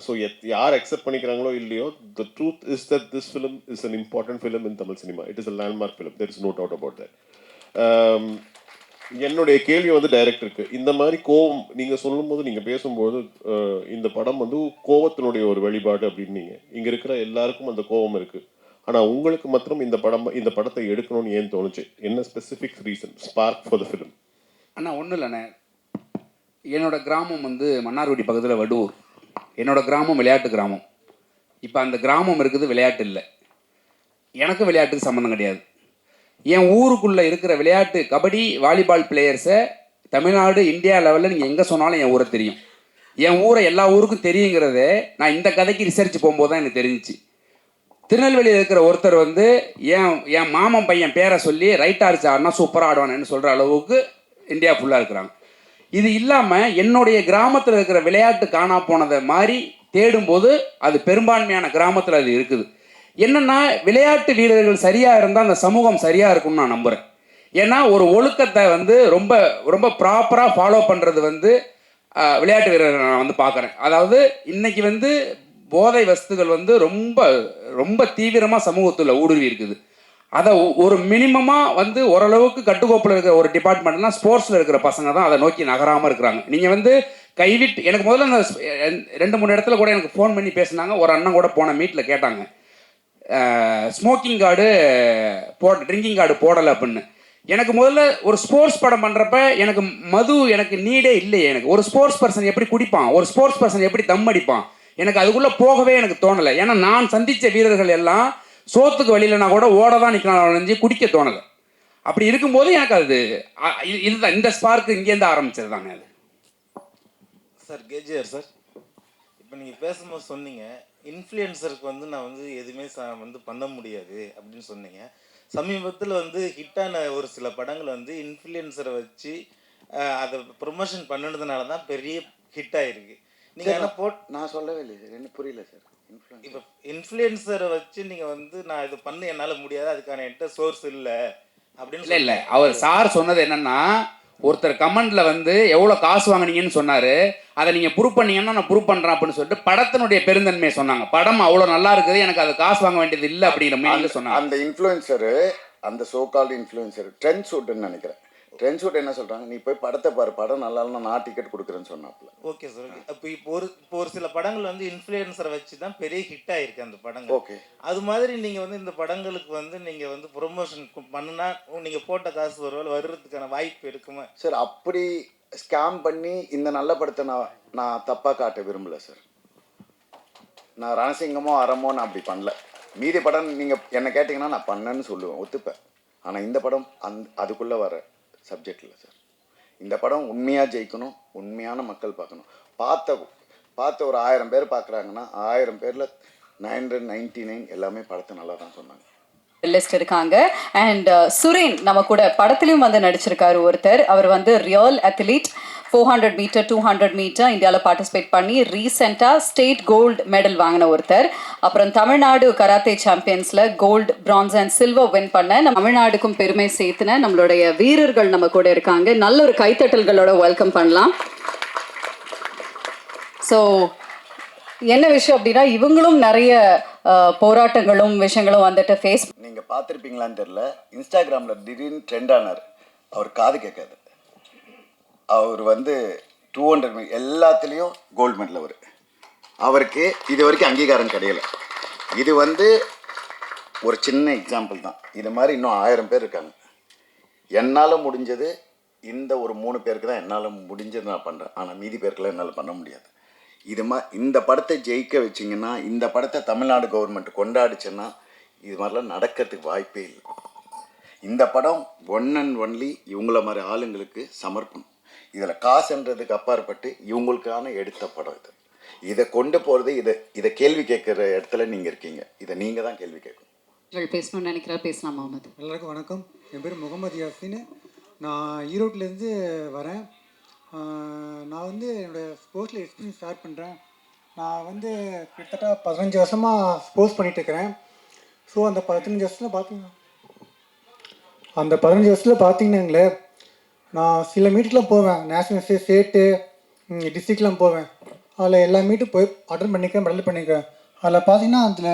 ஸோ யார் அக்செப்ட் பண்ணிக்கிறாங்களோ இல்லையோ, the truth is that this film is an important film in Tamil cinema. It is a landmark film. There is no doubt about that. என்னுடைய கேள்வி வந்து டைரக்டருக்கு, இந்த மாதிரி கோவம் நீங்கள் சொல்லும்போது, நீங்கள் பேசும்போது இந்த படம் வந்து கோவத்தினுடைய ஒரு வெளிப்பாடு அப்படின்னீங்க. இங்கே இருக்கிற எல்லாருக்கும் அந்த கோவம் இருக்குது. ஆனால் உங்களுக்கு மாத்திரம் இந்த படத்தை எடுக்கணும்னு ஏன் தோணுச்சு? என்ன specific reason, spark for the film? அண்ணா ஒன்றும் இல்லைண்ணே, என்னோடய கிராமம் வந்து மன்னார்குடி பக்கத்தில் வடுவூர். என்னோடய கிராமம் விளையாட்டு கிராமம். இப்போ அந்த கிராமம் இருக்குது, விளையாட்டு இல்லை. எனக்கு விளையாட்டுக்கு சம்மந்தம் கிடையாது. என் ஊருக்குள்ளே இருக்கிற விளையாட்டு கபடி வாலிபால் பிளேயர்ஸை தமிழ்நாடு இந்தியா லெவலில் நீங்கள் எங்கே சொன்னாலும் என் ஊரை தெரியும். என் ஊரை எல்லா ஊருக்கும் தெரியுங்கிறத நான் இந்த கதைக்கு ரிசர்ச் போகும்போது தான் எனக்கு தெரிஞ்சிச்சு. திருநெல்வேலியில் இருக்கிற ஒருத்தர் வந்து என் மாமன் பையன் பேரை சொல்லி ரைட் ஆர்ச் ஆடினா சூப்பராக ஆடுவானு சொல்கிற அளவுக்கு இந்தியா ஃபுல்லாக இருக்கிறாங்க. இது இல்லாமல் என்னுடைய கிராமத்தில் இருக்கிற விளையாட்டு காணா போனதை மாதிரி தேடும்போது அது பெரும்பான்மையான கிராமத்தில் அது இருக்குது. என்னென்னா விளையாட்டு வீரர்கள் சரியாக இருந்தால் அந்த சமூகம் சரியாக இருக்கும்னு நான் நம்புகிறேன். ஏன்னா ஒரு ஒழுக்கத்தை வந்து ரொம்ப ரொம்ப ப்ராப்பராக ஃபாலோ பண்ணுறது வந்து விளையாட்டு வீரர்கள் நான் வந்து பார்க்குறேன். அதாவது இன்னைக்கு வந்து போதை வஸ்துகள் வந்து ரொம்ப ரொம்ப தீவிரமாக சமூகத்தில் ஊடுருவி இருக்குது. அதை ஒரு மினிமமாக வந்து ஓரளவுக்கு கட்டுக்கோப்பில் இருக்கிற ஒரு டிபார்ட்மெண்ட்னா ஸ்போர்ட்ஸில் இருக்கிற பசங்க தான் அதை நோக்கி நகராமல் இருக்கிறாங்க. நீங்கள் வந்து கைவிட்டு எனக்கு முதல்ல அந்த 2-3 இடத்துல கூட எனக்கு ஃபோன் பண்ணி பேசினாங்க. ஒரு அண்ணன் கூட போன மீட்டில் கேட்டாங்க, ஸ்மோக்கிங் கார்டு ட்ரிங்கிங் கார்டு போடலை அப்படின்னு. எனக்கு முதல்ல ஒரு ஸ்போர்ட்ஸ் படம் பண்ணுறப்ப எனக்கு மது எனக்கு நீடே இல்லையே. எனக்கு ஒரு ஸ்போர்ட்ஸ் பர்சன் எப்படி குடிப்பான், ஒரு ஸ்போர்ட்ஸ் பர்சன் எப்படி தம் அடிப்பான், எனக்கு அதுக்குள்ளே போகவே எனக்கு தோணலை. ஏன்னா நான் சந்தித்த வீரர்கள் எல்லாம் சோத்துக்கு வழியிலனா கூட ஓட தான் நிற்கணும், குடிக்க தோணலை. அப்படி இருக்கும்போது எனக்கு அது இதுதான் இந்த ஸ்பார்க்கு இங்கேருந்து ஆரம்பிச்சது தானே அது. சார் கேஜிஆர் சார், இப்போ நீங்கள் பேசும்போது சொன்னீங்க இன்ஃப்ளூயன்சருக்கு வந்து நான் வந்து எதுவுமே வந்து பண்ண முடியாது அப்படின்னு சொன்னீங்க. சமீபத்தில் வந்து ஹிட்டான ஒரு சில படங்கள் வந்து இன்ஃப்ளூயன்சரை வச்சு அதை ப்ரொமோஷன் பண்ணினதுனால தான் பெரிய ஹிட் ஆகிருக்கு. நீங்கள் என்ன நான் சொல்லவே இல்லை சார், என்ன புரியல சார். இப்போ இன்ஃப்ளூயன்சரை வச்சு நீங்கள் வந்து நான் இது பண்ண என்னால் முடியாது, அதுக்கான என்கிட்ட சோர்ஸ் இல்லை அப்படின்னு இல்லை அவர் சார் சொன்னது என்னன்னா, ஒருத்தர் கமெண்ட்ல வந்து எவ்வளோ காசு வாங்கினீங்கன்னு சொன்னார், அதை நீங்கள் ப்ரூவ் பண்ணீங்கன்னா நான் ப்ரூவ் பண்ணுறேன் அப்படின்னு சொல்லிட்டு படத்தினுடைய பெருந்தன்மையை சொன்னாங்க. படம் அவ்வளோ நல்லா இருக்குது, எனக்கு அது காசு வாங்க வேண்டியது இல்லை அப்படிங்கிற மீனிங்ல சொன்னாங்க. அந்த இன்ஃப்ளூயன்சரு, அந்த சோகால்டு இன்ஃப்ளூயன்சர் ட்ரெண்ட் ஷூட்டுன்னு நினைக்கிறேன். ட்ரெண்ட் ஷூட் என்ன சொல்கிறாங்க, நீ போய் படத்தை பாரு, படம் நல்லா இல்லைனா நான் டிக்கெட் கொடுக்குறேன்னு சொன்னாப்புல. Okay sir. அப்போ இப்போ ஒரு சில படங்கள் வந்து இன்ஃப்ளூயன்சரை வச்சு தான் பெரிய ஹிட் ஆகிருக்கு அந்த படங்கள். ஓகே, அது மாதிரி நீங்கள் வந்து இந்த படங்களுக்கு வந்து நீங்கள் வந்து ப்ரொமோஷன் பண்ணுனா நீங்கள் போட்ட காசு வர்றதுக்கான வாய்ப்பு இருக்குமா சார்? அப்படி ஸ்கேம் பண்ணி இந்த நல்ல படத்தை நான் தப்பாக காட்ட விரும்பலை சார். நான் ரணசிங்கமோ அறமோ நான் அப்படி பண்ணல. மீதி படம் நீங்கள் என்ன கேட்டிங்கன்னா நான் பண்ணேன்னு சொல்லுவேன், ஒத்துப்பேன். ஆனால் இந்த படம் அதுக்குள்ளே வர சப்ஜெக்ட் இல்லை சார். இந்த படம் உண்மையாக ஜெயிக்கணும், உண்மையான மக்கள் பார்க்கணும். பார்த்த ஒரு 1000 பேர் பார்க்குறாங்கன்னா 1000 பேரில் 999 எல்லாமே படத்தை நல்லா தான் சொன்னாங்க. லிஸ்ட் இருக்காங்க. அண்ட் சுரேன் நம்ம கூட படத்துலையும் வந்து நடிச்சிருக்காரு ஒருத்தர். அவர் வந்து ரியல் அத்லீட், 400 மீட்டர் 200 மீட்டர் இந்தியாவில் பார்ட்டிசிபேட் பண்ணி ரீசெண்டாக ஸ்டேட் கோல்டு மெடல் வாங்கின ஒருத்தர். அப்புறம் தமிழ்நாடு கராத்தே சாம்பியன்ஸில் gold, bronze and silver win பண்ண தமிழ்நாடுக்கும் பெருமை சேர்த்துன நம்மளுடைய வீரர்கள் நம்ம கூட இருக்காங்க. நல்ல ஒரு கைத்தட்டல்களோட வெல்கம் பண்ணலாம். ஸோ என்ன விஷயம் அப்படின்னா, இவங்களும் நிறைய போராட்டங்களும் விஷயங்களும் வந்துட்டு ஃபேஸ். நீங்கள் பார்த்துருப்பீங்களான்னு தெரில, இன்ஸ்டாகிராமில் திடீர்னு ட்ரெண்ட் ஆனார். அவர் காது கேட்காது. அவர் வந்து 200 எல்லாத்துலேயும் கோல்டு மெடல். அவருக்கு இது வரைக்கும் அங்கீகாரம் கிடையலை. இது வந்து ஒரு சின்ன எக்ஸாம்பிள் தான். இது மாதிரி இன்னும் 1000 பேர் இருக்காங்க. என்னால் முடிஞ்சது இந்த ஒரு 3 பேருக்கு தான் என்னால் முடிஞ்சது நான் பண்ணுறேன். ஆனால் மீதி பேருக்கெல்லாம் என்னால் பண்ண முடியாது. இந்த படத்தை ஜெயிக்க வச்சிங்கன்னா, இந்த படத்தை தமிழ்நாடு கவர்மெண்ட் கொண்டாடிச்சுன்னா இது மாதிரிலாம் நடக்கிறதுக்கு வாய்ப்பே இல்லை. இந்த படம் ஒன் அண்ட் ஒன்லி இவங்கள மாதிரி ஆளுங்களுக்கு சமர்ப்பணம். இதில் காசுன்றதுக்கு அப்பாற்பட்டு இவங்களுக்கான எடுத்த படம் இது. இதை கொண்டு போகிறது, இதை கேள்வி கேட்குற இடத்துல நீங்கள் இருக்கீங்க. இதை நீங்கள் தான் கேள்வி கேட்கணும். பேசணும்னு நினைக்கிறா, பேசலாம் முகமது. எல்லாருக்கும் வணக்கம். என் பேர் முகமது யாசின். நான் ஈரோட்டிலேருந்து வரேன். நான் வந்து என்னோடய ஸ்போர்ட்ஸில் எக்ஸ்பீரியன்ஸ் ஸ்டார்ட் பண்ணுறேன். நான் வந்து கிட்டத்தட்ட 15 வருஷமாக ஸ்போர்ட்ஸ் பண்ணிகிட்ருக்கிறேன். ஸோ அந்த 15 வருஷத்தில் பார்த்தீங்கன்னாங்களே, நான் சில மீட்டுக்கெலாம் போவேன். நேஷ்னல் ஸ்டேட்டு டிஸ்ட்ரிக்ட்லாம் போவேன். அதில் எல்லா மீட்டும் போய் அட்டன் பண்ணிக்கிறேன், மெடல் பண்ணிக்கிறேன். அதில் பார்த்தீங்கன்னா அதில்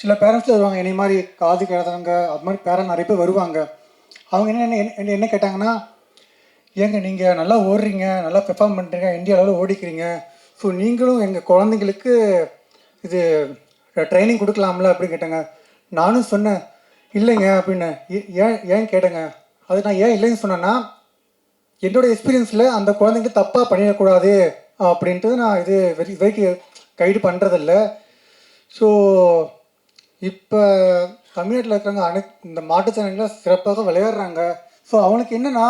சில பேரண்ட்ஸில் வருவாங்க, என்னை மாதிரி காது கேட்காதவங்க, அது மாதிரி பேரண்ட் நிறைய பேர் வருவாங்க. அவங்க என்ன கேட்டாங்கன்னா, ஏங்க நீங்கள் நல்லா ஓடுறீங்க, நல்லா பெர்ஃபார்ம் பண்ணுறீங்க, இந்தியா அளவில் ஓடிக்கிறீங்க, ஸோ நீங்களும் எங்கள் குழந்தைங்களுக்கு இது ட்ரைனிங் கொடுக்கலாம்ல அப்படின்னு கேட்டாங்க. நானும் சொன்னேன் இல்லைங்க அப்படின்னு. ஏன் கேட்டேங்க. அது நான் ஏன் இல்லைன்னு சொன்னேன்னா, என்னோடய எக்ஸ்பீரியன்ஸில் அந்த குழந்தைங்க தப்பாக பண்ணிடக்கூடாது அப்படின்ட்டு நான் இது வரைக்கும் கைடு பண்ணுறதில்ல. ஸோ இப்போ தமிழ்நாட்டில் இருக்கிறவங்க இந்த மாற்றுத்திறனாளிகளை சிறப்பாக விளையாடுறாங்க. ஸோ அவனுக்கு என்னென்னா,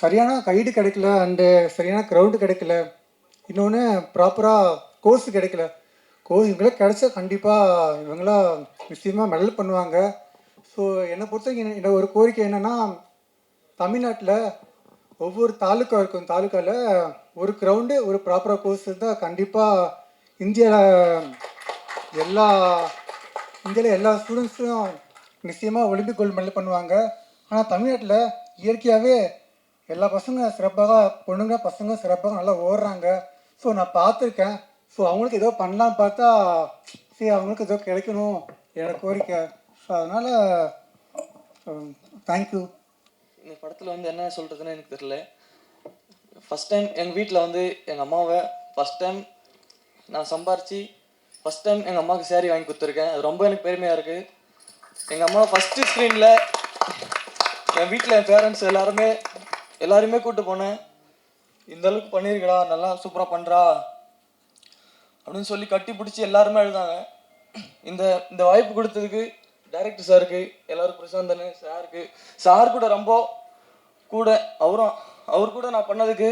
சரியான கைடு கிடைக்கல, அண்டு சரியான க்ரௌண்டு கிடைக்கல, இன்னொன்று ப்ராப்பராக கோர்ஸ் கிடைக்கல. கோர்ஸ் இவங்களாம் கிடைச்சா கண்டிப்பாக இவங்களாம் நிச்சயமாக மெடல் பண்ணுவாங்க. ஸோ என்னை பொறுத்தவரைக்கும் என்னோட ஒரு கோரிக்கை என்னென்னா, தமிழ்நாட்டில் ஒவ்வொரு தாலுக்கா இருக்கும், தாலுக்காவில் ஒரு கிரவுண்டு ஒரு ப்ராப்பராக கோர்ஸ் இருந்தால் கண்டிப்பாக இந்தியாவில் எல்லா ஸ்டூடெண்ட்ஸும் நிச்சயமாக ஒலிம்பிக் கோல்டு மெடல் பண்ணுவாங்க. ஆனால் தமிழ்நாட்டில் இயற்கையாகவே எல்லா பசங்க சிறப்பாக, பொண்ணுங்க பசங்க சிறப்பாக நல்லா ஓடுறாங்க. ஸோ நான் பார்த்துருக்கேன். ஸோ அவங்களுக்கு ஏதோ பண்ணலாம் பார்த்தா சரி அவங்களுக்கு ஏதோ கிடைக்கணும் என்னோட கோரிக்கை. ஸோ அதனால் தேங்க்யூ. இந்த படத்தில் வந்து என்ன சொல்கிறதுன்னு எனக்கு தெரில. ஃபஸ்ட் டைம் எங்கள் வீட்டில் வந்து எங்கள் அம்மாவை ஃபஸ்ட் டைம் நான் சம்பாரித்து ஃபஸ்ட் டைம் எங்கள் அம்மாவுக்கு சேரீ வாங்கி கொடுத்துருக்கேன். அது ரொம்ப எனக்கு பெருமையாக இருக்குது. எங்கள் அம்மா ஃபஸ்ட்டு ஸ்க்ரீனில் என் வீட்டில் என் பேரண்ட்ஸ் எல்லாருமே கூப்பிட்டு போனேன். இந்தளவுக்கு பண்ணியிருக்கடா, நல்லா சூப்பராக பண்ணுறா அப்படின்னு சொல்லி கட்டி பிடிச்சி எல்லாருமே எழுதாங்க. இந்த வாய்ப்பு கொடுத்ததுக்கு டைரக்டர் சாருக்கு, எல்லோரும் பிரசாந்தனு சாருக்கு, சார் கூட ரொம்ப கூட அவர் கூட நான் பண்ணதுக்கு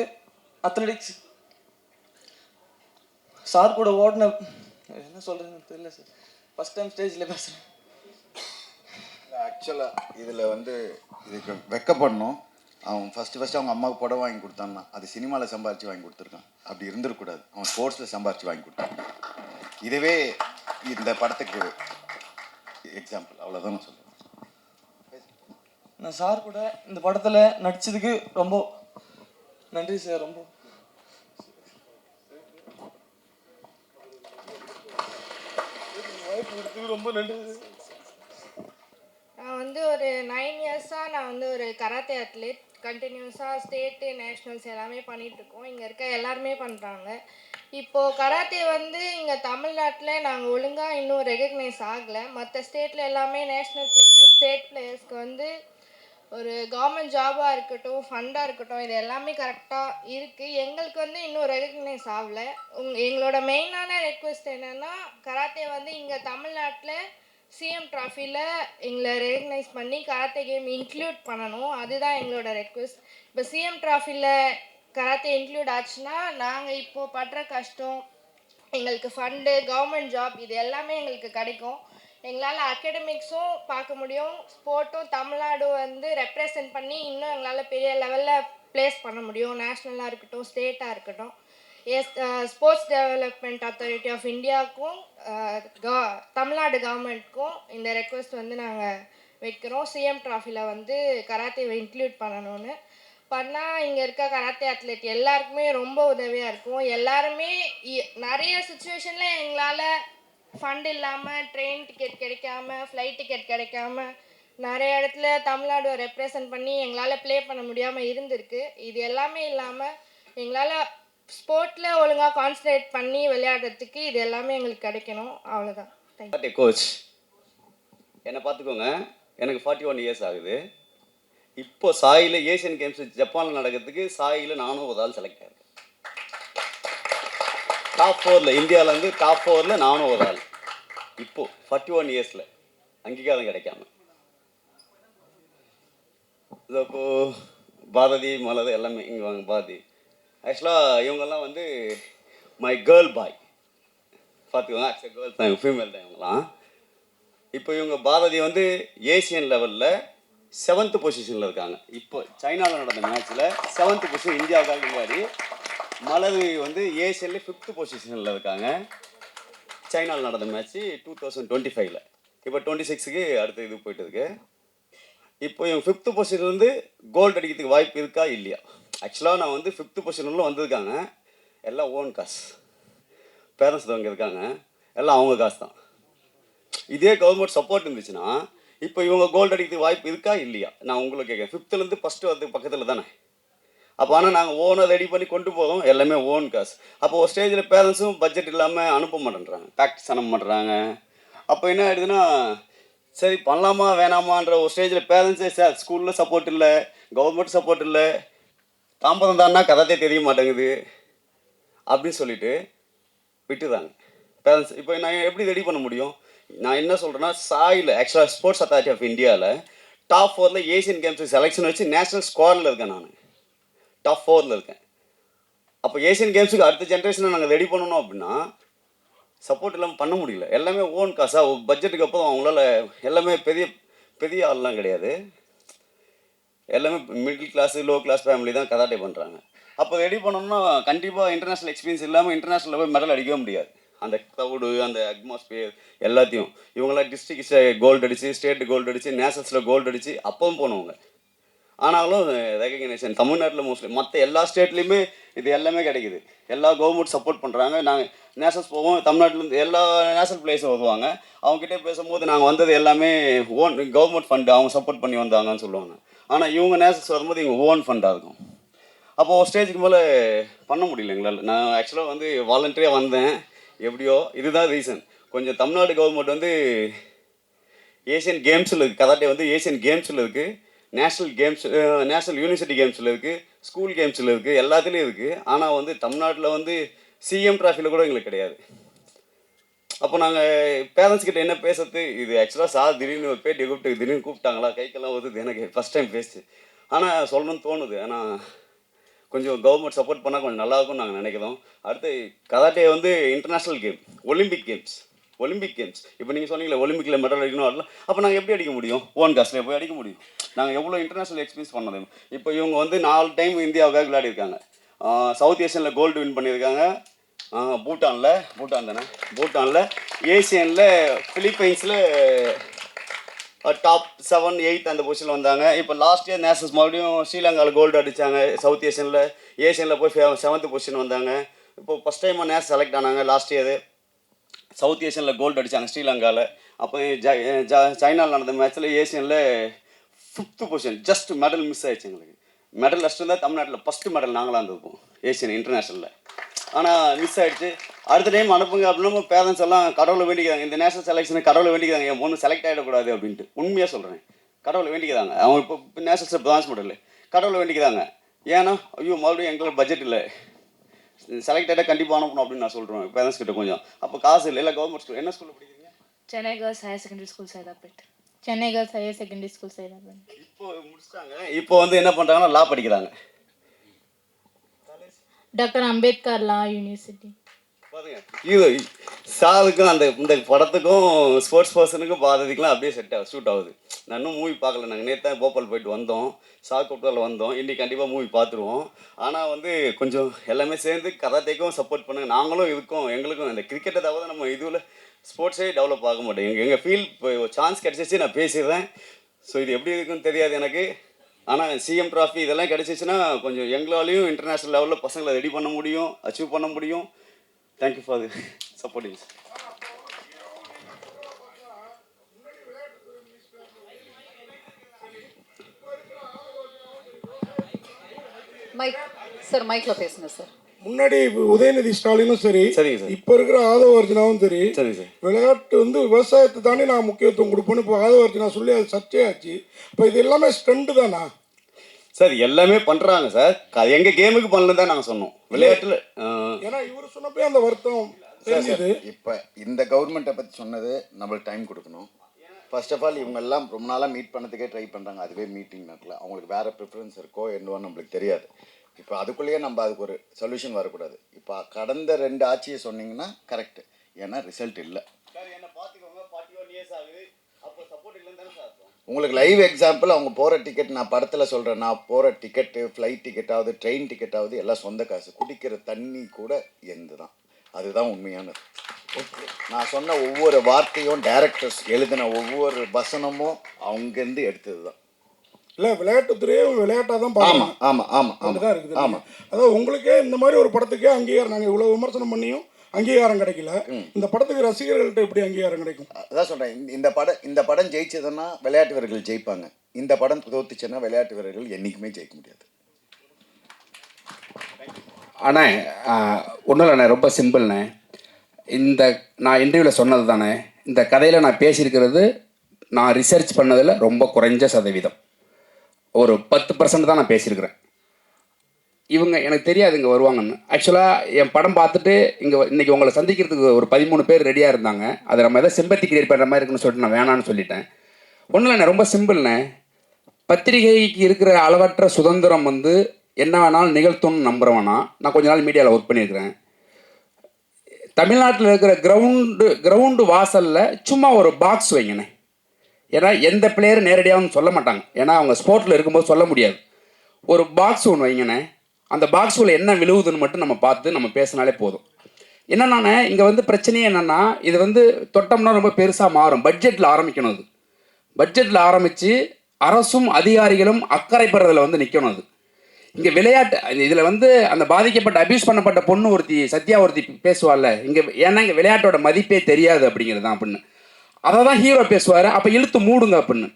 அத்லெட்டிக்ஸ் சார் கூட ஓடின என்ன சொல்கிறதுன்னு தெரியல சார். ஃபஸ்ட் டைம் ஸ்டேஜில் பேசுகிறேன். ஆக்சுவலாக இதில் வந்து இதுக்கு வெக்கப்படணும். அவன் ஃபஸ்ட்டு அவங்க அம்மாவுக்கு புடவை வாங்கி கொடுத்தான்னா அது சினிமாவில் சம்பாரித்து வாங்கி கொடுத்துருக்கான். அப்படி இருந்துடக்கூடாது. அவன் ஸ்போர்ட்ஸில் சம்பாரித்து வாங்கி கொடுத்தான். இதுவே இந்த படத்துக்கு எக்ஸாம்பிள். அவ்வளோதான் நான் சொல்லுவேன். நான் சார் கூட இந்த படத்தில் நடித்ததுக்கு ரொம்ப நன்றி சார். ரொம்ப வாய்ப்பு கொடுத்ததுக்கு ரொம்ப நன்றி சார். நான் வந்து ஒரு 9 இயர்ஸாக நான் வந்து ஒரு கராத்தே அத்லெட். கண்டினியூஸாக ஸ்டேட்டு நேஷ்னல்ஸ் எல்லாமே பண்ணிகிட்ருக்கோம். இங்கே இருக்க எல்லாருமே பண்ணுறாங்க. இப்போது கராத்தே வந்து இங்கே தமிழ்நாட்டில் நாங்கள் ஒழுங்காக இன்னும் ரெகக்னைஸ் ஆகலை. மற்ற ஸ்டேட்டில் எல்லாமே நேஷ்னல் பிளேயர்ஸ், ஸ்டேட் பிளேயர்ஸ்க்கு வந்து ஒரு கவர்மெண்ட் ஜாபாக இருக்கட்டும், ஃபண்டாக இருக்கட்டும், இது எல்லாமே கரெக்டாக இருக்குது. எங்களுக்கு வந்து இன்னும் ரெகக்னைஸ் ஆகலை. எங்களோட மெயினான ரெக்வெஸ்ட் என்னென்னா, கராத்தே வந்து இங்கே தமிழ்நாட்டில் சிஎம் ட்ராஃபியில் எங்களை ரெகக்னைஸ் பண்ணி கராத்தே கேம் இன்க்ளூட் பண்ணணும். அதுதான் எங்களோட ரெக்வெஸ்ட். இப்போ சிஎம் ட்ராஃபியில் கராத்தே இன்க்ளூட் ஆச்சுன்னா நாங்கள் இப்போது படுற கஷ்டம், எங்களுக்கு ஃபண்டு, கவர்மெண்ட் ஜாப் இது எல்லாமே எங்களுக்கு கிடைக்கும். எங்களால் அகாடமிக்ஸும் பார்க்க முடியும், ஸ்போர்ட்டும் தமிழ்நாடு வந்து ரெப்ரசன்ட் பண்ணி இன்னும் எங்களால் பெரிய லெவலில் ப்ளேஸ் பண்ண முடியும். நேஷ்னலாக இருக்கட்டும், ஸ்டேட்டாக இருக்கட்டும். ஸ்போர்ட்ஸ் டெவலப்மெண்ட் அத்தாரிட்டி ஆஃப் இந்தியாவுக்கும் தமிழ்நாடு கவர்மெண்ட்க்கும் இந்த ரெக்வெஸ்ட் வந்து நாங்கள் வைக்கிறோம். சிஎம் ட்ராஃபியில் வந்து கராத்தேவை இன்க்ளூட் பண்ணணும்னு பண்ணால் இங்கே இருக்க கராத்தே அத்லெட் எல்லாருக்குமே ரொம்ப உதவியாக இருக்கும். எல்லாருமே நிறைய சுச்சுவேஷனில் எங்களால் ஃபண்ட் இல்லாமல், ட்ரெயின் டிக்கெட் கிடைக்காம, ஃப்ளைட் டிக்கெட் கிடைக்காம நிறைய இடத்துல தமிழ்நாடு ரெப்ரசன்ட் பண்ணி எங்களால் ப்ளே பண்ண முடியாமல் இருந்திருக்கு. இது எல்லாமே இல்லாமல் எங்களால் ஸ்போர்ட்டில் ஒழுங்காக கான்சன்ட்ரேட் பண்ணி விளையாடுறதுக்கு இது எல்லாமே எங்களுக்கு கிடைக்கணும். அவ்வளோதான். தேங்க்யூ. கோச் என்னை பார்த்துக்கோங்க, எனக்கு 41 இயர்ஸ் ஆகுது. இப்போ சாயில் ஏஷியன் கேம்ஸ் ஜப்பானில் நடக்கிறதுக்கு சாயில் நானும் ஒரு ஆள் செலக்ட் ஆகிருக்கேன். டாப் 4ல் இந்தியாவிலேருந்து டாப் 4ல் நானும் ஒரு ஆள். இப்போது 41 இயர்ஸில் அங்கீகாரம் கிடைக்காம இப்போது பாரதி, மலர் எல்லாமே இங்கே வாங்க. பாரதி ஆக்சுவலாக இவங்கெல்லாம் வந்து மை கேர்ள் பாய் பார்த்துக்கோங்க. ஆக்சுவலாக கேர்ள் தான், ஃபீமேல் தான் இவங்கெல்லாம். இப்போ இவங்க பாரதி வந்து ஏசியன் லெவலில் 7th பொசிஷனில் இருக்காங்க. இப்போ சைனாவில் நடந்த மேட்ச்சில் 7th பொசிஷன் இந்தியாவுக்காக விளையாடி, மலர் வந்து ஏசியனில் 5th பொசிஷனில் இருக்காங்க. சைனாவில் நடந்த மேட்ச்சு 2025. இப்போ 26க்கு அடுத்த இது போயிட்டு இருக்கு. இப்போ இவங்க 5th பொசிஷன் வந்து கோல்டு அடிக்கிறதுக்கு வாய்ப்பு இருக்கா இல்லையா? ஆக்சுவலாக நான் வந்து 5th பொசிஷனில் வந்திருக்காங்க. எல்லாம் ஓன் காசு, பேரண்ட்ஸ் தான் இருக்காங்க, எல்லாம் அவங்க காசு தான். இதே கவர்மெண்ட் சப்போர்ட் இருந்துச்சுன்னா இப்போ இவங்க கோல்டு அடிக்கிறதுக்கு வாய்ப்பு இருக்கா இல்லையா? நான் உங்களுக்கு கேட்குறேன். 5th ஃபஸ்ட்டு வந்து பக்கத்தில் தானே. அப்போ ஆனால் நாங்கள் ஓனாக ரெடி பண்ணி கொண்டு போகிறோம், எல்லாமே ஓன் காசு. அப்போ ஒரு ஸ்டேஜில் பேரண்ட்ஸும் பட்ஜெட் இல்லாமல் அனுப்ப மாட்டேன்றாங்க, ப்ராக்டிஸ் அனுப்ப மாட்டேறாங்க. அப்போ என்ன ஆகிடுதுன்னா, சரி பண்ணலாமா வேணாமான்ற ஒரு ஸ்டேஜில் பேரண்ட்ஸே சார் ஸ்கூலில் சப்போர்ட் இல்லை, கவர்மெண்ட் சப்போர்ட் இல்லை, தாம்பரம் தான்னா கராத்தே தெரிய மாட்டேங்குது அப்படின்னு சொல்லிட்டு விட்டுறாங்க பேரண்ட்ஸ். இப்போ நான் எப்படி ரெடி பண்ண முடியும்? நான் என்ன சொல்கிறேன்னா, சாயில் ஆக்சுவலாக ஸ்போர்ட்ஸ் அத்தாரிட்டி ஆஃப் இந்தியாவில் டாப் 4ல் ஏஷியன் கேம்ஸுக்கு செலெக்ஷன் வச்சு நேஷ்னல் ஸ்குவாடில் இருக்கேன். நான் டாப் 4ல் இருக்கேன். அப்போ ஏஷியன் கேம்ஸுக்கு அடுத்த ஜென்ரேஷனை நாங்கள் ரெடி பண்ணணும் அப்படின்னா சப்போர்ட் இல்லாமல் பண்ண முடியல. எல்லாமே ஓன் காசாக பட்ஜெட்டுக்கு அப்புறம் அவங்களால எல்லாமே பெரிய பெரிய ஆள்லாம் கிடையாது. எல்லாமே middle class low class family தான் கராட்டே பண்ணுறாங்க. அப்போ ரெடி பண்ணோம்னா கண்டிப்பாக இன்டர்நேஷ்னல் எக்ஸ்பீரியன்ஸ் இல்லாமல் இன்டர்நேஷ்னலில் போய் மெடல் அடிக்கவே முடியாது. அந்த க்ரௌடு, அந்த அட்மாஸ்பியர் எல்லாத்தையும் இவங்களாம் டிஸ்ட்ரிக்ட் கோல்டு அடித்து, ஸ்டேட் கோல்டு அடித்து, நேஷனல்ஸில் கோல்டு அடித்து அப்பவும் போனவங்க. ஆனாலும் ரெகக்னேஷன் தமிழ்நாட்டில் மோஸ்ட்லி மற்ற எல்லா ஸ்டேட்லேயுமே இது எல்லாமே கிடைக்குது. எல்லா கவர்மெண்ட் சப்போர்ட் பண்ணுறாங்க. நாங்கள் நேஷனல்ஸ் போவோம், தமிழ்நாட்டிலேருந்து எல்லா நேஷனல் பிளேயர்ஸும் வருவாங்க. அவங்ககிட்ட பேசும்போது நாங்கள் வந்தது எல்லாமே ஓன் கவர்மெண்ட் ஃபண்டு, அவங்க சப்போர்ட் பண்ணி வந்தாங்கன்னு சொல்லுவாங்க. ஆனால் இவங்க நேஷனல்ஸ் வரும்போது இவங்க ஓன் ஃபண்டாக இருக்கும். அப்போது ஒரு ஸ்டேஜுக்கு மேலே பண்ண முடியல எங்களால். நான் ஆக்சுவலாக வந்து வாலண்டரியாக வந்தேன். எப்படியோ இதுதான் ரீசன். கொஞ்சம் தமிழ்நாடு கவர்மெண்ட் வந்து ஏஷியன் கேம்ஸில் இருக்குது, கராட்டே வந்து ஏஷியன் கேம்ஸில் இருக்குது, நேஷ்னல் கேம்ஸ், நேஷ்னல் யூனிவர்சிட்டி கேம்ஸில் இருக்குது, ஸ்கூல் கேம்ஸில் இருக்குது, எல்லாத்துலேயும் இருக்குது. ஆனால் வந்து தமிழ்நாட்டில் வந்து சிஎம் ட்ராஃபியில் கூட எங்களுக்கு கிடையாது. அப்போ நாங்கள் பேரண்ட்ஸ் கிட்ட என்ன பேசுறது, இது ஆக்சுவலாக சார் திடீர்னு ஒரு பேட்டி கூப்பிட்டு திடீர்னு கூப்பிட்டாங்களா, கைக்கெல்லாம் வருது எனக்கு ஃபஸ்ட் டைம் பேசி. ஆனால் சொல்லணும்னு தோணுது. ஆனால் கொஞ்சம் கவர்மெண்ட் சப்போர்ட் பண்ணால் கொஞ்சம் நல்லாயிருக்கும்னு நாங்கள் நினைக்கிறோம். அடுத்து கராட்டே வந்து இன்டர்நேஷ்னல் கேம், ஒலிம்பிக் கேம்ஸ். இப்போ நீங்கள் சொன்னீங்களே ஒலிம்பிக்கில் மெடல் அடிக்கணும், அதெல்லாம் அப்போ நாங்கள் எப்படி அடிக்க முடியும்? ஓன் காஸ்ட்லேயே போய் அடிக்க முடியும்? நாங்கள் எவ்வளோ இன்டர்நேஷ்னல் எக்ஸ்பீரியன்ஸ் பண்ணது. இப்போ இவங்க வந்து 4 டைம் இந்தியாவுக்காக விளையாடிருக்காங்க. சவுத் ஏஷியனில் கோல்டு வின் பண்ணியிருக்காங்க. பூட்டானில் ஏசியனில் ஃபிலிப்பைன்ஸில் டாப் 7, 8 அந்த பொசிஷனில் வந்தாங்க. இப்போ லாஸ்ட் இயர் நேஷனல்ஸ் மறுபடியும் ஸ்ரீலங்காவில் கோல்டு அடித்தாங்க. சவுத் ஏஷியனில் போய் 7th பொசிஷன் வந்தாங்க. இப்போ ஃபஸ்ட் டைமாக நேஷனல் செலக்ட் ஆனாங்க. லாஸ்ட் இயர் சவுத் ஏஷியனில் கோல்டு அடித்தாங்க ஸ்ரீலங்காவில். அப்போ சைனாவில் நடந்த மேட்ச்சில் ஏஷியனில் 5th position, just medal miss ஆகிடுச்சு எங்களுக்கு. மெடல் ஃபஸ்ட்டு இருந்தால் தமிழ்நாட்டில் ஃபஸ்ட்டு மெடல் நாங்களாக இருந்திருப்போம் ஏஷியன் இன்டர்நேஷ்னலில். ஆனால் மிஸ் ஆகிடுச்சு. அடுத்த டைம் அனுப்புங்க அப்படின்னா பேரண்ட்ஸ் எல்லாம் கடவுளை வேண்டிக்கிறாங்க. இந்த நேஷனல் செலெக்ஷனுக்கு கடவுளை வேண்டிக்கிறாங்க, என் பொண்ணு செலக்ட் ஆகிடக்கூடாது அப்படின்ட்டு. உண்மையாக சொல்கிறேன், கடவுளை வேண்டிக்கிறாங்க. அவங்க இப்போ நேஷனல்ஸ் பிரான்ஸ் மெடல் கடவுளை வேண்டிக்கிறாங்க. ஏன்னா ஐயோ மறுபடியும் எங்களுக்கு பட்ஜெட் இல்லை, செலக்ட் ஆகிட்டா கண்டிப்பாக அனுப்பணும் அப்படின்னு நான் சொல்கிறேன் பேரண்ட்ஸ் கிட்ட. கொஞ்சம் அப்போ காசு இல்லை. கவர்மெண்ட் ஸ்கூல் என்ன ஸ்கூலில் படிக்கிறீங்க? Chennai girls higher secondary school Saidapet. Chennai girls higher secondary school Saidapet. இப்போ முடிச்சிட்டாங்க. இப்போ வந்து என்ன பண்ணுறாங்கன்னா லா படிக்கிறாங்க. டாக்டர் அம்பேத்கர் லா யூனிவர்சிட்டி. பாருங்க, இது சாருக்கும் அந்த இந்த படத்துக்கும் ஸ்போர்ட்ஸ் பர்சனுக்கும் பாரதிக்கெலாம் அப்படியே ஷூட் ஆகுது. நான் இன்னும் மூவி பார்க்கல. நாங்கள் நேற்று தான் போபால் போயிட்டு வந்தோம், சார் கூப்பிட்டால வந்தோம். இன்றைக்கி கண்டிப்பாக மூவி பார்த்துருவோம். ஆனால் வந்து கொஞ்சம் எல்லாமே சேர்ந்து கராத்தேக்கும் சப்போர்ட் பண்ணுங்க. நாங்களும் இதுக்கும் எங்களுக்கும் அந்த கிரிக்கெட்டை தவிர நம்ம இதுவில் ஸ்போர்ட்ஸே டெவலப் ஆக மாட்டேன். எங்கள் ஃபீல் இப்போ சான்ஸ் கிடச்சிச்சு, நான் பேசிடுறேன். ஸோ இது எப்படி இருக்குன்னு தெரியாது எனக்கு. ஆனால் சிஎம் ட்ராஃபி இதெல்லாம் கிடச்சிச்சின்னா கொஞ்சம் எங்களாலையும் இன்டர்நேஷ்னல் லெவலில் பசங்களை ரெடி பண்ண முடியும், அச்சீவ் பண்ண முடியும். Thank you for the supporting. மைக்கில் பேசுங்க சார். முன்னாடி உதயநிதி ஸ்டாலினும் சரி, சரிங்க சார், இப்போ இருக்கிற ஆதவ அர்ஜுனாவும் சரி, சரிங்க சார், விளையாட்டு வந்து விவசாயத்தை தாண்டி நான் முக்கியத்துவம் கொடுப்பேன்னு இப்போ ஆதவ அர்ஜுனா சொல்லி அது சர்ச்சையாச்சு. இப்போ இது எல்லாமே ஸ்ட்ரெண்டு தானா சார்? எல்லாமே பண்ணுறாங்க சார். எங்கள் கேமுக்கு பண்ணல தான் நாங்கள் சொன்னோம் விளையாட்டில். ஏன்னா இவர் சொன்னப்போ அந்த வருத்தம் தெரிஞ்சுது. இப்போ இந்த கவர்மெண்ட்டை பற்றி சொன்னது நம்மளுக்கு டைம் கொடுக்கணும். ஃபர்ஸ்ட் ஆஃப் ஆல் இவங்கெல்லாம் ரொம்ப நாளாக மீட் பண்ணதுக்கே ட்ரை பண்ணுறாங்க, அதுவே மீட்டிங் நடக்கல. அவங்களுக்கு வேறு ப்ரிஃபரன்ஸ் இருக்கோ என்னவோன்னு நம்மளுக்கு தெரியாது. இப்போ அதுக்குள்ளேயே நம்ம அதுக்கு ஒரு சொல்யூஷன் வரக்கூடாது. இப்போ கடந்த 2 ஆட்சியை சொன்னீங்கன்னா கரெக்டு, ஏன்னா ரிசல்ட் இல்லை. உங்களுக்கு லைவ் எக்ஸாம்பிள் அவங்க போகிற டிக்கெட், நான் படத்தில் சொல்கிறேன், நான் போகிற டிக்கெட்டு, ஃப்ளைட் டிக்கெட்டாவது, ட்ரெயின் டிக்கெட்டாவது எல்லாம் சொந்த காசு. குடிக்கிற தண்ணி கூட எந்த தான். அதுதான் உண்மையானது. நான் சொன்ன ஒவ்வொரு வார்த்தையும் டைரக்டர்ஸ் எழுதின ஒவ்வொரு வசனமும் அவங்கேருந்து எடுத்தது தான். இல்லை, விளையாட்டுத்துறையும் விளையாட்டாக தான் பார்க்கணும். ஆமாம் ஆமாம் ஆமாம் தான் இருக்குது. ஆமாம். அதாவது உங்களுக்கே இந்த மாதிரி ஒரு படத்துக்கே அங்கீகாரம், நாங்கள் இவ்வளோ விமர்சனம் பண்ணியும் அங்கீகாரம் கிடைக்கல. இந்த படத்துக்கு ரசிகர்கள்ட்ட எப்படி அங்கீகாரம் கிடைக்கும்? அதான் சொல்கிறேன், இந்த படம் ஜெயிச்சதுன்னா விளையாட்டு வீரர்கள் ஜெயிப்பாங்க. இந்த படம் தோத்துச்சுன்னா விளையாட்டு வீரர்கள் என்றைக்குமே ஜெயிக்க முடியாது. அண்ணே ஒன்றும் இல்லைண்ணே, ரொம்ப சிம்பிள்ண்ணே. நான் இன்டர்வியூவில் சொன்னது தானே, இந்த கதையில் நான் பேசியிருக்கிறது நான் ரிசர்ச் பண்ணதில் ரொம்ப குறைஞ்ச சதவீதம், ஒரு 10% தான் நான் பேசியிருக்கிறேன். இவங்க எனக்கு தெரியாது இங்கே வருவாங்கன்னு. ஆக்சுவலாக என் படம் பார்த்துட்டு இன்றைக்கி உங்களை சந்திக்கிறதுக்கு ஒரு 13 பேர் ரெடியாக இருந்தாங்க. அதை நம்ம எதாவது சிம்பத்தி கிரியேட் பண்ணுற மாதிரி இருக்குன்னு சொல்லிட்டு நான் வேணான்னு சொல்லிட்டேன். ஒன்றும் இல்லைண்ணே, ரொம்ப சிம்பிள்ண்ணே. பத்திரிகைக்கு இருக்கிற அளவற்ற சுதந்திரம் என்ன வேணாலும் நிகழ்த்தும்னு நம்புகிறவனா. நான் கொஞ்ச நாள் மீடியாவில் ஒர்க் பண்ணியிருக்கிறேன். தமிழ்நாட்டில் இருக்கிற கிரவுண்டு வாசலில் சும்மா ஒரு பாக்ஸ் வைங்கண்ணே, ஏன்னா எந்த பிளேயரும் நேரடியாகவும் சொல்ல மாட்டாங்க, ஏன்னா அவங்க ஸ்போர்ட்டில் இருக்கும்போது சொல்ல முடியாது. ஒரு பாக்ஸ் ஒன்று வைங்கண்ணே, அந்த பாக்ஸுக்குள்ள என்ன விழுவுதுன்னு மட்டும் நம்ம பார்த்து நம்ம பேசினாலே போதும். என்னென்னா இங்கே வந்து பிரச்சனையே என்னென்னா, இது வந்து தொட்டோம்னா ரொம்ப பெருசாக மாறும். பட்ஜெட்டில் ஆரம்பிக்கணும். அது பட்ஜெட்டில் ஆரம்பித்து அரசும் அதிகாரிகளும் அக்கறைப்படுறதுல வந்து நிற்கணும். அது இங்கே விளையாட்டு இதில் வந்து அந்த பாதிக்கப்பட்ட அபியூஸ் பண்ணப்பட்ட பொண்ணு ஒருத்தி சத்யா ஒருத்தி பேசுவாள்ல இங்கே, ஏன்னா இங்கே விளையாட்டோட மதிப்பே தெரியாது அப்படிங்கிறது தான் அப்படின்னு. அதை தான் ஹீரோ பேசுவார், அப்போ இழுத்து மூடுங்க அப்படின்னு.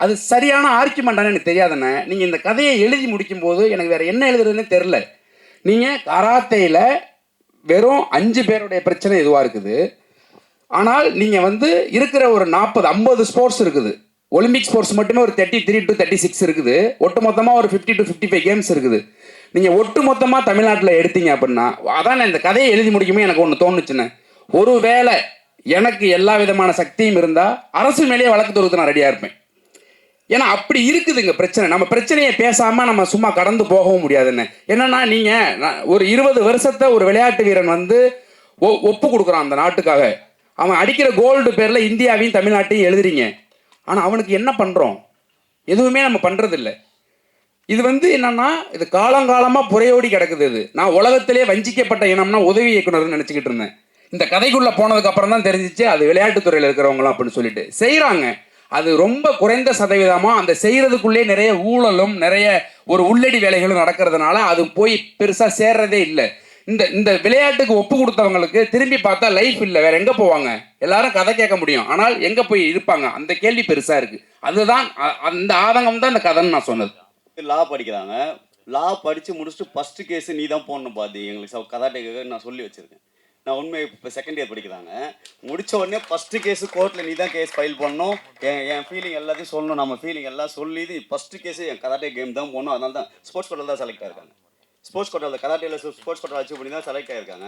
அது சரியான ஆர்கியூமெண்ட்டானு எனக்கு தெரியாதுண்ணே. நீங்கள் இந்த கதையை எழுதி முடிக்கும்போது எனக்கு வேறு என்ன எழுதுறதுன்னு தெரில. நீங்கள் கராத்தேயில் வெறும் 5 பேருடைய பிரச்சனை இதுவாக இருக்குது. ஆனால் நீங்கள் வந்து இருக்கிற ஒரு 40-50 ஸ்போர்ட்ஸ் இருக்குது. ஒலிம்பிக் ஸ்போர்ட்ஸ் மட்டுமே ஒரு 33 to 36 இருக்குது. ஒட்டு மொத்தமாக ஒரு 50 to 55 கேம்ஸ் இருக்குது. நீங்கள் ஒட்டு மொத்தமாக தமிழ்நாட்டில் எடுத்தீங்க அப்படின்னா, அதான் இந்த கதையை எழுதி முடிக்குமே எனக்கு ஒன்று தோணுச்சுண்ணே. ஒரு வேளை எனக்கு எல்லா விதமான சக்தியும் இருந்தால் அரசு மேலேயே வழக்கு தொடுத்து நான் ரெடியாக இருப்பேன். ஏன்னா அப்படி இருக்குதுங்க பிரச்சனை. நம்ம பிரச்சனையை பேசாமல் நம்ம சும்மா கடந்து போகவும் முடியாதுன்னு. என்னன்னா நீங்கள் ஒரு 20 வருஷத்தை ஒரு விளையாட்டு வீரன் வந்து ஒப்பு கொடுக்குறான் அந்த நாட்டுக்காக. அவன் அடிக்கிற கோல்டு பேரில் இந்தியாவையும் தமிழ்நாட்டையும் எழுதுறீங்க. ஆனால் அவனுக்கு என்ன பண்ணுறோம்? எதுவுமே நம்ம பண்ணுறதில்ல. இது வந்து என்னன்னா இது காலங்காலமாக புறையோடி கிடக்குது. இது நான் உலகத்திலே வஞ்சிக்கப்பட்ட இனம்னா உதவி இயக்குனர்னு நினச்சிக்கிட்டு இருந்தேன். இந்த கதைக்குள்ளே போனதுக்கு அப்புறம் தான் தெரிஞ்சிச்சு அது விளையாட்டுத்துறையில் இருக்கிறவங்களாம் அப்படின்னு சொல்லிட்டு செய்கிறாங்க. அது ரொம்ப குறைந்த சதவீதமாக அந்த செய்கிறதுக்குள்ளே நிறைய ஊழலும் நிறைய ஒரு உள்ளடி வேலைகளும் நடக்கிறதுனால அது போய் பெருசாக சேர்றதே இல்லை. இந்த விளையாட்டுக்கு ஒப்பு கொடுத்தவங்களுக்கு திரும்பி பார்த்தா லைஃப் இல்லை, வேற எங்கே போவாங்க? எல்லாரும் கதை கேட்க முடியும், ஆனால் எங்கே போய் இருப்பாங்க? அந்த கேள்வி பெருசாக இருக்குது. அதுதான் அந்த ஆதங்கம் தான் இந்த கதைன்னு நான் சொன்னது. லா படிக்கிறாங்க, லா படித்து முடிச்சுட்டு ஃபஸ்ட்டு கேஸு நீ தான் போடணும் பாதி எங்களுக்கு கதாட்டேக்கு நான் சொல்லி வச்சுருக்கேன். நான் உண்மை இப்போ செகண்ட் இயர் படிக்கிறாங்க, முடித்த உடனே ஃபஸ்ட்டு கேஸு கோர்ட்டில் நீ தான் கேஸ் ஃபைல் பண்ணணும், என் ஃபீலிங் எல்லாத்தையும் சொல்லணும், நம்ம ஃபீலிங் எல்லாம் சொல்லி இது ஃபஸ்ட்டு கேஸு என் கராட்டே கேம் தான் போகணும். அதனால தான் ஸ்போர்ட்ஸ் கோட்டாவில் தான் செலக்ட் ஆகிருக்காங்க. ஸ்போர்ட்ஸ் கோட்டாவில் கராட்டேயில் ஸ்போர்ட்ஸ் கோட்டா அச்சீவ் பண்ணி தான் செலக்ட் ஆகிருக்காங்க.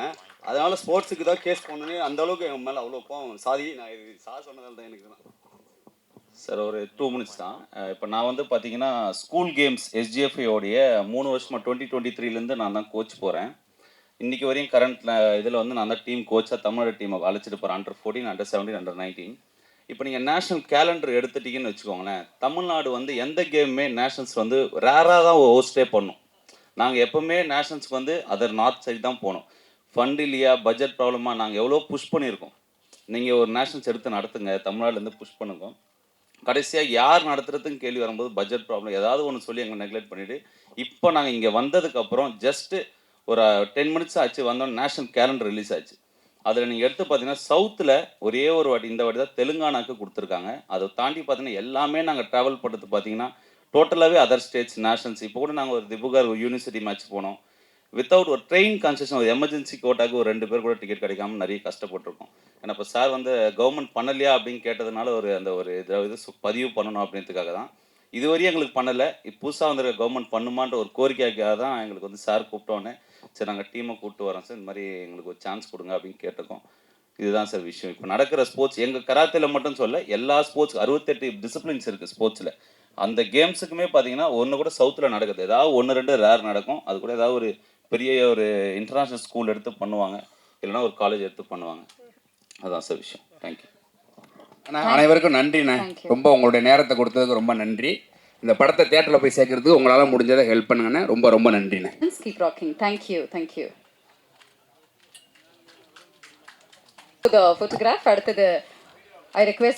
அதனால் ஸ்போர்ட்ஸுக்கு தான் கேஸ் போகணுன்னு அந்தளவுக்கு என் மேலே அவ்வளோ கோவம். நான் இது சொன்னதால தான் எனக்கு தான். சார் ஒரு 2 minutes தான். இப்போ நான் வந்து பார்த்தீங்கன்னா ஸ்கூல் கேம்ஸ் SGFOடைய 3 வருஷமாக 2023 நான் தான் கோச் போகிறேன். இன்றைக்கி வரையும் கரண்ட்டில் இதில் வந்து நான் தான் டீம் கோச்சாக தமிழோட டீமை அழைச்சிட்டு போகிறேன். Under 14, Under 17, Under 19. இப்போ நீங்கள் நேஷ்னல் கேலண்டர் எடுத்துட்டிங்கன்னு வச்சுக்கோங்களேன், தமிழ்நாடு வந்து எந்த கேமுமே நேஷனல்ஸ் வந்து ரேராக தான் ஹோஸ்டே பண்ணோம். நாங்கள் எப்போவுமே நேஷனல்ஸ்க்கு வந்து அதர் நார்த் சைடு தான் போனோம். ஃபண்ட் இல்லையா, பட்ஜெட் ப்ராப்ளமாக நாங்கள் எவ்வளோ புஷ் பண்ணியிருக்கோம். நீங்கள் ஒரு நேஷனல்ஸ் எடுத்து நடத்துங்க, தமிழ்நாடுலேருந்து புஷ் பண்ணுங்க. கடைசியாக யார் நடத்துறதுன்னு கேள்வி வரும்போது பட்ஜெட் ப்ராப்ளம் ஏதாவது ஒன்று சொல்லி எங்களை நெக்லெக்ட் பண்ணிவிட்டு இப்போ நாங்கள் இங்கே வந்ததுக்கப்புறம் ஜஸ்ட்டு ஒரு 10 minutes ஆச்சு, வந்தோம் நேஷனல் கேலண்டர் ரிலீஸ் ஆச்சு. அதில் நீங்கள் எடுத்து பார்த்தீங்கன்னா சவுத்தில் ஒரே ஒரு வாட்டி இந்த வாட்டி தான் தெலுங்கானாக்கு கொடுத்துருக்காங்க. அதை தாண்டி பார்த்தீங்கன்னா எல்லாமே நாங்கள் ட்ராவல் பண்ணுறது பார்த்தீங்கன்னா டோட்டலாகவே அதர் ஸ்டேட்ஸ் நேஷனல்ஸ். இப்போ கூட நாங்கள் ஒரு திபுகர் யூனிவர்சிட்டி மேட்ச் போனோம். வித்தவுட் ஒரு ட்ரெயின் கன்செஷன், ஒரு எமர்ஜென்சி கோட்டாக்கு ஒரு 2 பேர் கூட டிக்கெட் கிடைக்காம நிறைய கஷ்டப்பட்டிருக்கோம். ஏன்னா இப்போ சார் வந்து கவர்மெண்ட் பண்ணலையா அப்படின்னு கேட்டதுனால ஒரு இது பதிவு பண்ணணும் அப்படின்றதுக்காக தான். இதுவரையும் எங்களுக்கு பண்ணலை. இப்போ புதுசாக வந்துருக்க கவர்மெண்ட் பண்ணுமான்ற ஒரு கோரிக்கைக்காக தான் எங்களுக்கு வந்து சார் கூப்பிட்டோன்னே சரி நாங்கள் டீமை கூப்பிட்டு வரோம் சார், இந்த மாதிரி எங்களுக்கு ஒரு சான்ஸ் கொடுங்க அப்படின்னு கேட்டிருக்கோம். இதுதான் சார் விஷயம். இப்போ நடக்கிற ஸ்போர்ட்ஸ் எங்கள் கராத்தேல மட்டும் சொல்ல, எல்லா ஸ்போர்ட்ஸ் 68 டிசிப்ளின்ஸ் இருக்குது ஸ்போர்ட்ஸில். அந்த கேம்ஸுக்குமே பார்த்தீங்கன்னா ஒன்று கூட சவுத்தில் நடக்குது, ஏதாவது 1-2 ரேர் நடக்கும். அது கூட ஏதாவது ஒரு பெரிய ஒரு இன்டர்நேஷ்னல் ஸ்கூல் எடுத்து பண்ணுவாங்க, இல்லைனா ஒரு காலேஜ் எடுத்து பண்ணுவாங்க. அதுதான் சார் விஷயம். தேங்க்யூ. அனைவருக்கும் நன்றிண்ணே. ரொம்ப உங்களுடைய நேரத்தை கொடுத்ததுக்கு ரொம்ப நன்றி. இந்த படத்தை தியேட்டரில் போய் சேர்க்கறதுக்கு உங்களால் முடிஞ்சதை ஹெல்ப் பண்ணுங்கண்ணே. ரொம்ப ரொம்ப நன்றிண்ணே. Keep rocking. Thank you. Thank you. The photograph அடுத்தது I request